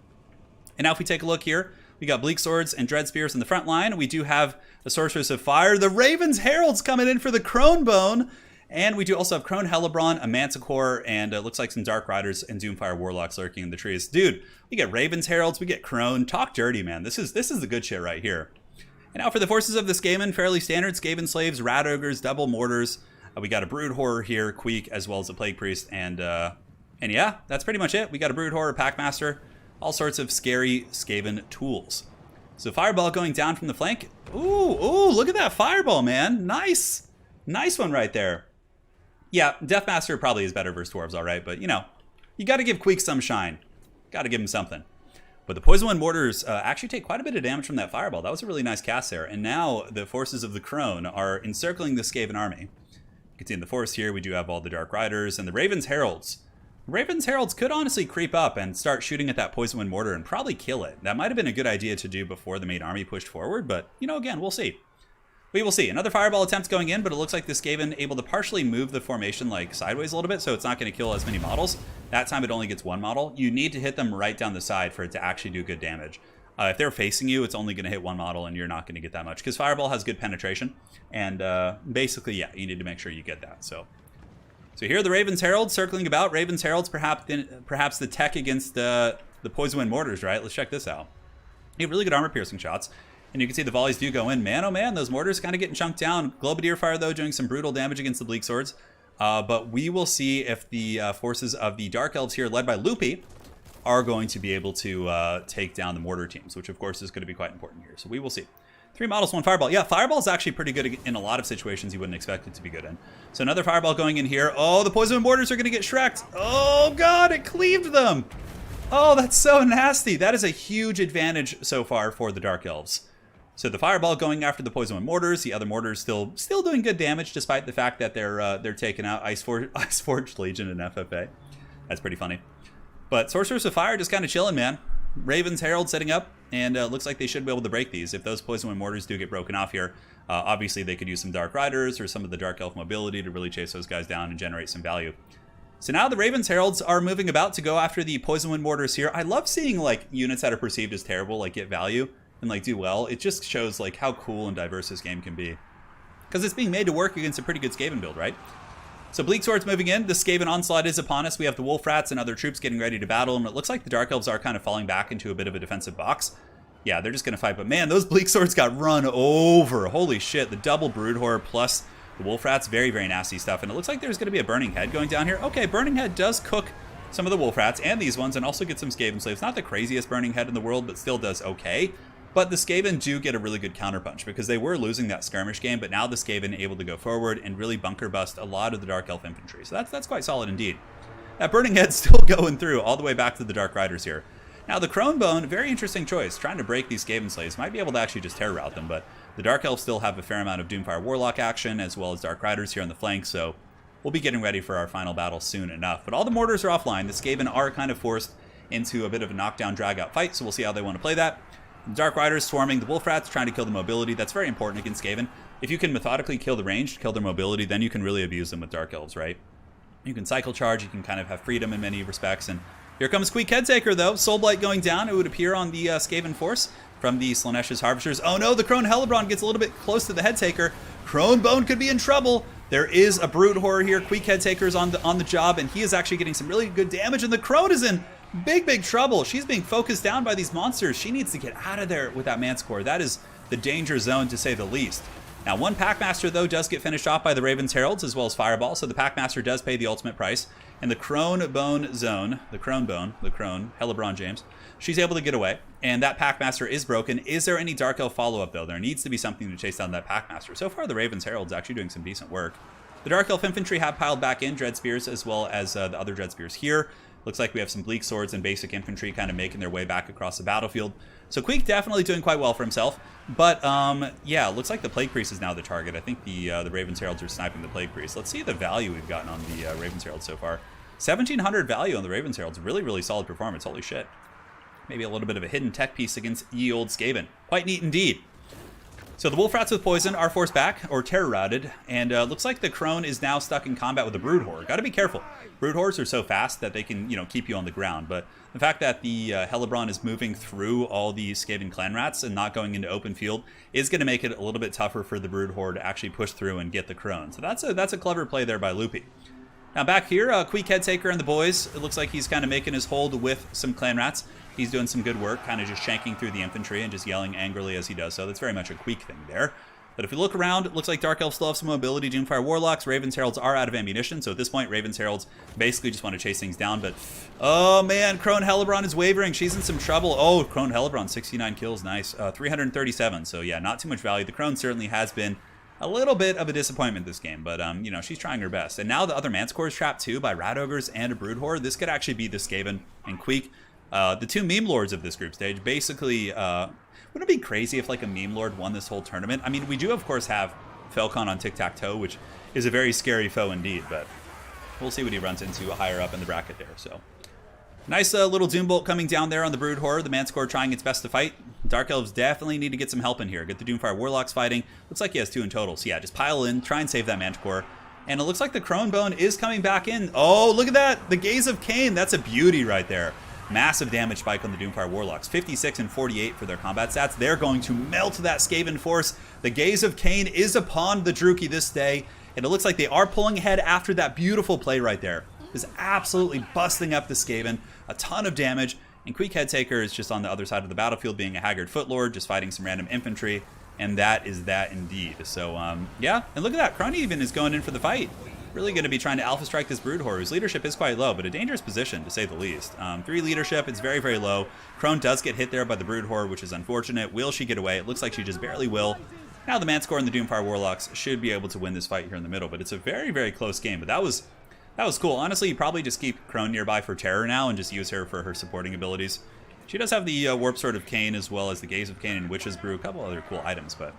And now if we take a look here, we got Bleak Swords and Dread Spears in the front line. We do have the Sorceress of Fire. The Raven's Heralds coming in for the Crone Bone. And we do also have Crone Hellebron, a Manticore, and it looks like some Dark Riders and Doomfire Warlocks lurking in the trees. Dude, we get Raven's Heralds, we get Crone. Talk dirty, man. This is the good shit right here. And now for the forces of the Skaven, fairly standard. Skaven Slaves, Rat Ogres, Double Mortars. We got a Brood Horror here, Queek, as well as a Plague Priest. And yeah, that's pretty much it. We got a Brood Horror, Packmaster, all sorts of scary Skaven tools. So Fireball going down from the flank. Ooh, look at that Fireball, man. Nice. Nice one right there. Yeah, Deathmaster probably is better versus Dwarves, all right. But, you got to give Queek some shine. Got to give him something. But the Poison Wind Mortars actually take quite a bit of damage from that Fireball. That was a really nice cast there. And now the forces of the Crone are encircling the Skaven army. You can see in the forest here, we do have all the Dark Riders and the Raven's Heralds. Raven's Heralds could honestly creep up and start shooting at that Poison Wind Mortar and probably kill it. That might have been a good idea to do before the main army pushed forward. But, again, we'll see. We will see. Another fireball attempt going in, but it looks like this Skaven able to partially move the formation like sideways a little bit, so it's not going to kill as many models. That time it only gets one model. You need to hit them right down the side for it to actually do good damage. If they're facing you, it's only going to hit one model, and you're not going to get that much, because fireball has good penetration, and basically, yeah, you need to make sure you get that. So here the Raven's Herald circling about. Raven's Herald's perhaps the tech against the Poison Wind Mortars, right? Let's check this out. You have really good armor-piercing shots. And you can see the volleys do go in. Man, oh man, those mortars kind of getting chunked down. Globadier Fire, though, doing some brutal damage against the Bleak Swords. But we will see if the forces of the Dark Elves here, led by Loupy, are going to be able to take down the mortar teams, which, of course, is going to be quite important here. So we will see. 3 models, 1 fireball. Yeah, fireball is actually pretty good in a lot of situations you wouldn't expect it to be good in. So another fireball going in here. Oh, the Poison Wind Mortars are going to get shreked. Oh, God, it cleaved them. Oh, that's so nasty. That is a huge advantage so far for the Dark Elves. So the fireball going after the Poison Wind Mortars, the other mortars still doing good damage despite the fact that they're taking out Iceforged Legion and FFA. That's pretty funny. But Sorcerers of Fire just kind of chilling, man. Raven's Herald setting up, and looks like they should be able to break these. If those Poison Wind Mortars do get broken off here, obviously they could use some Dark Riders or some of the Dark Elf mobility to really chase those guys down and generate some value. So now the Raven's Heralds are moving about to go after the Poison Wind Mortars here. I love seeing like units that are perceived as terrible like get value and like do well. It just shows like how cool and diverse this game can be, because it's being made to work against a pretty good Skaven build, right? So Bleak Sword's moving in. The Skaven onslaught is upon us. We have the Wolf Rats and other troops getting ready to battle, and it looks like the Dark Elves are kind of falling back into a bit of a defensive box. Yeah, they're just going to fight, but man, those Bleak Swords got run over. Holy shit, the double Brood Horror plus the Wolf Rats, very, very nasty stuff. And it looks like there's going to be a Burning Head going down here. Okay, Burning Head does cook some of the Wolf Rats and these ones, and also get some Skaven Slaves. Not the craziest Burning Head in the world, but still does okay. But the Skaven do get a really good counterpunch, because they were losing that skirmish game, but now the Skaven able to go forward and really bunker bust a lot of the Dark Elf infantry. So that's quite solid indeed. That Burning Head's still going through all the way back to the Dark Riders here. Now the Cronebone, very interesting choice. Trying to break these Skaven Slaves. Might be able to actually just terror route them, but the Dark Elves still have a fair amount of Doomfire Warlock action, as well as Dark Riders here on the flank, so we'll be getting ready for our final battle soon enough. But all the mortars are offline. The Skaven are kind of forced into a bit of a knockdown, drag-out fight, so we'll see how they want to play that. The Dark Riders swarming the Wolf Rats, trying to kill the mobility. That's very important against Skaven. If you can methodically kill the ranged, kill their mobility, then you can really abuse them with Dark Elves, right? You can cycle charge, you can kind of have freedom in many respects. And here comes Queek Headtaker, though. Soulblight going down. It would appear on the Skaven force from the Slaanesha's Harvesters. Oh no, the Crone Hellebron gets a little bit close to the Headtaker. Cronebone could be in trouble. There is a Brood Horror here. Queek Headtaker's on the job, and he is actually getting some really good damage, and the Crone is in big trouble. She's being focused down by these monsters. She needs to get out of there with that Manticore. That is the danger zone, to say the least. Now, one Packmaster, though, does get finished off by the Raven's Heralds, as well as Fireball, so the Packmaster does pay the ultimate price. And the Cronebone zone, the Crone, Hellebron James, she's able to get away, and that Packmaster is broken. Is there any Dark Elf follow-up, though? There needs to be something to chase down that Packmaster. So far, the Raven's Herald's actually doing some decent work. The Dark Elf Infantry have piled back in Dread Spears, as well as the other Dread Spears here. Looks like we have some Bleak Swords and basic infantry kind of making their way back across the battlefield. So Queek definitely doing quite well for himself. But, yeah, looks like the Plague Priest is now the target. I think the Raven's Heralds are sniping the Plague Priest. Let's see the value we've gotten on the Raven's Herald so far. 1,700 value on the Raven's Heralds. Really solid performance. Holy shit. Maybe a little bit of a hidden tech piece against ye old Skaven. Quite neat indeed. So the Wolf Rats with Poison are forced back, or terror routed, and looks like the Crone is now stuck in combat with the Brood Horror. Got to be careful. Brood Horrors are so fast that they can, keep you on the ground, but the fact that the Hellebron is moving through all the Skaven clan rats and not going into open field is going to make it a little bit tougher for the Brood Horde to actually push through and get the Crone. So that's a clever play there by Loupy. Now back here, Queek Headtaker and the boys, it looks like he's kind of making his hold with some clan rats. He's doing some good work, kind of just shanking through the infantry and just yelling angrily as he does so. That's very much a Queek thing there. But if you look around, it looks like Dark Elves still have some mobility. Doomfire Warlocks, Raven's Heralds are out of ammunition. So at this point, Raven's Heralds basically just want to chase things down. But, oh man, Crone Hellebron is wavering. She's in some trouble. Oh, Crone Hellebron, 69 kills. Nice. 337. So yeah, not too much value. The Crone certainly has been a little bit of a disappointment this game. But, she's trying her best. And now the other Manticore is trapped too by Rat Ogres and a Brood Horde. This could actually be the Skaven and Queek. The two meme lords of this group stage. Basically, wouldn't it be crazy if like a meme lord won this whole tournament? I mean, we do of course have Falcon on Tic-Tac-Toe, which is a very scary foe indeed, but we'll see what he runs into higher up in the bracket there. So Nice little Doombolt coming down there on the Brood Horror. The Manticore trying its best to fight. Dark Elves definitely need to get some help in here. Get the Doomfire Warlocks fighting. Looks like he has 2 in total. So yeah, just pile in, try and save that Manticore. And it looks like the Cronebone is coming back in. Oh, look at that. The Gaze of Cain. That's a beauty right there. Massive damage spike on the Doomfire Warlocks. 56 and 48 for their combat stats. They're going to melt that Skaven force. The Gaze of Cain is upon the Druchii this day. And it looks like they are pulling ahead after that beautiful play right there. Is absolutely busting up the Skaven. A ton of damage. And Queek Headtaker is just on the other side of the battlefield being a Haggard Footlord, just fighting some random infantry. And that is that indeed. So, yeah. And look at that. Crony even is going in for the fight. Really going to be trying to alpha strike this Brood Horror, whose leadership is quite low, but a dangerous position, to say the least. 3 leadership, it's very, very low. Crone does get hit there by the Brood Horror, which is unfortunate. Will she get away? It looks like she just barely will. Now the Manticore and the Doomfire Warlocks should be able to win this fight here in the middle, but it's a very, very close game. But that was cool. Honestly, you probably just keep Crone nearby for Terror now and just use her for her supporting abilities. She does have the Warp Sword of Cain as well as the Gaze of Cain and Witch's Brew, a couple other cool items, but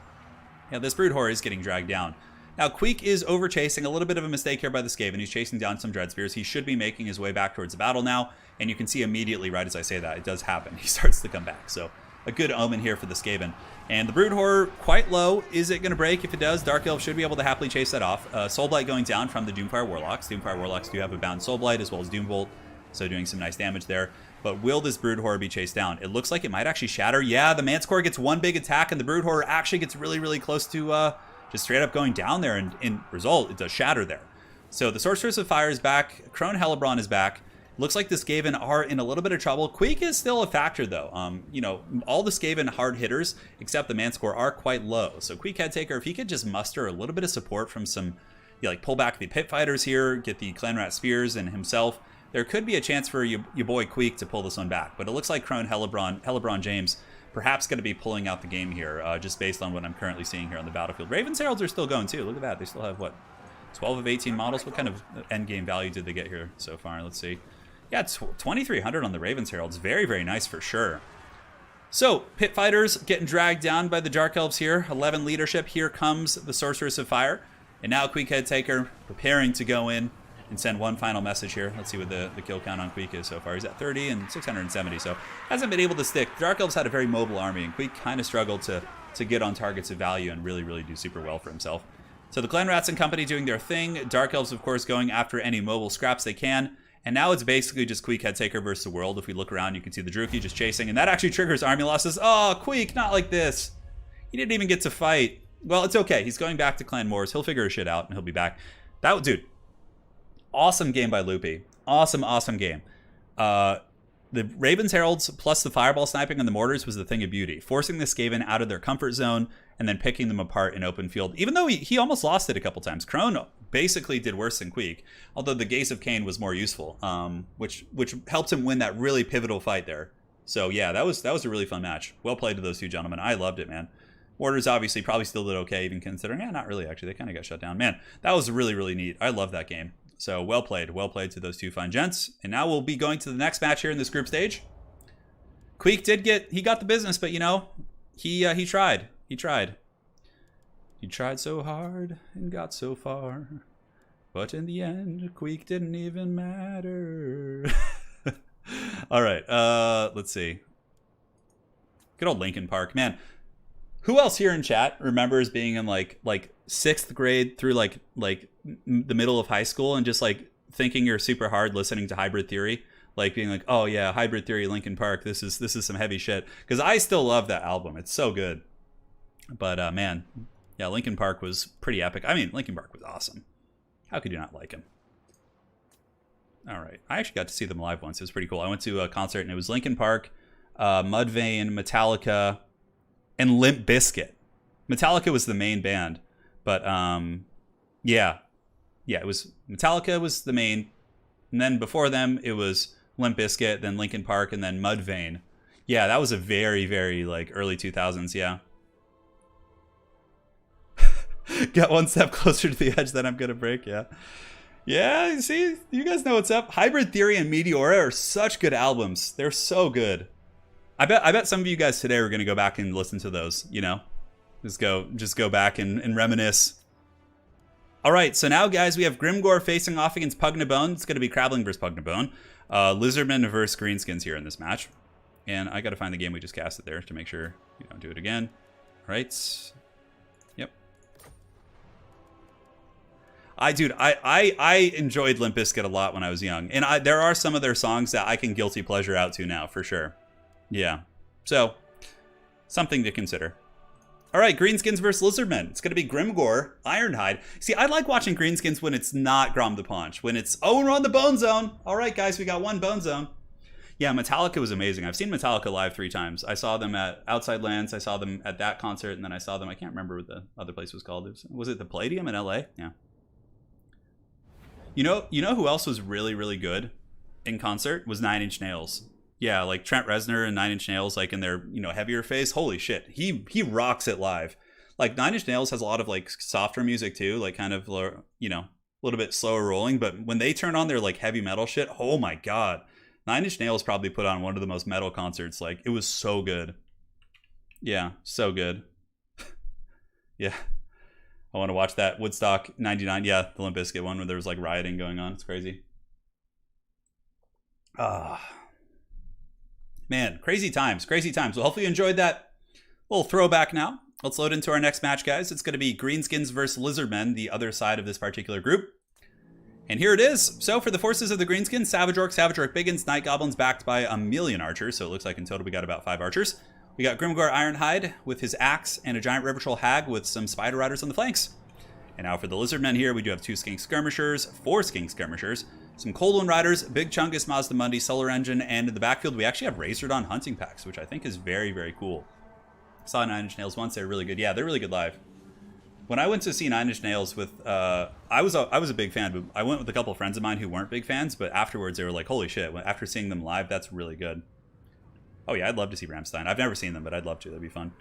yeah, this Brood Horror is getting dragged down. Now, Queek is over chasing. A little bit of a mistake here by the Skaven. He's chasing down some Dread Spears. He should be making his way back towards the battle now. And you can see immediately, right as I say that, it does happen. He starts to come back. So a good omen here for the Skaven. And the Brood Horror, quite low. Is it going to break? If it does, Dark Elf should be able to happily chase that off. Soulblight going down from the Doomfire Warlocks. Doomfire Warlocks do have a bound Soulblight as well as Doombolt. So doing some nice damage there. But will this Brood Horror be chased down? It looks like it might actually shatter. Yeah, the Manticore gets one big attack and the Brood Horror actually gets really, really close to just straight up going down there, and in result, it does shatter there. So the Sorceress of Fire is back. Crone Hellebron is back. Looks like the Skaven are in a little bit of trouble. Queek is still a factor, though. You know, all the Skaven hard hitters, except the Manticore, are quite low. So Queek Headtaker, if he could just muster a little bit of support from some, like pull back the Pit Fighters here, get the Clanrat Spears and himself, there could be a chance for your boy Queek to pull this one back. But it looks like Crone Hellebron James perhaps going to be pulling out the game here, just based on what I'm currently seeing here on the battlefield. Raven's Heralds are still going, too. Look at that. They still have, what, 12 of 18 models? What kind of endgame value did they get here so far? Let's see. Yeah, 2,300 on the Raven's Heralds. Very, very nice for sure. So, Pit Fighters getting dragged down by the Dark Elves here. 11 leadership. Here comes the Sorceress of Fire. And now Queek Headtaker preparing to go in and send one final message here. Let's see what the kill count on Queek is so far. He's at 30 and 670, so hasn't been able to stick. Dark Elves had a very mobile army, and Queek kind of struggled to get on targets of value and really, really do super well for himself. So the Clan Rats and company doing their thing. Dark Elves, of course, going after any mobile scraps they can. And now it's basically just Queek Headtaker versus the world. If we look around, you can see the Druchii just chasing, and that actually triggers army losses. Oh, Queek, not like this. He didn't even get to fight. Well, it's okay. He's going back to Clan Moors. He'll figure his shit out, and he'll be back. Dude. Awesome game by Loopy. Awesome, awesome game. The Raven's Heralds plus the fireball sniping on the mortars was the thing of beauty. Forcing the Skaven out of their comfort zone and then picking them apart in open field. Even though he almost lost it a couple times. Crone basically did worse than Queek. Although the Gaze of Cain was more useful. Which helped him win that really pivotal fight there. So yeah, that was a really fun match. Well played to those two gentlemen. I loved it, man. Mortars obviously probably still did okay, even considering. Yeah, not really, actually. They kind of got shut down. Man, that was really, really neat. I love that game. So well played to those two fine gents. And now we'll be going to the next match here in this group stage. Queek he got the business, but you know, he tried. He tried so hard and got so far. But in the end, Queek didn't even matter. All right, let's see. Good old Linkin Park, man. Who else here in chat remembers being in like 6th grade through like the middle of high school and just like thinking you're super hard listening to Hybrid Theory, like being like, oh yeah, Hybrid Theory, Linkin Park, this is some heavy shit. Because I still love that album. It's so good. But man, yeah, Linkin Park was pretty epic. I mean, Linkin Park was awesome. How could you not like him? All right, I actually got to see them live once. It was pretty cool. I went to a concert and it was Linkin Park, Mudvayne, Metallica, and Limp Bizkit. Metallica was the main band, but yeah, it was Metallica was the main, and then before them it was Limp Bizkit, then Linkin Park, and then Mudvayne. Yeah, that was a very, very like early 2000s. Yeah. Got one step closer to the edge that I'm gonna break. Yeah. Yeah, see, you guys know what's up. Hybrid Theory and Meteora are such good albums. They're so good. I bet some of you guys today are gonna go back and listen to those, you know? Just go back and reminisce. All right, so now, guys, we have Grimgor facing off against Pugnabone. It's going to be Crabbling versus Pugnabone. Lizardmen versus Greenskins here in this match. And I got to find the game we just casted there to make sure we don't do it again. All right. Yep. I enjoyed Limp Bizkit a lot when I was young. And there are some of their songs that I can guilty pleasure out to now, for sure. Yeah. So, something to consider. All right, Greenskins versus Lizardmen. It's going to be Grimgor, Ironhide. See, I like watching Greenskins when it's not Grom the Paunch. When it's, oh, we're on the Bone Zone. All right, guys, we got one Bone Zone. Yeah, Metallica was amazing. I've seen Metallica live 3 times. I saw them at Outside Lands. I saw them at that concert, and then I saw them, I can't remember what the other place was called. Was it the Palladium in LA? Yeah. You know who else was really, really good in concert? Was 9 Inch Nails. Yeah, like Trent Reznor and 9 Inch Nails, like in their, heavier phase. Holy shit. He rocks it live. Like 9 Inch Nails has a lot of like softer music too, like kind of, a little bit slower rolling. But when they turn on their like heavy metal shit, oh my God. 9 Inch Nails probably put on one of the most metal concerts. Like, it was so good. Yeah, so good. Yeah. I want to watch that Woodstock 99. Yeah, the Limp Bizkit one where there was like rioting going on. It's crazy. Man, crazy times. Crazy times. Well, hopefully you enjoyed that little throwback now. Let's load into our next match, guys. It's going to be Greenskins versus Lizardmen, the other side of this particular group. And here it is. So for the forces of the Greenskins, Savage Orc Biggins, Night Goblins backed by 1,000,000 archers. So it looks like in total we got about 5 archers. We got Grimgor Ironhide with his axe and a giant river troll hag with some spider riders on the flanks. And now for the Lizardmen here, we do have 2 skink skirmishers, 4 skink skirmishers, some Cold One riders, Big Chungus, Mazdamundi, Solar Engine, and in the backfield we actually have Razordon hunting packs, which I think is very, very cool. Saw 9 Inch Nails once. They're really good. Yeah, they're really good live. When I went to see 9 Inch Nails with, I was a big fan, but I went with a couple of friends of mine who weren't big fans, but afterwards they were like, holy shit, after seeing them live, that's really good. Oh yeah, I'd love to see Rammstein. I've never seen them, but I'd love to. That'd be fun.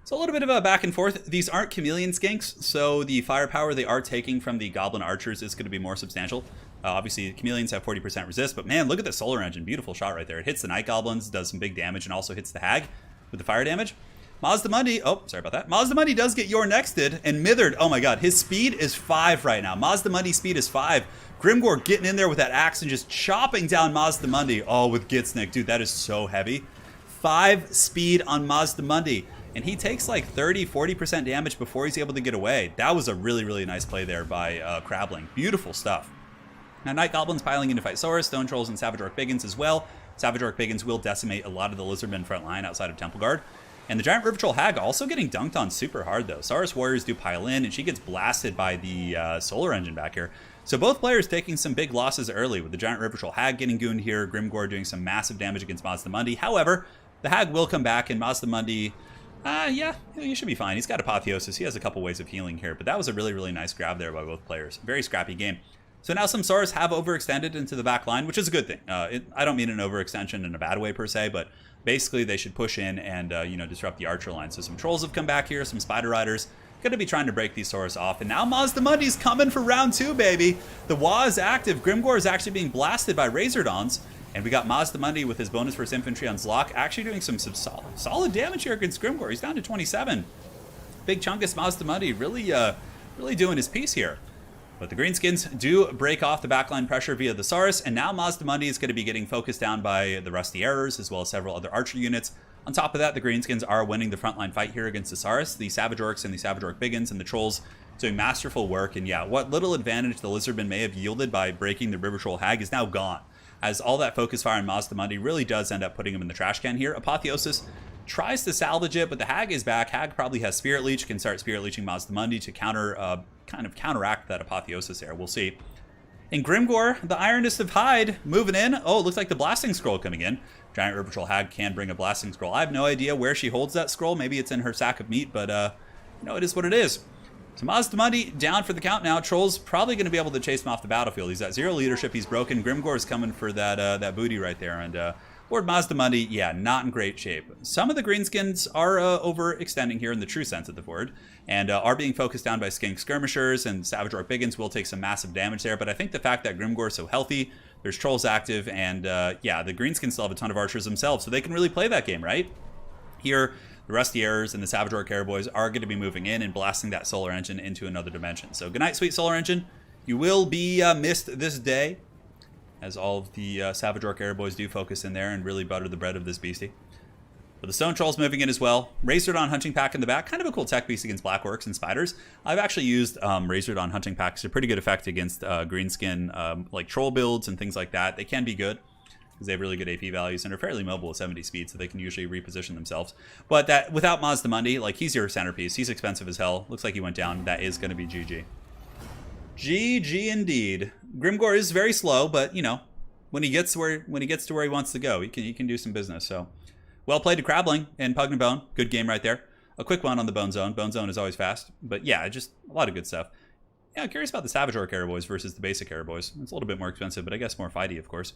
So a little bit of a back and forth. These aren't chameleon skinks, so the firepower they are taking from the goblin archers is going to be more substantial. Obviously, chameleons have 40% resist, but man, look at the solar engine. Beautiful shot right there. It hits the night goblins, does some big damage, and also hits the hag with the fire damage. Mazdamundi, oh, sorry about that. Mazdamundi does get your nexted, and Mithered, oh my god, his speed is 5 right now. Mazdamundi's speed is 5. Grimgor getting in there with that axe and just chopping down Mazdamundi. Oh, with Gitsnick, dude, that is so heavy. 5 speed on Mazdamundi, and he takes like 30-40% damage before he's able to get away. That was a really, really nice play there by Crabling. Beautiful stuff. Now, Night Goblins piling in to fight Saurus, Stone Trolls, and Savage Orc Biggins as well. Savage Orc Biggins will decimate a lot of the Lizardmen front line outside of Temple Guard. And the Giant River Troll Hag also getting dunked on super hard, though. Saurus Warriors do pile in, and she gets blasted by the Solar Engine back here. So both players taking some big losses early, with the Giant River Troll Hag getting gooned here, Grimgor doing some massive damage against Mazdamundi. However, the Hag will come back, and Mazdamundi, yeah, you should be fine. He's got Apotheosis. He has a couple ways of healing here, but that was a really, really nice grab there by both players. Very scrappy game. So now some Saurus have overextended into the back line, which is a good thing. I don't mean an overextension in a bad way per se, but basically they should push in and disrupt the archer line. So some trolls have come back here, some spider riders. Going to be trying to break these Saurus off. And now Mazdamundi's coming for round 2, baby. The Wa is active. Grimgor is actually being blasted by Razordons. And we got Mazdamundi with his bonus versus infantry on Zlok, actually doing some solid damage here against Grimgor. He's down to 27. Big Chungus Mazdamundi really doing his piece here. But the Greenskins do break off the backline pressure via the Saurus, and now Mazdamundi is going to be getting focused down by the Rusty Errors, as well as several other archer units. On top of that, the Greenskins are winning the frontline fight here against the Saurus. The Savage Orcs and the Savage Orc Biggins and the Trolls doing masterful work, and yeah, what little advantage the Lizardmen may have yielded by breaking the River Troll Hag is now gone, as all that focus fire on Mazdamundi really does end up putting him in the trash can here. Apotheosis tries to salvage it, but the Hag is back. Hag probably has Spirit Leech, can start Spirit Leeching Mazdamundi to counteract that Apotheosis there. We'll see. In Grimgor, the Ironist of Hyde moving in. Oh, it looks like the Blasting Scroll coming in. Giant River Troll Hag can bring a Blasting Scroll. I have no idea where she holds that scroll. Maybe it's in her sack of meat, but it is what it is. So Mazdamundi down for the count now. Troll's probably going to be able to chase him off the battlefield. He's at 0 leadership. He's broken. Grimgor is coming for that booty right there. And Lord Mazdamundi, yeah, not in great shape. Some of the Greenskins are overextending here in the true sense of the word, and are being focused down by Skink Skirmishers, and Savage Orc Biggins will take some massive damage there. But I think the fact that Grimgor is so healthy, there's Trolls active, and yeah, the Greenskins still have a ton of archers themselves, so they can really play that game, right? Here, the Rusty Errors and the Savage Orc Airboys are going to be moving in and blasting that Solar Engine into another dimension. So good night, sweet Solar Engine. You will be missed this day. as all of the Savage Orc Air Boys do focus in there and really butter the bread of this beastie. But the Stone Troll's moving in as well. Razordon Hunting Pack in the back. Kind of a cool tech piece against Black Orcs and Spiders. I've actually used Razordon Hunting Packs to pretty good effect against greenskin like troll builds and things like that. They can be good because they have really good AP values and are fairly mobile at 70 speed, so they can usually reposition themselves. But that without Mazdamundi, like, he's your centerpiece. He's expensive as hell. Looks like he went down. That is going to be GG. GG indeed. Grimgor is very slow, but you know, when he gets to where he wants to go, he can do some business. So, well played to Crabling and Pugnabone. Good game right there. A quick one on the Bone Zone. Bone Zone is always fast, but yeah, just a lot of good stuff. Yeah, I'm curious about the Savage Orc Air Boys versus the basic Air Boys. It's a little bit more expensive, but I guess more fighty, of course.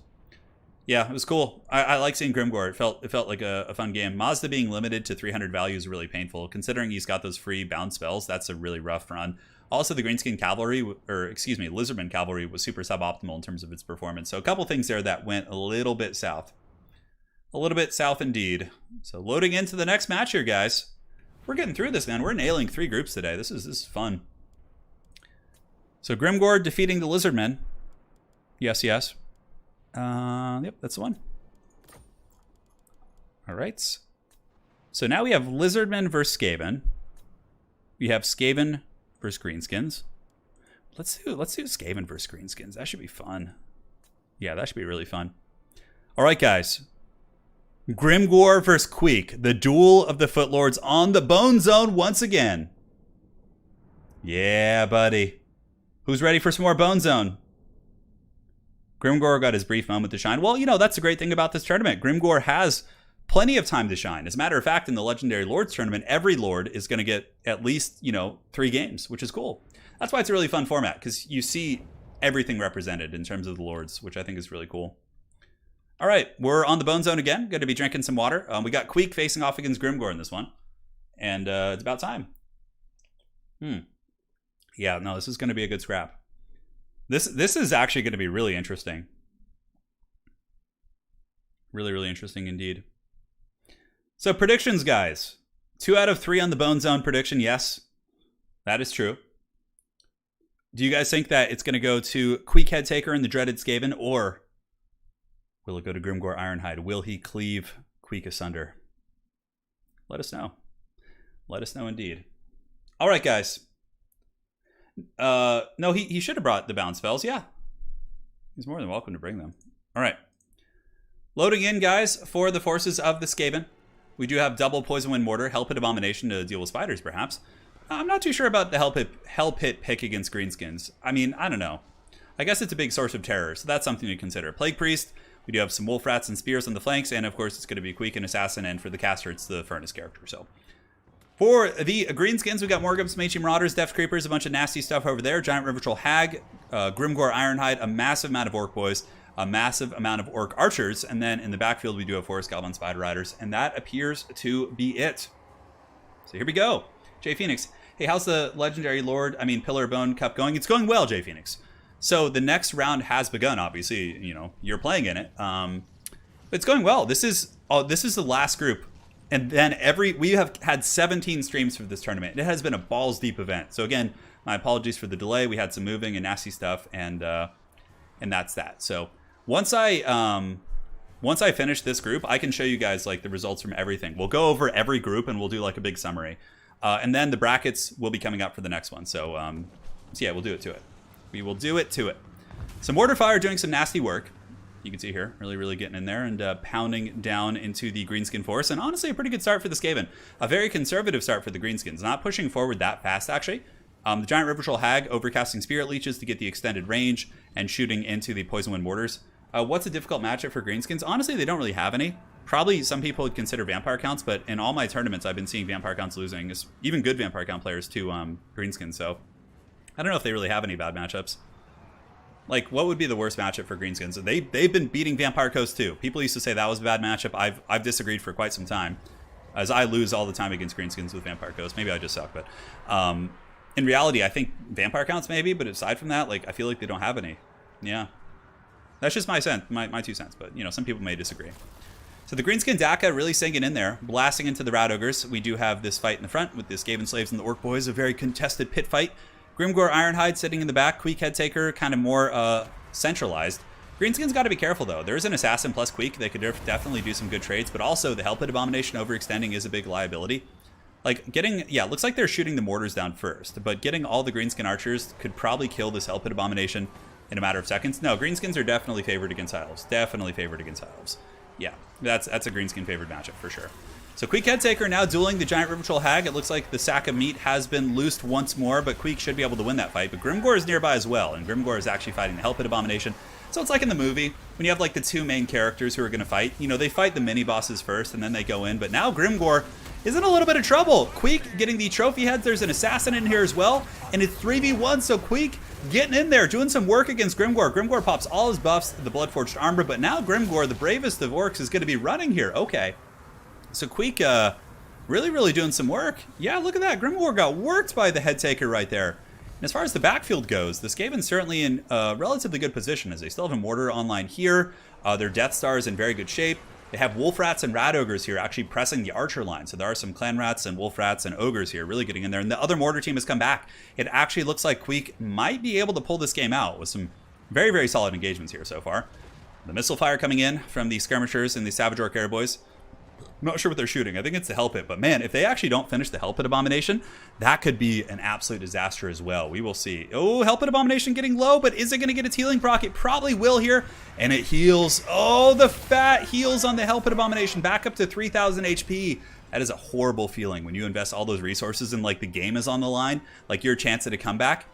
Yeah, it was cool. I like seeing Grimgor. It felt like a fun game. Mazda being limited to 300 value is really painful. Considering he's got those free bound spells, that's a really rough run. Also, the Greenskin Cavalry, or excuse me, Lizardman Cavalry was super suboptimal in terms of its performance. So a couple things there that went a little bit south. A little bit south indeed. So loading into the next match here, guys. We're getting through this, man. We're nailing 3 groups today. This is fun. So Grimgor defeating the Lizardmen. Yes, yes. Yep, that's the one. All right. So now we have Lizardmen versus Skaven. We have Skaven versus Greenskins. Let's do Skaven versus Greenskins. That should be fun. Yeah, that should be really fun. All right, guys. Grimgor versus Queek. The duel of the Footlords on the Bone Zone once again. Yeah, buddy. Who's ready for some more Bone Zone? Grimgor got his brief moment to shine. Well, you know, that's the great thing about this tournament. Grimgor has plenty of time to shine. As a matter of fact, in the Legendary Lords tournament, every Lord is going to get at least, you know, 3 games, which is cool. That's why it's a really fun format, because you see everything represented in terms of the Lords, which I think is really cool. All right, we're on the Bone Zone again. Going to be drinking some water. We got Queek facing off against Grimgor in this one. And it's about time. Yeah, no, this is going to be a good scrap. This is actually going to be really interesting. Really, really interesting indeed. So predictions, guys. 2 out of 3 on the Bone Zone prediction. Yes, that is true. Do you guys think that it's going to go to Queek Headtaker and the dreaded Skaven, or will it go to Grimgor Ironhide? Will he cleave Queek asunder? Let us know. Let us know indeed. All right, guys. No, he should have brought the bound spells. Yeah, he's more than welcome to bring them. All right, loading in, guys, for the forces of the Skaven. We do have double Poison Wind Mortar, Hell Pit Abomination to deal with spiders, perhaps. I'm not too sure about the Hell Pit pick against Greenskins. I mean, I don't know. I guess it's a big source of terror, so that's something to consider. Plague Priest. We do have some Wolf Rats and Spears on the flanks, and of course it's going to be Queek and Assassin, and for the caster it's the Furnace character. So for the Greenskins, we got Morgums, Meaty Marauders, Deft Creepers, a bunch of nasty stuff over there. Giant River Troll Hag, Grimgor Ironhide, a massive amount of Orc Boys, a massive amount of Orc Archers, and then in the backfield we do have Forest Goblin Spider Riders, and that appears to be it. So here we go. Jay Phoenix. Hey, how's the Legendary Lord, Pillar Bone Cup going? It's going well, Jay Phoenix. So the next round has begun, obviously, you know, you're playing in it. But it's going well. This is the last group. And then we have had 17 streams for this tournament. It has been a balls deep event. So again, my apologies for the delay. We had some moving and nasty stuff, and that's that. So once I finish this group, I can show you guys like the results from everything. We'll go over every group and we'll do like a big summary. And then the brackets will be coming up for the next one. So yeah, we'll do it to it. We will do it to it. So Mortarfire doing some nasty work. You can see here, really, really getting in there and pounding down into the Greenskin force. And honestly, a pretty good start for the Skaven. A very conservative start for the Greenskins. Not pushing forward that fast, actually. The Giant River Troll Hag overcasting Spirit Leeches to get the extended range and shooting into the Poison Wind Mortars. What's a difficult matchup for Greenskins? Honestly, they don't really have any. Probably some people would consider Vampire Counts, but in all my tournaments, I've been seeing Vampire Counts losing. Even good Vampire Count players to Greenskins, so I don't know if they really have any bad matchups. Like, what would be the worst matchup for Greenskins? They've been beating Vampire Coast too. People used to say that was a bad matchup. I've disagreed for quite some time, as I lose all the time against Greenskins with Vampire Coast. Maybe I just suck, but in reality, I think Vampire Counts maybe. But aside from that, like, I feel like they don't have any. Yeah, that's just my 2 cents. But you know, some people may disagree. So the Greenskin Daka really singing in there, blasting into the Rat Ogres. We do have this fight in the front with the Skaven Slaves and the Orc Boys, a very contested pit fight. Grimgor Ironhide sitting in the back, Queek Headtaker kind of more centralized. Greenskin's got to be careful, though. There's an Assassin plus Queek. They could definitely do some good trades, but also the Hellpit Abomination overextending is a big liability. Like, getting... Yeah, looks like they're shooting the mortars down first, but getting all the Greenskin archers could probably kill this Hellpit Abomination in a matter of seconds. No, Greenskins are definitely favored against Elves. Definitely favored against Elves. Yeah, that's a Greenskin favored matchup for sure. So Queek Headtaker now dueling the Giant River Troll Hag. It looks like the sack of meat has been loosed once more, but Queek should be able to win that fight. But Grimgor is nearby as well, and Grimgor is actually fighting the Hellpit Abomination. So it's like in the movie, when you have like the two main characters who are going to fight, you know, they fight the mini-bosses first, and then they go in. But now Grimgor is in a little bit of trouble. Queek getting the trophy heads. There's an assassin in here as well, and it's 3v1, so Queek getting in there, doing some work against Grimgor. Grimgor pops all his buffs, the Bloodforged armor, but now Grimgor, the bravest of orcs, is going to be running here. Okay. So Queek, really doing some work. Yeah, look at that. Grimgor got worked by the Headtaker right there. And as far as the backfield goes, the Skaven's certainly in a relatively good position, as they still have a mortar online here. Their Death Star is in very good shape. They have Wolf Rats and Rat Ogres here actually pressing the Archer line. So there are some Clan Rats and Wolf Rats and Ogres here really getting in there. And the other mortar team has come back. It actually looks like Queek might be able to pull this game out with some very solid engagements here so far. The missile fire coming in from the skirmishers and the Savage Orc Airboys. I'm not sure what they're shooting. I think it's the Hellpit. But man, if they actually don't finish the Hellpit Abomination, that could be an absolute disaster as well. We will see. Oh, Hellpit Abomination getting low, but is it going to get its healing proc? It probably will here. And it heals. Oh, the fat heals on the Hellpit Abomination. Back up to 3,000 HP. That is a horrible feeling when you invest all those resources and like the game is on the line. Like your chance at a comeback.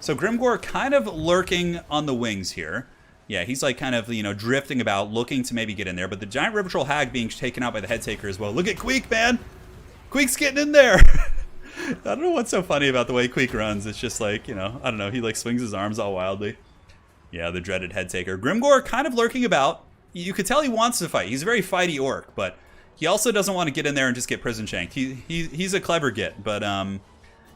So Grimgor kind of lurking on the wings here. Yeah, he's like kind of, you know, drifting about, looking to maybe get in there. But the Giant River Troll Hag being taken out by the Headtaker as well. Look at Queek, man! Queek's getting in there! I don't know what's so funny about the way Queek runs. It's just like, you know, I don't know. He like swings his arms all wildly. Yeah, the dreaded Headtaker. Grimgor kind of lurking about. You could tell he wants to fight. He's a very fighty orc, but he also doesn't want to get in there and just get prison shanked. He's a clever git, but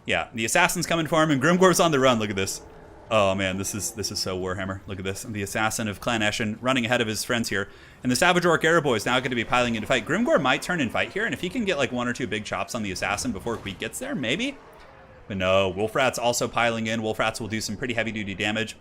yeah, the Assassin's coming for him, and Grimgor's on the run. Look at this. Oh man, this is so Warhammer. Look at this. The Assassin of Clan Eshin running ahead of his friends here. And the Savage Orc Airboy is now going to be piling in to fight. Grimgor might turn and fight here, and if he can get like one or two big chops on the Assassin before Queek gets there, maybe. But no, Wolf Rat's also piling in. Wolf Rats will do some pretty heavy-duty damage.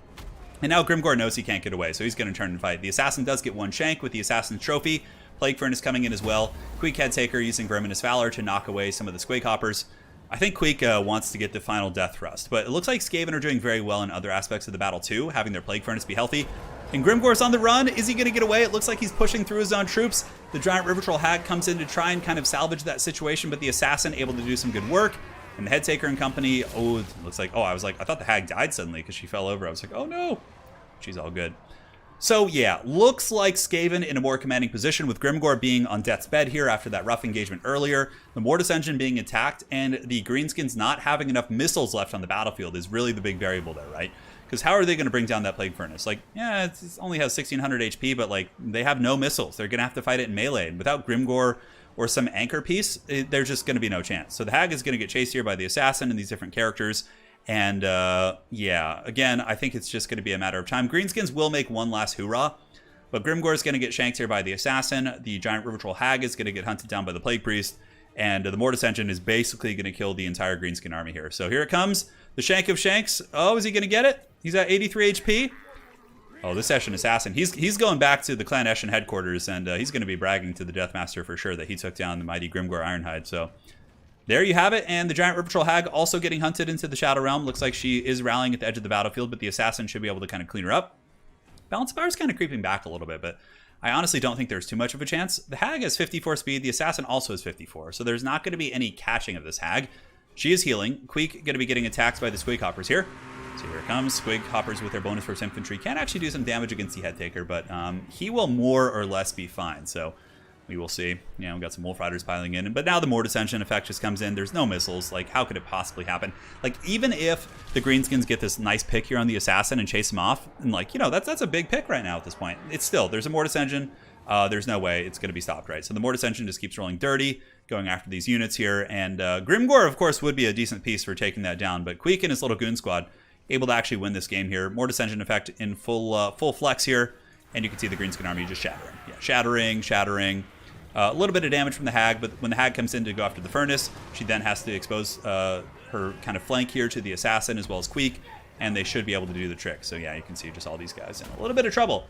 And now Grimgor knows he can't get away, so he's going to turn and fight. The Assassin does get one shank with the Assassin's Trophy. Plague Furnace coming in as well. Queek Headtaker using Verminous Valor to knock away some of the Squake Hoppers. I think Queek wants to get the final Death Thrust, but it looks like Skaven are doing very well in other aspects of the battle too, having their Plague Furnace be healthy. And Grimgor's on the run. Is he going to get away? It looks like he's pushing through his own troops. The Giant River Troll Hag comes in to try and kind of salvage that situation, but the Assassin able to do some good work. And the Headtaker and company, oh, it looks like, oh, I thought the Hag died suddenly because she fell over. I was like, oh no. She's all good. So yeah, looks like Skaven in a more commanding position with Grimgor being on death's bed here after that rough engagement earlier. The Mortis engine being attacked and the Greenskins not having enough missiles left on the battlefield is really the big variable there, right? Because how are they going to bring down that Plague Furnace? Like, yeah, it only has 1,600 HP, but like they have no missiles. They're going to have to fight it in melee. And without Grimgor or some anchor piece, there's just going to be no chance. So the Hag is going to get chased here by the Assassin and these different characters. And yeah, again, I think it's just going to be a matter of time. Greenskins will make one last hoorah, but Grimgor is going to get shanked here by the Assassin. The Giant River Troll Hag is going to get hunted down by the Plague Priest. And the Mortis engine is basically going to kill the entire Greenskin army here. So here it comes. The Shank of Shanks. Oh, is he going to get it? He's at 83 HP. Oh, this Eshin Assassin. He's going back to the Clan Eshin headquarters, and he's going to be bragging to the Deathmaster for sure that he took down the mighty Grimgor Ironhide. So there you have it. And the Giant River Troll Hag also getting hunted into the Shadow Realm. Looks like she is rallying at the edge of the battlefield, but the Assassin should be able to kind of clean her up. Balance of Power is kind of creeping back a little bit, but I honestly don't think there's too much of a chance. The Hag has 54 speed. The Assassin also has 54. So there's not going to be any catching of this Hag. She is healing. Queek going to be getting attacked by the Squig Hoppers here. So here it comes. Squig Hoppers with their bonus force infantry can actually do some damage against the Headtaker, but he will more or less be fine. So we will see. You know, we've got some Wolf Riders piling in. But now the Mortis engine effect just comes in. There's no missiles. Like, how could it possibly happen? Like, even if the Greenskins get this nice pick here on the Assassin and chase him off, and like, you know, that's a big pick right now at this point. It's still, there's a Mortis engine. There's no way it's going to be stopped, right? So the Mortis engine just keeps rolling dirty, going after these units here. And Grimgor, of course, would be a decent piece for taking that down. But Queek and his little goon squad able to actually win this game here. Mortis engine effect in full flex here. And you can see the Greenskin army just shattering. Yeah, shattering. A little bit of damage from the Hag, but when the Hag comes in to go after the Furnace, she then has to expose her kind of flank here to the Assassin as well as Queek, and they should be able to do the trick. So yeah, you can see just all these guys in a little bit of trouble.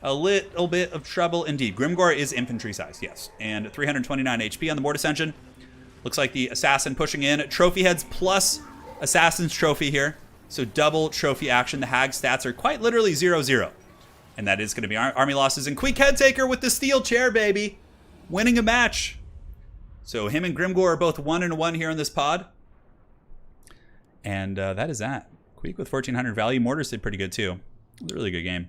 a little bit of trouble indeed. Grimgor is infantry size, yes. And 329 HP on the Mortis engine. Looks like the assassin pushing in. Trophy heads plus assassin's trophy here. So double trophy action. The hag stats are quite literally 0-0. And that is going to be army losses. And Queek Headtaker with the steel chair, baby. Winning a match. So him and Grimgor are both 1-1 here in this pod. And that is that. Queek with 1400 value. Mortars did pretty good too. It was a really good game.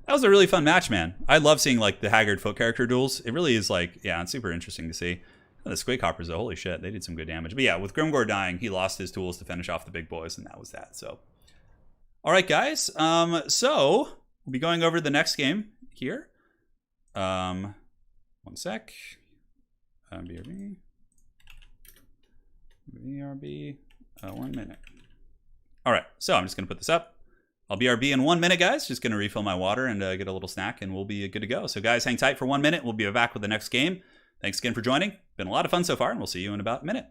That was a really fun match, man. I love seeing like the Haggard foot character duels. It really is like, yeah, it's super interesting to see. The Squake Hoppers, though, holy shit, they did some good damage. But yeah, with Grimgor dying, he lost his tools to finish off the big boys, and that was that. So, all right, guys. So we'll be going over the next game here. One sec. BRB. 1 minute. All right, so I'm just gonna put this up. I'll BRB in 1 minute, guys. Just gonna refill my water and get a little snack, and we'll be good to go. So, guys, hang tight for 1 minute. We'll be back with the next game. Thanks again for joining. Been a lot of fun so far, and we'll see you in about a minute.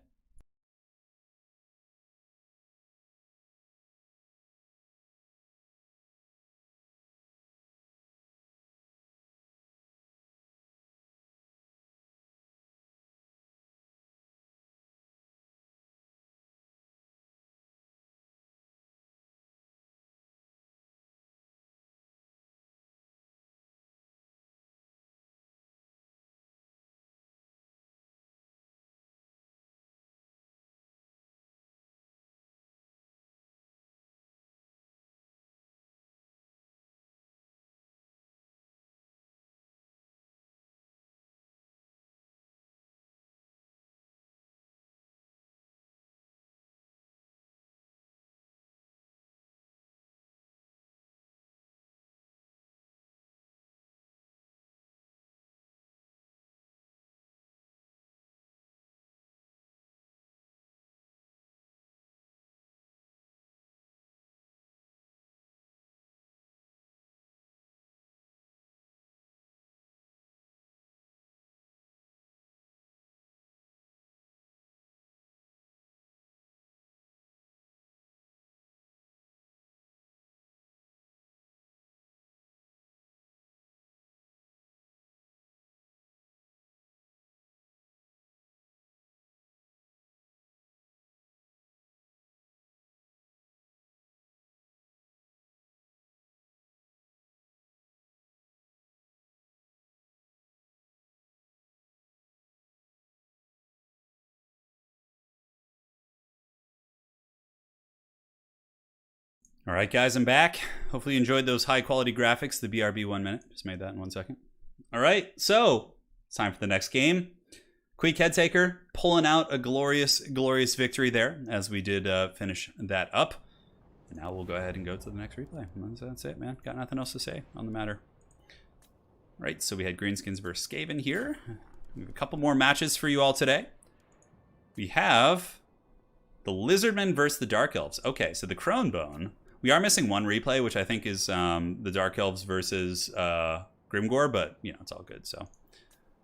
All right, guys, I'm back. Hopefully you enjoyed those high-quality graphics. The BRB 1 minute. Just made that in 1 second. All right, so it's time for the next game. Queek Headtaker pulling out a glorious, glorious victory there as we did finish that up. And now we'll go ahead and go to the next replay. That's it, man. Got nothing else to say on the matter. All right, so we had Greenskins versus Skaven here. We have a couple more matches for you all today. We have the Lizardmen versus the Dark Elves. Okay, so the Cronebone. We are missing one replay, which I think is the Dark Elves versus Grimgor, but, you know, it's all good, so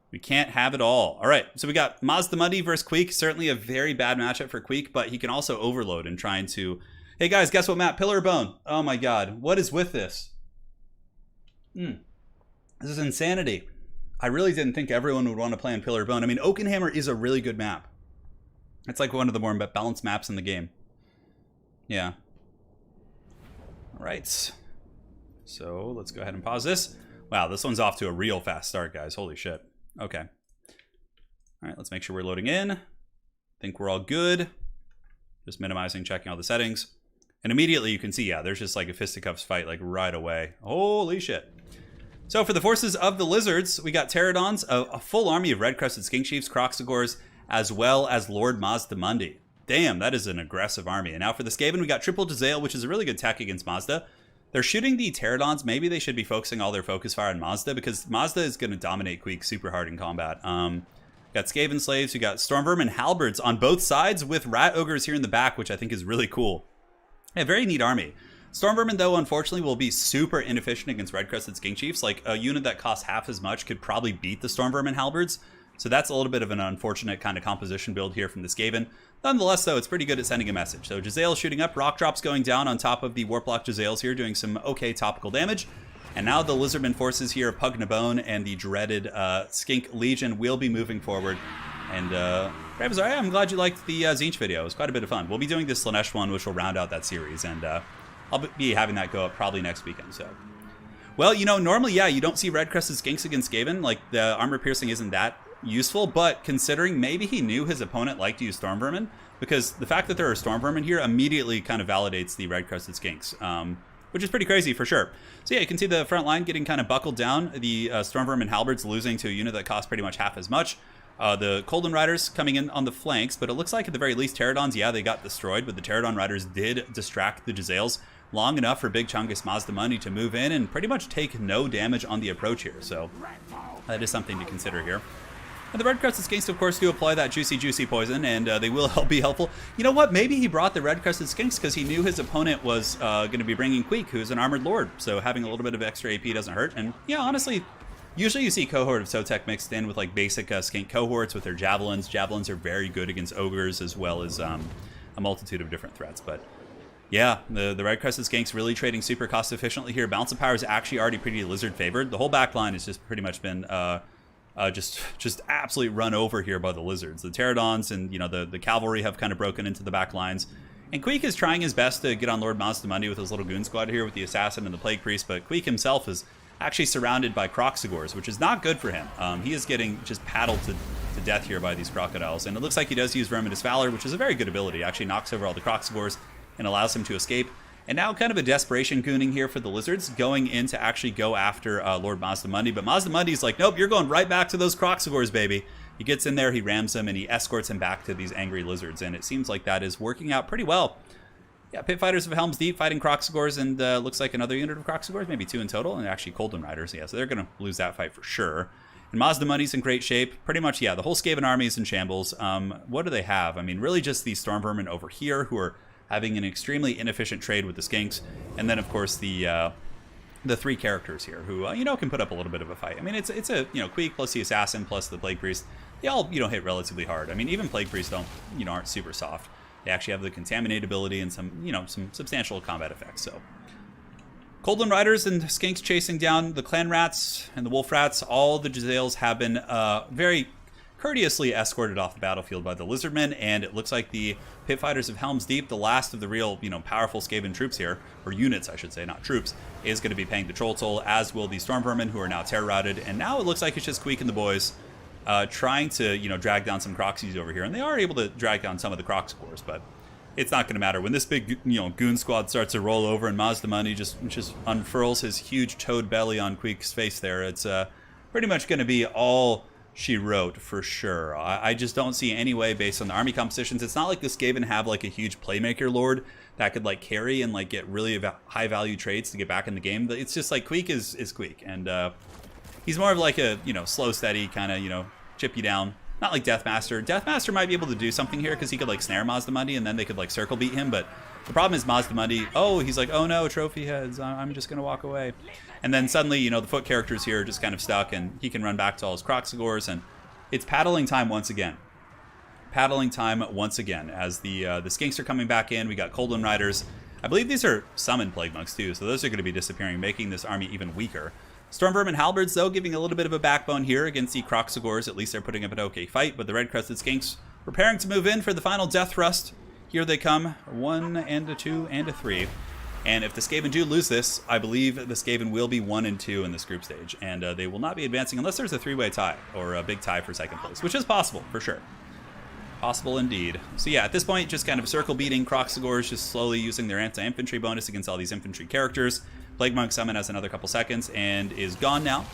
we can't have it all. All right, so we got Mazdamundi versus Queek. Certainly a very bad matchup for Queek, but he can also overload in trying to... Hey, guys, guess what map? Pillar Bone. Oh, my God. What is with this? This is insanity. I really didn't think everyone would want to play on Pillar Bone. I mean, Oakenhammer is a really good map. It's like one of the more balanced maps in the game. Yeah. All right, so let's go ahead and pause this. Wow, this one's off to a real fast start, guys. Holy shit. Okay. All right, let's make sure we're loading in. I think we're all good. Just minimizing, checking all the settings. And immediately you can see, yeah, there's just like a fisticuffs fight like right away. Holy shit. So for the forces of the Lizards, we got Pterodons, a full army of red-crested skink chiefs, Croxagors, as well as Lord Mazdamundi. Damn, that is an aggressive army. And now for the Skaven, we got Triple Jezzail, which is a really good tech against Mazda. They're shooting the Pterodons. Maybe they should be focusing all their focus fire on Mazda, because Mazda is going to dominate Queek super hard in combat. Got Skaven Slaves, we got Stormvermin Halberds on both sides with Rat Ogres here in the back, which I think is really cool. Yeah, very neat army. Stormvermin, though, unfortunately, will be super inefficient against Red-Crested Skink Chiefs. Like, a unit that costs half as much could probably beat the Stormvermin Halberds. So that's a little bit of an unfortunate kind of composition build here from the Skaven. Nonetheless, though, it's pretty good at sending a message. So Jezzail shooting up, Rock Drops going down on top of the Warplock Jezzails here, doing some okay topical damage. And now the Lizardman forces here, Pugnabone and the dreaded Skink Legion will be moving forward. And Ravazar, I'm glad you liked the Tzeentch video. It was quite a bit of fun. We'll be doing this Slaanesh one, which will round out that series, and I'll be having that go up probably next weekend. So, well, you know, normally, yeah, you don't see red-crested skinks against Skaven. Like, the armor piercing isn't that useful, but considering maybe he knew his opponent liked to use Storm Vermin, because the fact that there are Storm Vermin here immediately kind of validates the red-crested skinks, which is pretty crazy for sure. So yeah, you can see the front line getting kind of buckled down. The Storm Vermin Halberds losing to a unit that costs pretty much half as much. The Colden Riders coming in on the flanks, but it looks like at the very least Pterodons, yeah, they got destroyed, but the Pterodon Riders did distract the Jezzails long enough for Big Chungus Mazdamundi to move in and pretty much take no damage on the approach here, so that is something to consider here. And the red-crested skinks, of course, do apply that juicy poison, and they will be helpful. You know what? Maybe he brought the red-crested skinks because he knew his opponent was going to be bringing Queek, who's an armored lord, so having a little bit of extra AP doesn't hurt. And yeah, honestly, usually you see cohort of Sotek mixed in with like basic skink cohorts with their javelins. Javelins are very good against ogres as well as a multitude of different threats. But yeah, the red-crested skinks really trading super cost efficiently here. Balance of power is actually already pretty lizard favored. The whole back line has just pretty much been just absolutely run over here by the lizards. The Pterodons and, you know, the cavalry have kind of broken into the back lines. And Queek is trying his best to get on Lord Mazdamundi with his little goon squad here with the assassin and the plague priest, but Queek himself is actually surrounded by Croxigors, which is not good for him. He is getting just paddled to death here by these crocodiles, and it looks like he does use Verminous Valor, which is a very good ability. It actually knocks over all the Croxigors and allows him to escape. And now kind of a desperation gooning here for the lizards, going in to actually go after Lord Mazdamundi. But Mazdamundi's like, nope, you're going right back to those Croxigors, baby. He gets in there, he rams them, and he escorts him back to these angry lizards. And it seems like that is working out pretty well. Yeah, Pit Fighters of Helm's Deep fighting Croxigors, and looks like another unit of Croxigors, maybe 2 in total, and actually Colden Riders. Yeah, so they're going to lose that fight for sure. And Mazdamundi's in great shape. Pretty much, yeah, the whole Skaven army is in shambles. What do they have? I mean, really just these Storm Vermin over here who are having an extremely inefficient trade with the skinks, and then of course the 3 characters here who you know, can put up a little bit of a fight. I mean, it's a, you know, Queek plus the assassin plus the plague priest. They all, you know, hit relatively hard. I mean, even plague priests aren't super soft. They actually have the contaminate ability and some, you know, some substantial combat effects. So Colden Riders and skinks chasing down the clan rats and the wolf rats. All the Jezzails have been very courteously escorted off the battlefield by the lizardmen, and it looks like the Pit Fighters of Helm's Deep, the last of the real, you know, powerful Skaven troops here, or units I should say, not troops, is going to be paying the troll toll, as will the Storm Vermin, who are now terror routed. And now it looks like it's just Queek and the boys trying to, you know, drag down some Croxies over here, and they are able to drag down some of the Croxigors, but it's not going to matter when this big, you know, goon squad starts to roll over and Mazdamundi just unfurls his huge toad belly on Queek's face there. It's pretty much going to be all she wrote for sure. I just don't see any way based on the army compositions. It's not like the Skaven have like a huge playmaker lord that could like carry and like get really high value trades to get back in the game. It's just like Queek is Queek, and he's more of like a, you know, slow steady kind of, you know, chip you down. Not like Deathmaster. Deathmaster might be able to do something here because he could like snare Mazdamundi and then they could like circle beat him, but the problem is Mazdamundi, oh, he's like, oh no, trophy heads, I'm just going to walk away. And then suddenly, you know, the foot characters here are just kind of stuck, and he can run back to all his Croxigors, and it's paddling time once again. Paddling time once again as the skinks are coming back in. We got Colden Riders. I believe these are summoned Plague Monks too, so those are going to be disappearing, making this army even weaker. Storm Vermin Halberds, though, giving a little bit of a backbone here against the Croxigors. At least they're putting up an okay fight, but the red-crested skinks preparing to move in for the final death thrust. Here they come, 1 and a 2 and a 3. And if the Skaven do lose this, I believe the Skaven will be 1 and 2 in this group stage, and they will not be advancing unless there's a 3-way tie or a big tie for second place, which is possible for sure. Possible indeed. So yeah, at this point, just kind of circle beating Croxigors, just slowly using their anti-infantry bonus against all these infantry characters. Plague Monk Summon has another couple seconds and is gone now.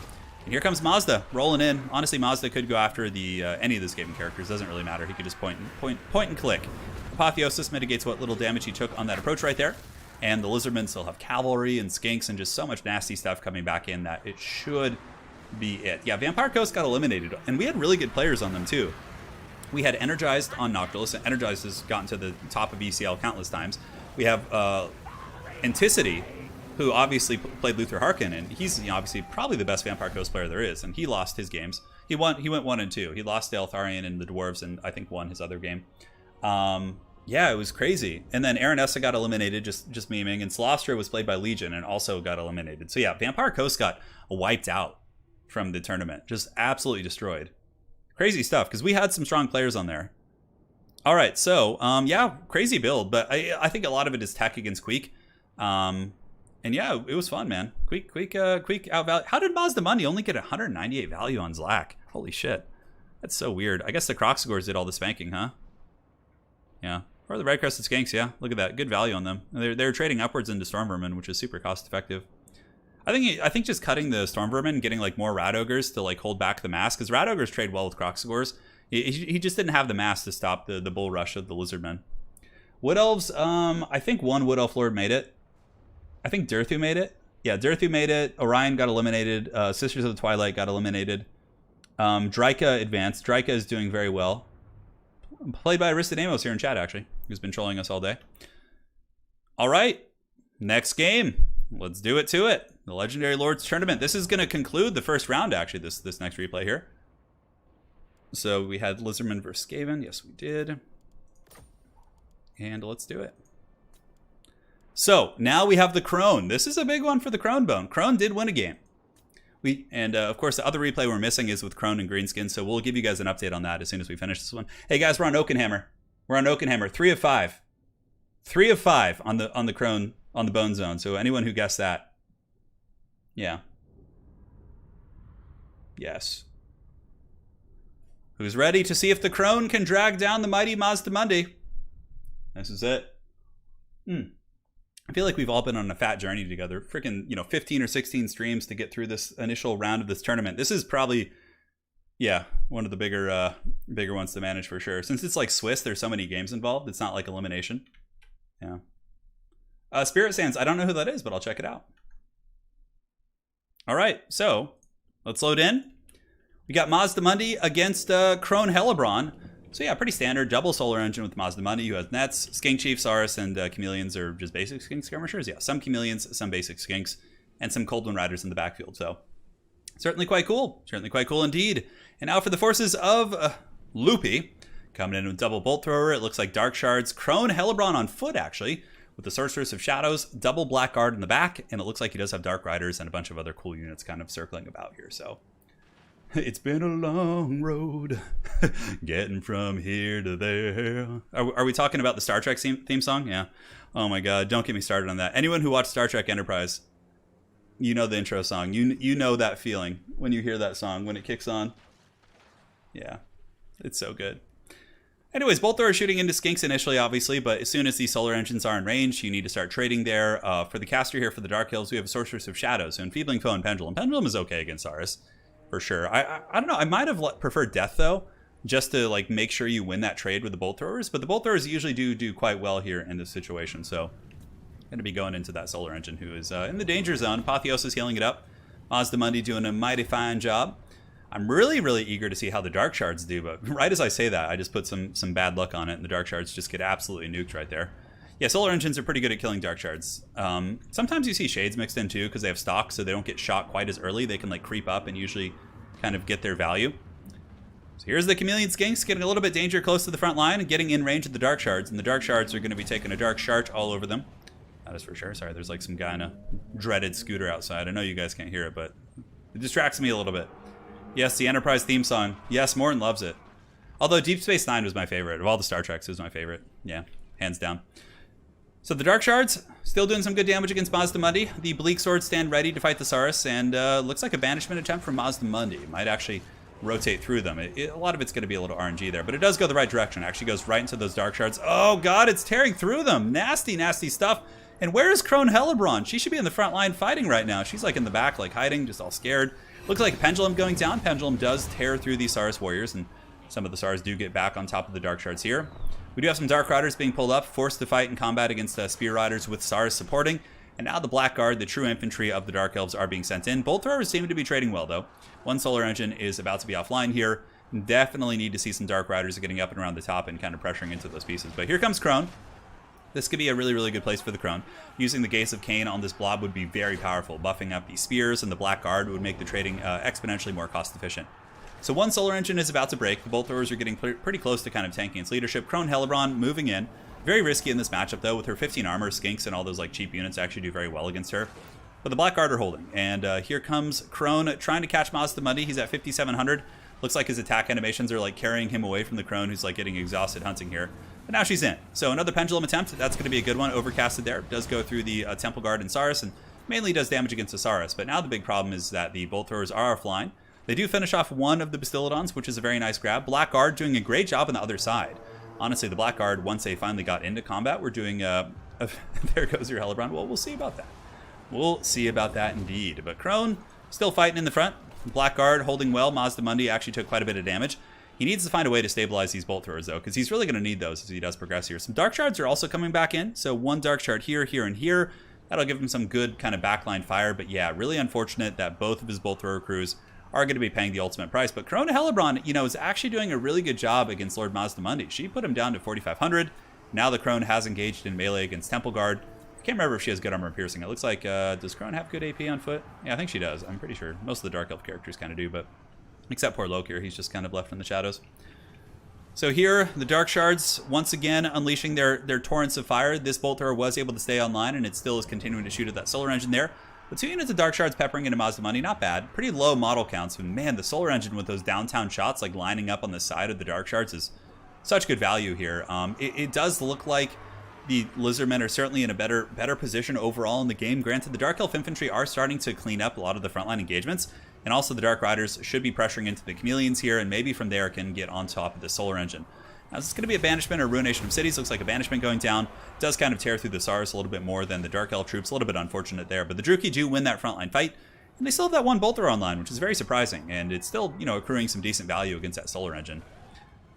And here comes Mazda rolling in. Honestly, Mazda could go after the any of the Skaven characters. Doesn't really matter. He could just point and click. Apotheosis mitigates what little damage he took on that approach right there. And the Lizardmen still have cavalry and skinks and just so much nasty stuff coming back in that it should be it. Yeah, Vampire Coast got eliminated, and we had really good players on them too. We had Energized on Noctilus, and Energized has gotten to the top of ECL countless times. We have Anticity, who obviously played Luther Harkin, and he's, you know, obviously probably the best Vampire Coast player there is, and he lost his games. He went 1 and 2. He lost to Eltharion and the Dwarves, and I think won his other game. Yeah, it was crazy. And then Aranessa got eliminated, just memeing, and Slostra was played by Legion and also got eliminated. So yeah, Vampire Coast got wiped out from the tournament. Just absolutely destroyed. Crazy stuff, because we had some strong players on there. All right, so yeah, crazy build, but I think a lot of it is tech against Queek. And yeah, it was fun, man. Queek outvalue. How did Mazdamundi only get 198 value on Zlak? Holy shit. That's so weird. I guess the Crocsagors did all the spanking, huh? Yeah. Or the Red Crested Skinks, yeah. Look at that. Good value on them. They're trading upwards into Storm Vermin, which is super cost effective. I think just cutting the Storm Vermin, getting like more Rat Ogres to like hold back the mass, because Rat Ogres trade well with Crocsagors. He just didn't have the mass to stop the bull rush of the Lizardmen. Wood Elves, I think one Wood Elf Lord made it. I think Durthu made it. Yeah, Durthu made it. Orion got eliminated. Sisters of the Twilight got eliminated. Dryka advanced. Dryka is doing very well. Played by Aristodamos here in chat, actually, who's been trolling us all day. All right, next game. Let's do it to it. The Legendary Lords Tournament. This is going to conclude the first round, actually, this next replay here. So we had Lizardman versus Skaven. Yes, we did. And let's do it. So now we have the Crone. This is a big one for the Crone Bone. Crone did win a game. Of course, the other replay we're missing is with Crone and Greenskin, so we'll give you guys an update on that as soon as we finish this one. Hey guys, we're on Oakenhammer. We're on Oakenhammer. 3 of 5. 3 of 5 on the Crone, on the Bone Zone. So anyone who guessed that. Yeah. Yes. Who's ready to see if the Crone can drag down the mighty Mazdamundi? This is it. I feel like we've all been on a fat journey together. Freaking, 15 or 16 streams to get through this initial round of this tournament. This is probably, yeah, one of the bigger ones to manage for sure. Since it's like Swiss, there's so many games involved. It's not like elimination. Yeah. Spirit Sands, I don't know who that is, but I'll check it out. All right, so let's load in. We got Mazdamundi against Crone Hellebron. So yeah, pretty standard. Double Solar Engine with Mazdamundi, who has Nets, Skink Chief, Saurus, and Chameleons are just basic Skink Skirmishers. Yeah, some Chameleons, some basic Skinks, and some Coldwind Riders in the backfield. So certainly quite cool. Certainly quite cool indeed. And now for the forces of Loopy. Coming in with double Bolt Thrower. It looks like Dark Shards. Crone Hellebron on foot, actually, with the Sorceress of Shadows. Double Blackguard in the back. And it looks like he does have Dark Riders and a bunch of other cool units kind of circling about here. So it's been a long road getting from here to there. Are we talking about the Star Trek theme song? Yeah. Oh my God, don't get me started on that. Anyone who watched Star Trek Enterprise, you know the intro song. You know that feeling when you hear that song, when it kicks on. Yeah, it's so good. Anyways, Bolt Thrower shooting into Skinks initially, obviously, but as soon as these solar engines are in range, you need to start trading there. For the caster here for the Dark Hills, we have a Sorceress of Shadows, so Enfeebling Foe and Pendulum. Pendulum is okay against Saurus. For sure. I don't know. I might have preferred Death, though, just to like make sure you win that trade with the Bolt Throwers. But the Bolt Throwers usually do quite well here in this situation. So going to be going into that Solar Engine, who is in the danger zone. Apotheosis healing it up. Mazdamundi doing a mighty fine job. I'm really, really eager to see how the Dark Shards do. But right as I say that, I just put some bad luck on it. And the Dark Shards just get absolutely nuked right there. Yeah, Solar Engines are pretty good at killing Dark Shards. Sometimes you see Shades mixed in too, because they have stock, so they don't get shot quite as early. They can like creep up and usually kind of get their value. So here's the Chameleon Skinks getting a little bit danger close to the front line and getting in range of the Dark Shards. And the Dark Shards are going to be taking a Dark Shard all over them. That is for sure. Sorry, there's like some guy in a dreaded scooter outside. I know you guys can't hear it, but it distracts me a little bit. Yes, the Enterprise theme song. Yes, Morton loves it. Although Deep Space Nine was my favorite. Of all the Star Treks, it was my favorite. Yeah, hands down. So the Dark Shards still doing some good damage against Mazdamundi. The Bleak Swords stand ready to fight the Saurus, and looks like a banishment attempt from Mazdamundi. It might actually rotate through them. A lot of it's going to be a little RNG there, but it does go the right direction. It actually goes right into those Dark Shards. Oh God, it's tearing through them. Nasty, nasty stuff. And where is Crone Hellebron? She should be in the front line fighting right now. She's like in the back, like hiding, just all scared. Looks like a Pendulum going down. Pendulum does tear through these Saurus warriors, and some of the Saurus do get back on top of the Dark Shards here. We do have some Dark Riders being pulled up, forced to fight in combat against Spear Riders with Saurus supporting. And now the Blackguard, the true infantry of the Dark Elves, are being sent in. Bolt Throwers seem to be trading well, though. One Solar Engine is about to be offline here. Definitely need to see some Dark Riders getting up and around the top and kind of pressuring into those pieces. But here comes Crone. This could be a really, really good place for the Crone. Using the Gaze of Cain on this blob would be very powerful. Buffing up the Spears and the Blackguard would make the trading exponentially more cost efficient. So one Solar Engine is about to break. The Bolt Throwers are getting pretty close to kind of tanking its leadership. Crone Hellebron moving in. Very risky in this matchup, though. With her 15 armor, Skinks and all those like cheap units actually do very well against her. But the Blackguard are holding. And here comes Crone trying to catch Mazdamundi. He's at 5,700. Looks like his attack animations are like carrying him away from the Crone, who's like getting exhausted hunting here. But now she's in. So another pendulum attempt. That's going to be a good one. Overcasted there. Does go through the Temple Guard and Saurus, and mainly does damage against the Saurus. But now the big problem is that the bolt throwers are offline. They do finish off one of the Bastillodons, which is a very nice grab. Blackguard doing a great job on the other side. Honestly, the Blackguard, once they finally got into combat, were doing there goes your Hellebron. Well, we'll see about that. We'll see about that indeed. But Crone still fighting in the front. Blackguard holding well. Mazdamundi actually took quite a bit of damage. He needs to find a way to stabilize these bolt throwers, though, because he's really going to need those as he does progress here. Some Dark Shards are also coming back in. So one Dark Shard here, here, and here. That'll give him some good kind of backline fire. But yeah, really unfortunate that both of his bolt thrower crews are going to be paying the ultimate price. But Crone Hellebron, is actually doing a really good job against Lord Mazdamundi. She put him down to 4,500. Now the Crone has engaged in melee against Temple Guard. I can't remember if she has good armor piercing. It looks like, does Crone have good AP on foot? Yeah, I think she does. I'm pretty sure. Most of the Dark Elf characters kind of do, but except poor Lokir, he's just kind of left in the shadows. So here, the Dark Shards, once again, unleashing their torrents of fire. This bolt thrower was able to stay online, and it still is continuing to shoot at that solar engine there. But 2 units of Dark Shards peppering into Mazdamundi, not bad. Pretty low model counts, but man, the solar engine with those downtown shots, like lining up on the side of the Dark Shards, is such good value here. It does look like the Lizardmen are certainly in a better position overall in the game. Granted, the Dark Elf Infantry are starting to clean up a lot of the frontline engagements, and also the Dark Riders should be pressuring into the Chameleons here, and maybe from there can get on top of the solar engine. Now, is this going to be a banishment or ruination of cities? Looks like a banishment going down. Does kind of tear through the Saurus a little bit more than the Dark Elf troops. A little bit unfortunate there, but the Druchii do win that frontline fight, and they still have that one bolter online, which is very surprising, and it's still, accruing some decent value against that solar engine.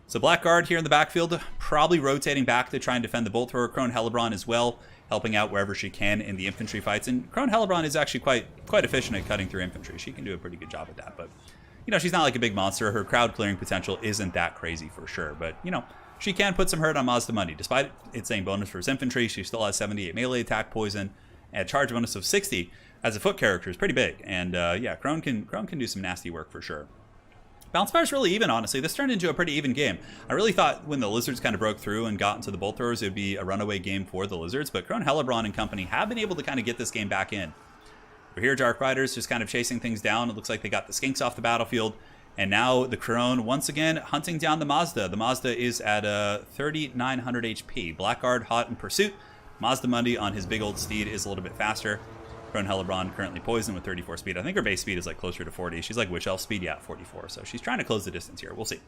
So Blackguard here in the backfield, probably rotating back to try and defend the bolt thrower. Crone Hellebron as well, helping out wherever she can in the infantry fights. And Crone Hellebron is actually quite efficient at cutting through infantry. She can do a pretty good job at that. But, she's not like a big monster. Her crowd clearing potential isn't that crazy for sure. But, she can put some hurt on Mazdamundi. Despite it saying bonus for his infantry, she still has 78 melee attack poison and a charge bonus of 60 as a foot character is pretty big. And, yeah, Crone can do some nasty work for sure. Bounce Fire's really even, honestly. This turned into a pretty even game. I really thought when the Lizards kind of broke through and got into the bolt throwers, it would be a runaway game for the Lizards, but Crone Hellebron and company have been able to kind of get this game back in. We're here, Dark Riders just kind of chasing things down. It looks like they got the Skinks off the battlefield, and now the Crone once again hunting down the Mazda. The Mazda is at 3,900 HP. Blackguard hot in pursuit. Mazdamundi on his big old steed is a little bit faster. Crone Hellebron currently poisoned with 34 speed. I think her base speed is like closer to 40. She's like Witch Elf speed, yeah, 44. So she's trying to close the distance here. We'll see.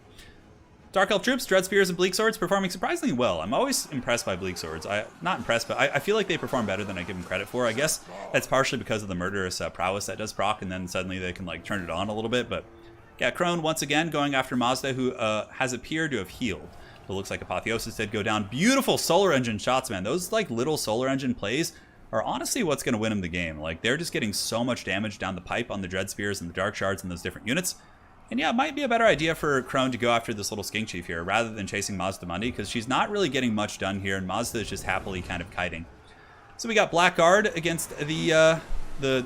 Dark Elf troops, Dread Spears and Bleak Swords performing surprisingly well. I'm always impressed by Bleak Swords. Not impressed, but I feel like they perform better than I give them credit for. I guess that's partially because of the murderous prowess that does proc, and then suddenly they can like turn it on a little bit. But yeah, Crone once again going after Mazda, who has appeared to have healed. It looks like Apotheosis did go down. Beautiful solar engine shots, man. Those like little solar engine plays are honestly what's going to win him the game. Like, they're just getting so much damage down the pipe on the Dread Spears and the Dark Shards and those different units. And yeah, it might be a better idea for Crone to go after this little Skink Chief here rather than chasing Mazdamundi, because she's not really getting much done here, and Mazda is just happily kind of kiting. So we got Blackguard against the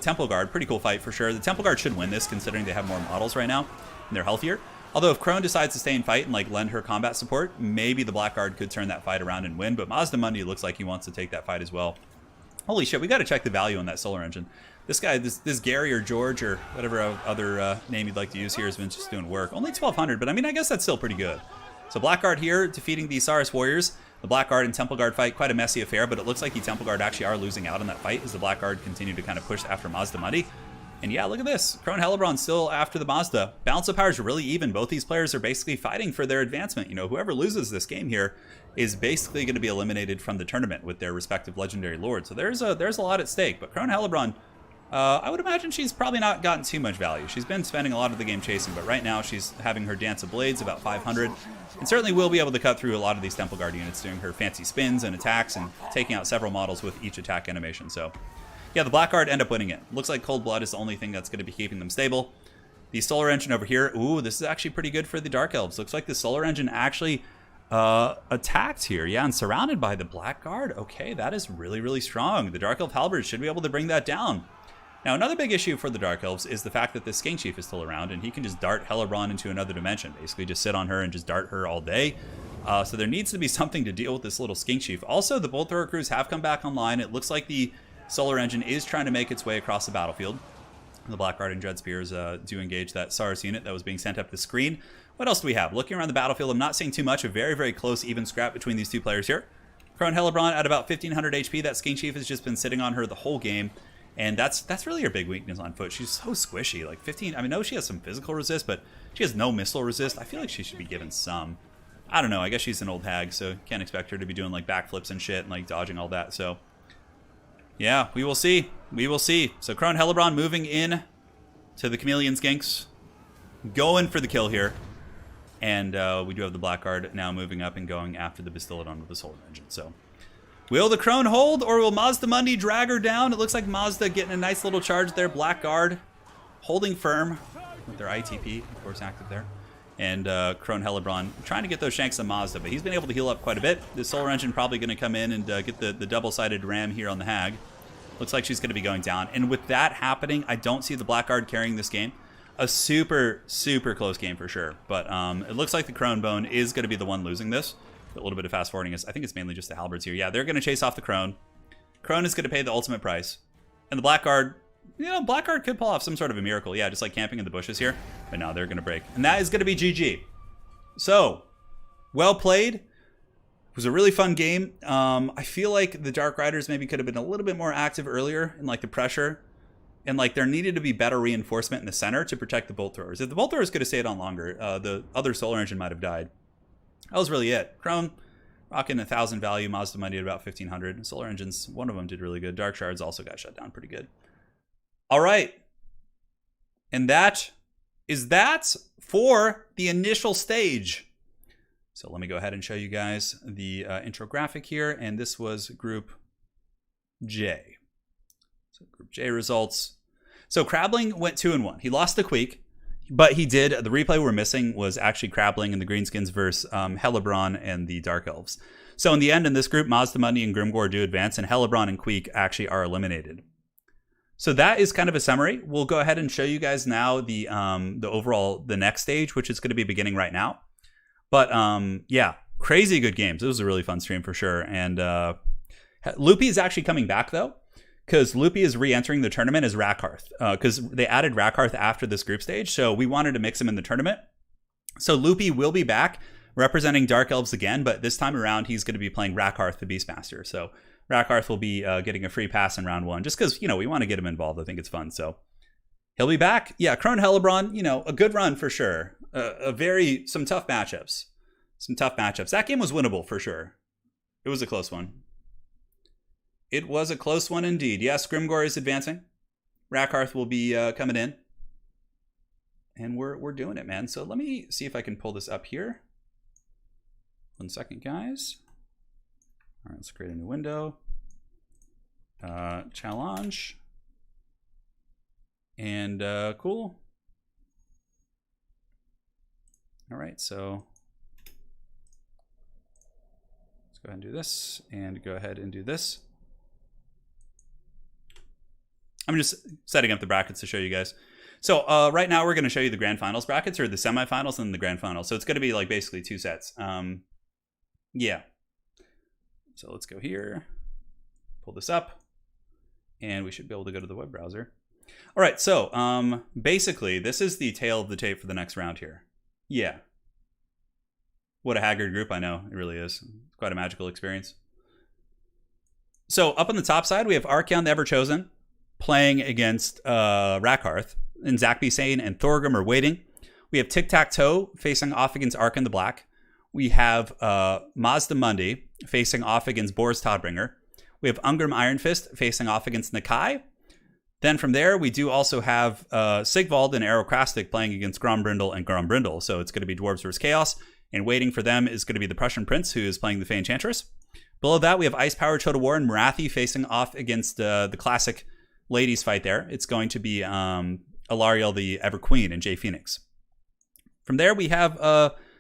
Temple Guard. Pretty cool fight for sure. The Temple Guard should win this, considering they have more models right now, and they're healthier. Although if Crone decides to stay and fight and like lend her combat support, maybe the Blackguard could turn that fight around and win, but Mazdamundi looks like he wants to take that fight as well. Holy shit, we got to check the value on that solar engine. This guy, this Gary or George or whatever other name you'd like to use here has been just doing work. Only 1,200, but I mean, I guess that's still pretty good. So Blackguard here defeating the Saurus Warriors. The Blackguard and Temple Guard fight, quite a messy affair, but it looks like the Temple Guard actually are losing out on that fight as the Blackguard continue to kind of push after Mazdamundi. And yeah, look at this. Crone Hellebron still after the Mazda. Balance of power is really even. Both these players are basically fighting for their advancement. Whoever loses this game here is basically going to be eliminated from the tournament with their respective legendary lords. So there's a lot at stake. But Crone Hellebron, I would imagine she's probably not gotten too much value. She's been spending a lot of the game chasing, but right now she's having her Dance of Blades, about 500. And certainly will be able to cut through a lot of these Temple Guard units, doing her fancy spins and attacks and taking out several models with each attack animation. So yeah, the Blackguard end up winning it. Looks like Cold Blood is the only thing that's going to be keeping them stable. The Solar Engine over here, ooh, this is actually pretty good for the Dark Elves. Looks like the Solar Engine actually attacked here. Yeah, and surrounded by the Blackguard. Okay, that is really, really strong. The Dark Elf Halberd should be able to bring that down. Now, another big issue for the Dark Elves is the fact that the Skink Chief is still around, and he can just dart Hellebron into another dimension. Basically, just sit on her and just dart her all day. So there needs to be something to deal with this little skink chief. Also, the bolt thrower crews have come back online. It looks like the solar engine is trying to make its way across the battlefield. The Blackguard and Dread Spears do engage that Saurus unit that was being sent up the screen. What else do we have? Looking around the battlefield, I'm not seeing too much. A very, very close, even scrap between these two players here. Crone Hellebron at about 1500 HP. That skink chief has just been sitting on her the whole game. And that's really her big weakness on foot. She's so squishy. Like 15, I mean, I know she has some physical resist, but she has no missile resist. I feel like she should be given some. I don't know. I guess she's an old hag, so can't expect her to be doing like backflips and shit and like dodging all that. So yeah, we will see. We will see. So Crone Hellebron moving in to the Chameleon Skinks. Going for the kill here. And we do have the Blackguard now moving up and going after the Bastillodon with the Solar Engine. So will the Crone hold, or will Mazdamundi drag her down? It looks like Mazda getting a nice little charge there. Blackguard holding firm with their ITP, of course, active there. And Crone Hellebron trying to get those shanks on Mazda, but he's been able to heal up quite a bit. The Solar Engine probably going to come in and get the double-sided ram here on the hag. Looks like she's going to be going down. And with that happening, I don't see the Blackguard carrying this game. A super, super close game for sure. But it looks like the Crone Bone is going to be the one losing this. A little bit of fast forwarding is, I think it's mainly just the halberds here. Yeah, they're going to chase off the Crone. Crone is going to pay the ultimate price. And the Blackguard, you know, Blackguard could pull off some sort of a miracle. Yeah, just like camping in the bushes here. But no, they're going to break. And that is going to be GG. So, well played. It was a really fun game. I feel like the Dark Riders maybe could have been a little bit more active earlier in like the pressure. And like there needed to be better reinforcement in the center to protect the bolt throwers. If the bolt throwers could have stayed on longer, the other Solar Engine might have died. That was really it. Crone rocking 1,000 value. Mazdamundi at about 1,500. Solar Engines, one of them did really good. Dark Shards also got shut down pretty good. All right. And that is that for the initial stage. So let me go ahead and show you guys the intro graphic here. And this was Group J. So Group J results. So Crabling went 2-1. He lost the Queek, but he did. The replay we're missing was actually Crabling and the Greenskins versus Hellebron and the Dark Elves. So in the end, in this group, Mazdamundi and Grimgor do advance, and Hellebron and Queek actually are eliminated. So that is kind of a summary. We'll go ahead and show you guys now the next stage, which is going to be beginning right now. But yeah, crazy good games. It was a really fun stream for sure. And Loopy is actually coming back though, because Loopy is re-entering the tournament as Rakarth, because they added Rakarth after this group stage. So we wanted to mix him in the tournament. So Loopy will be back representing Dark Elves again, but this time around he's going to be playing Rakarth, the Beastmaster. So Rakarth will be getting a free pass in round 1, just because, you know, we want to get him involved. I think it's fun. So he'll be back. Yeah, Crone Hellebron, you know, a good run for sure. Some tough matchups. That game was winnable for sure. It was a close one. It was a close one indeed. Yes, Grimgor is advancing. Rakarth will be coming in. And we're doing it, man. So let me see if I can pull this up here. 1 second, guys. All right, let's create a new window. Challenge. And cool. All right, so let's go ahead and do this and go ahead and do this. I'm just setting up the brackets to show you guys. So right now we're going to show you the grand finals brackets, or the semifinals and the grand finals. So it's going to be like basically 2 sets. Yeah. So let's go here, pull this up, and we should be able to go to the web browser. All right, so basically this is the tail of the tape for the next round here. Yeah. What a haggard group, I know. It really is. It's quite a magical experience. So up on the top side, we have Archeon the Everchosen playing against Rakarth, and Zach B. Sane and Thorgrim are waiting. We have Tic-Tac-Toe facing off against Archon the Black. We have Mazdamundi facing off against Boris Todbringer. We have Ungrim Iron Fist facing off against Nakai. Then from there, we do also have Sigvald and Aerocrastic playing against Grombrindle and Grombrindle. So it's going to be Dwarves versus Chaos. And waiting for them is going to be the Prussian Prince, who is playing the Fey Enchantress. Below that, we have Ice Power Chota War and Marathi facing off against the classic ladies fight there. It's going to be Alariel the Ever Queen and Jay Phoenix. From there, we have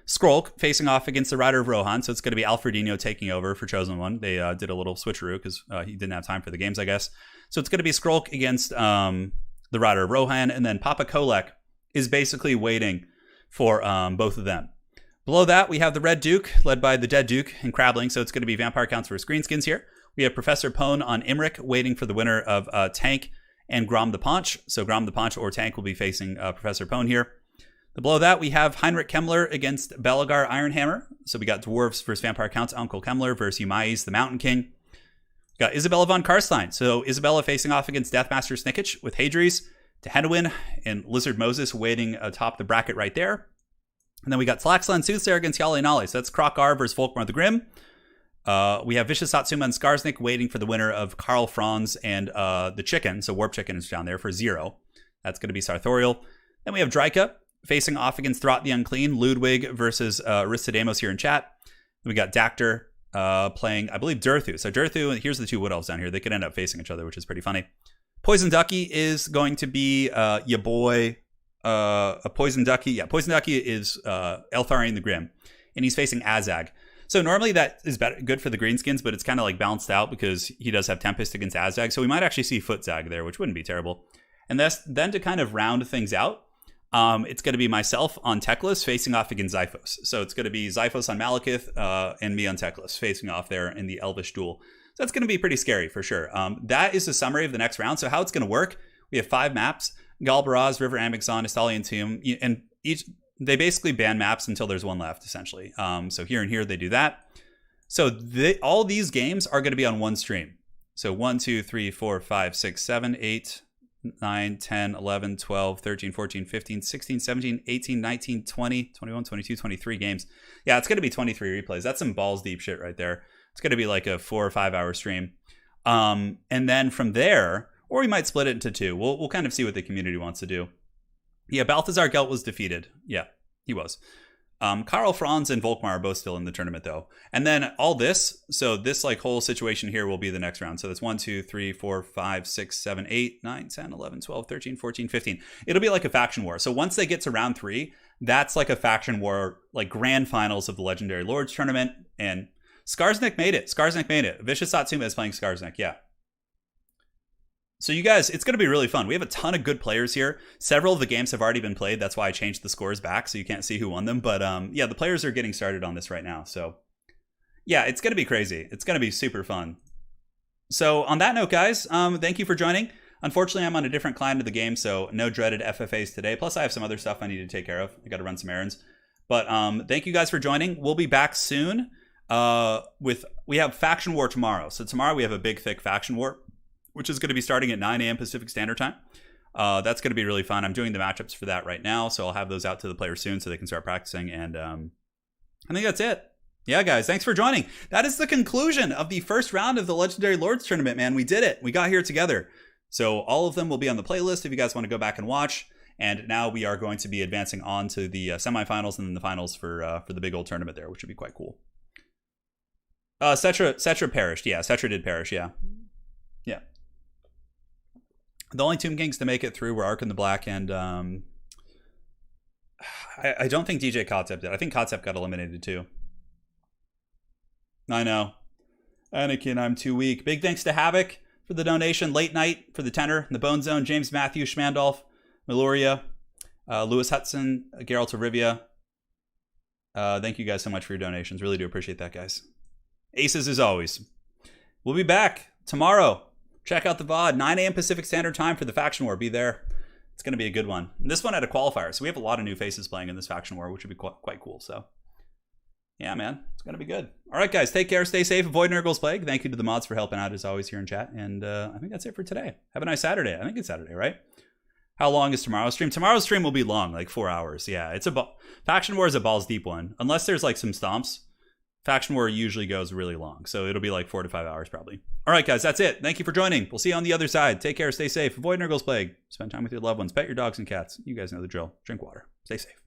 Skrolk facing off against the Rider of Rohan. So it's going to be Alfredino taking over for Chosen One. They did a little switcheroo because he didn't have time for the games, I guess. So it's going to be Skrolk against the Rider of Rohan. And then Papa Kolek is basically waiting for both of them. Below that, we have the Red Duke, led by the Dead Duke and Crabling, so it's going to be Vampire Counts versus Greenskins here. We have Professor Pone on Imric, waiting for the winner of Tank and Grom the Paunch. So Grom the Paunch or Tank will be facing Professor Pone here. Below that, we have Heinrich Kemmler against Belagar Ironhammer. So we got Dwarves versus Vampire Counts, Uncle Kemmler versus Umais, the Mountain King. We got Isabella von Karstein. So Isabella facing off against Deathmaster Snickich with Hadries, Tehenhauin, and Lizard Moses waiting atop the bracket right there. And then we got Tlaxlan Soothsayer against Yale Nale. So that's Krokar versus Volkmar the Grim. We have Vicious Satsuma and Skarsnik waiting for the winner of Karl Franz and the Chicken. So Warp Chicken is down there for 0. That's going to be Sartorial. Then we have Dryka facing off against Throt the Unclean, Ludwig versus Aristodamos here in chat. Then we got Dactyr playing, I believe, Durthu. So Durthu, and here's the 2 Wood Elves down here. They could end up facing each other, which is pretty funny. Poison Ducky is going to be your boy, a Poison Ducky. Yeah, Poison Ducky is Eltharion the Grim, and he's facing Azag. So normally that is good for the Greenskins, but it's kind of like balanced out because he does have Tempest against Azag. So we might actually see Footzag there, which wouldn't be terrible. And then to kind of round things out, it's going to be myself on Teclis facing off against Zyphos. So it's going to be Zyphos on Malekith and me on Teclis facing off there in the Elvish duel. So that's going to be pretty scary for sure. That is the summary of the next round. So how it's going to work, we have 5 maps: Galbaraz, River Amixon, Estalian Tomb, and they basically ban maps until there's one left, essentially. So here and here, they do that. So all these games are going to be on one stream. So 1, 2, 3, 4, 5, 6, 7, 8, 9, 10, 11, 12, 13, 14, 15, 16, 17, 18, 19, 20, 21, 22, 23 games. Yeah, it's going to be 23 replays. That's some balls deep shit right there. It's going to be like a 4 or 5 hour stream. And then from there, or we might split it into 2. We'll kind of see what the community wants to do. Yeah, Balthazar Gelt was defeated. Yeah, he was. Karl Franz and Volkmar are both still in the tournament, though. And then all this, so this like whole situation here will be the next round. So that's 1, 2, 3, 4, 5, 6, 7, 8, 9, 10, 11, 12, 13, 14, 15. It'll be like a faction war. So once they get to round 3, that's like a faction war, like grand finals of the Legendary Lords tournament. And Skarsnik made it. Skarsnik made it. Vicious Satsuma is playing Skarsnik, yeah. So you guys, it's going to be really fun. We have a ton of good players here. Several of the games have already been played. That's why I changed the scores back so you can't see who won them. But yeah, the players are getting started on this right now. So yeah, it's going to be crazy. It's going to be super fun. So on that note, guys, thank you for joining. Unfortunately, I'm on a different client of the game, so no dreaded FFAs today. Plus, I have some other stuff I need to take care of. I got to run some errands. But thank you guys for joining. We'll be back soon. We have Faction War tomorrow. So tomorrow we have a big, thick Faction War, which is going to be starting at 9 a.m. Pacific Standard Time. That's going to be really fun. I'm doing the matchups for that right now, so I'll have those out to the players soon so they can start practicing. And I think that's it. Yeah, guys, thanks for joining. That is the conclusion of the first round of the Legendary Lords Tournament, man. We did it. We got here together. So all of them will be on the playlist if you guys want to go back and watch. And now we are going to be advancing on to the semifinals and then the finals for the big old tournament there, which would be quite cool. Cetra perished. Yeah, Cetra did perish, yeah. Yeah. The only Tomb Kings to make it through were Ark in the Black and I don't think DJ Kotzep did. I think Kotzep got eliminated too. I know. Anakin, I'm too weak. Big thanks to Havoc for the donation. Late Night for the tenor. The Bone Zone. James Matthew Schmandolf. Meloria. Lewis Hudson. Geralt of Rivia. Thank you guys so much for your donations. Really do appreciate that, guys. Aces as always. We'll be back tomorrow. Check out the VOD, 9 a.m. Pacific Standard Time for the Faction War. Be there. It's going to be a good one. And this one had a qualifier, so we have a lot of new faces playing in this Faction War, which would be quite cool. So, yeah, man, it's going to be good. All right, guys, take care, stay safe, avoid Nurgle's Plague. Thank you to the mods for helping out, as always, here in chat. And I think that's it for today. Have a nice Saturday. I think it's Saturday, right? How long is tomorrow's stream? Tomorrow's stream will be long, like 4 hours. Yeah, it's Faction War is a balls deep one. Unless there's like some stomps. Faction War usually goes really long, so it'll be like 4 to 5 hours probably. All right, guys, that's it. Thank you for joining. We'll see you on the other side. Take care, stay safe, avoid Nurgle's Plague, spend time with your loved ones, pet your dogs and cats. You guys know the drill. Drink water. Stay safe.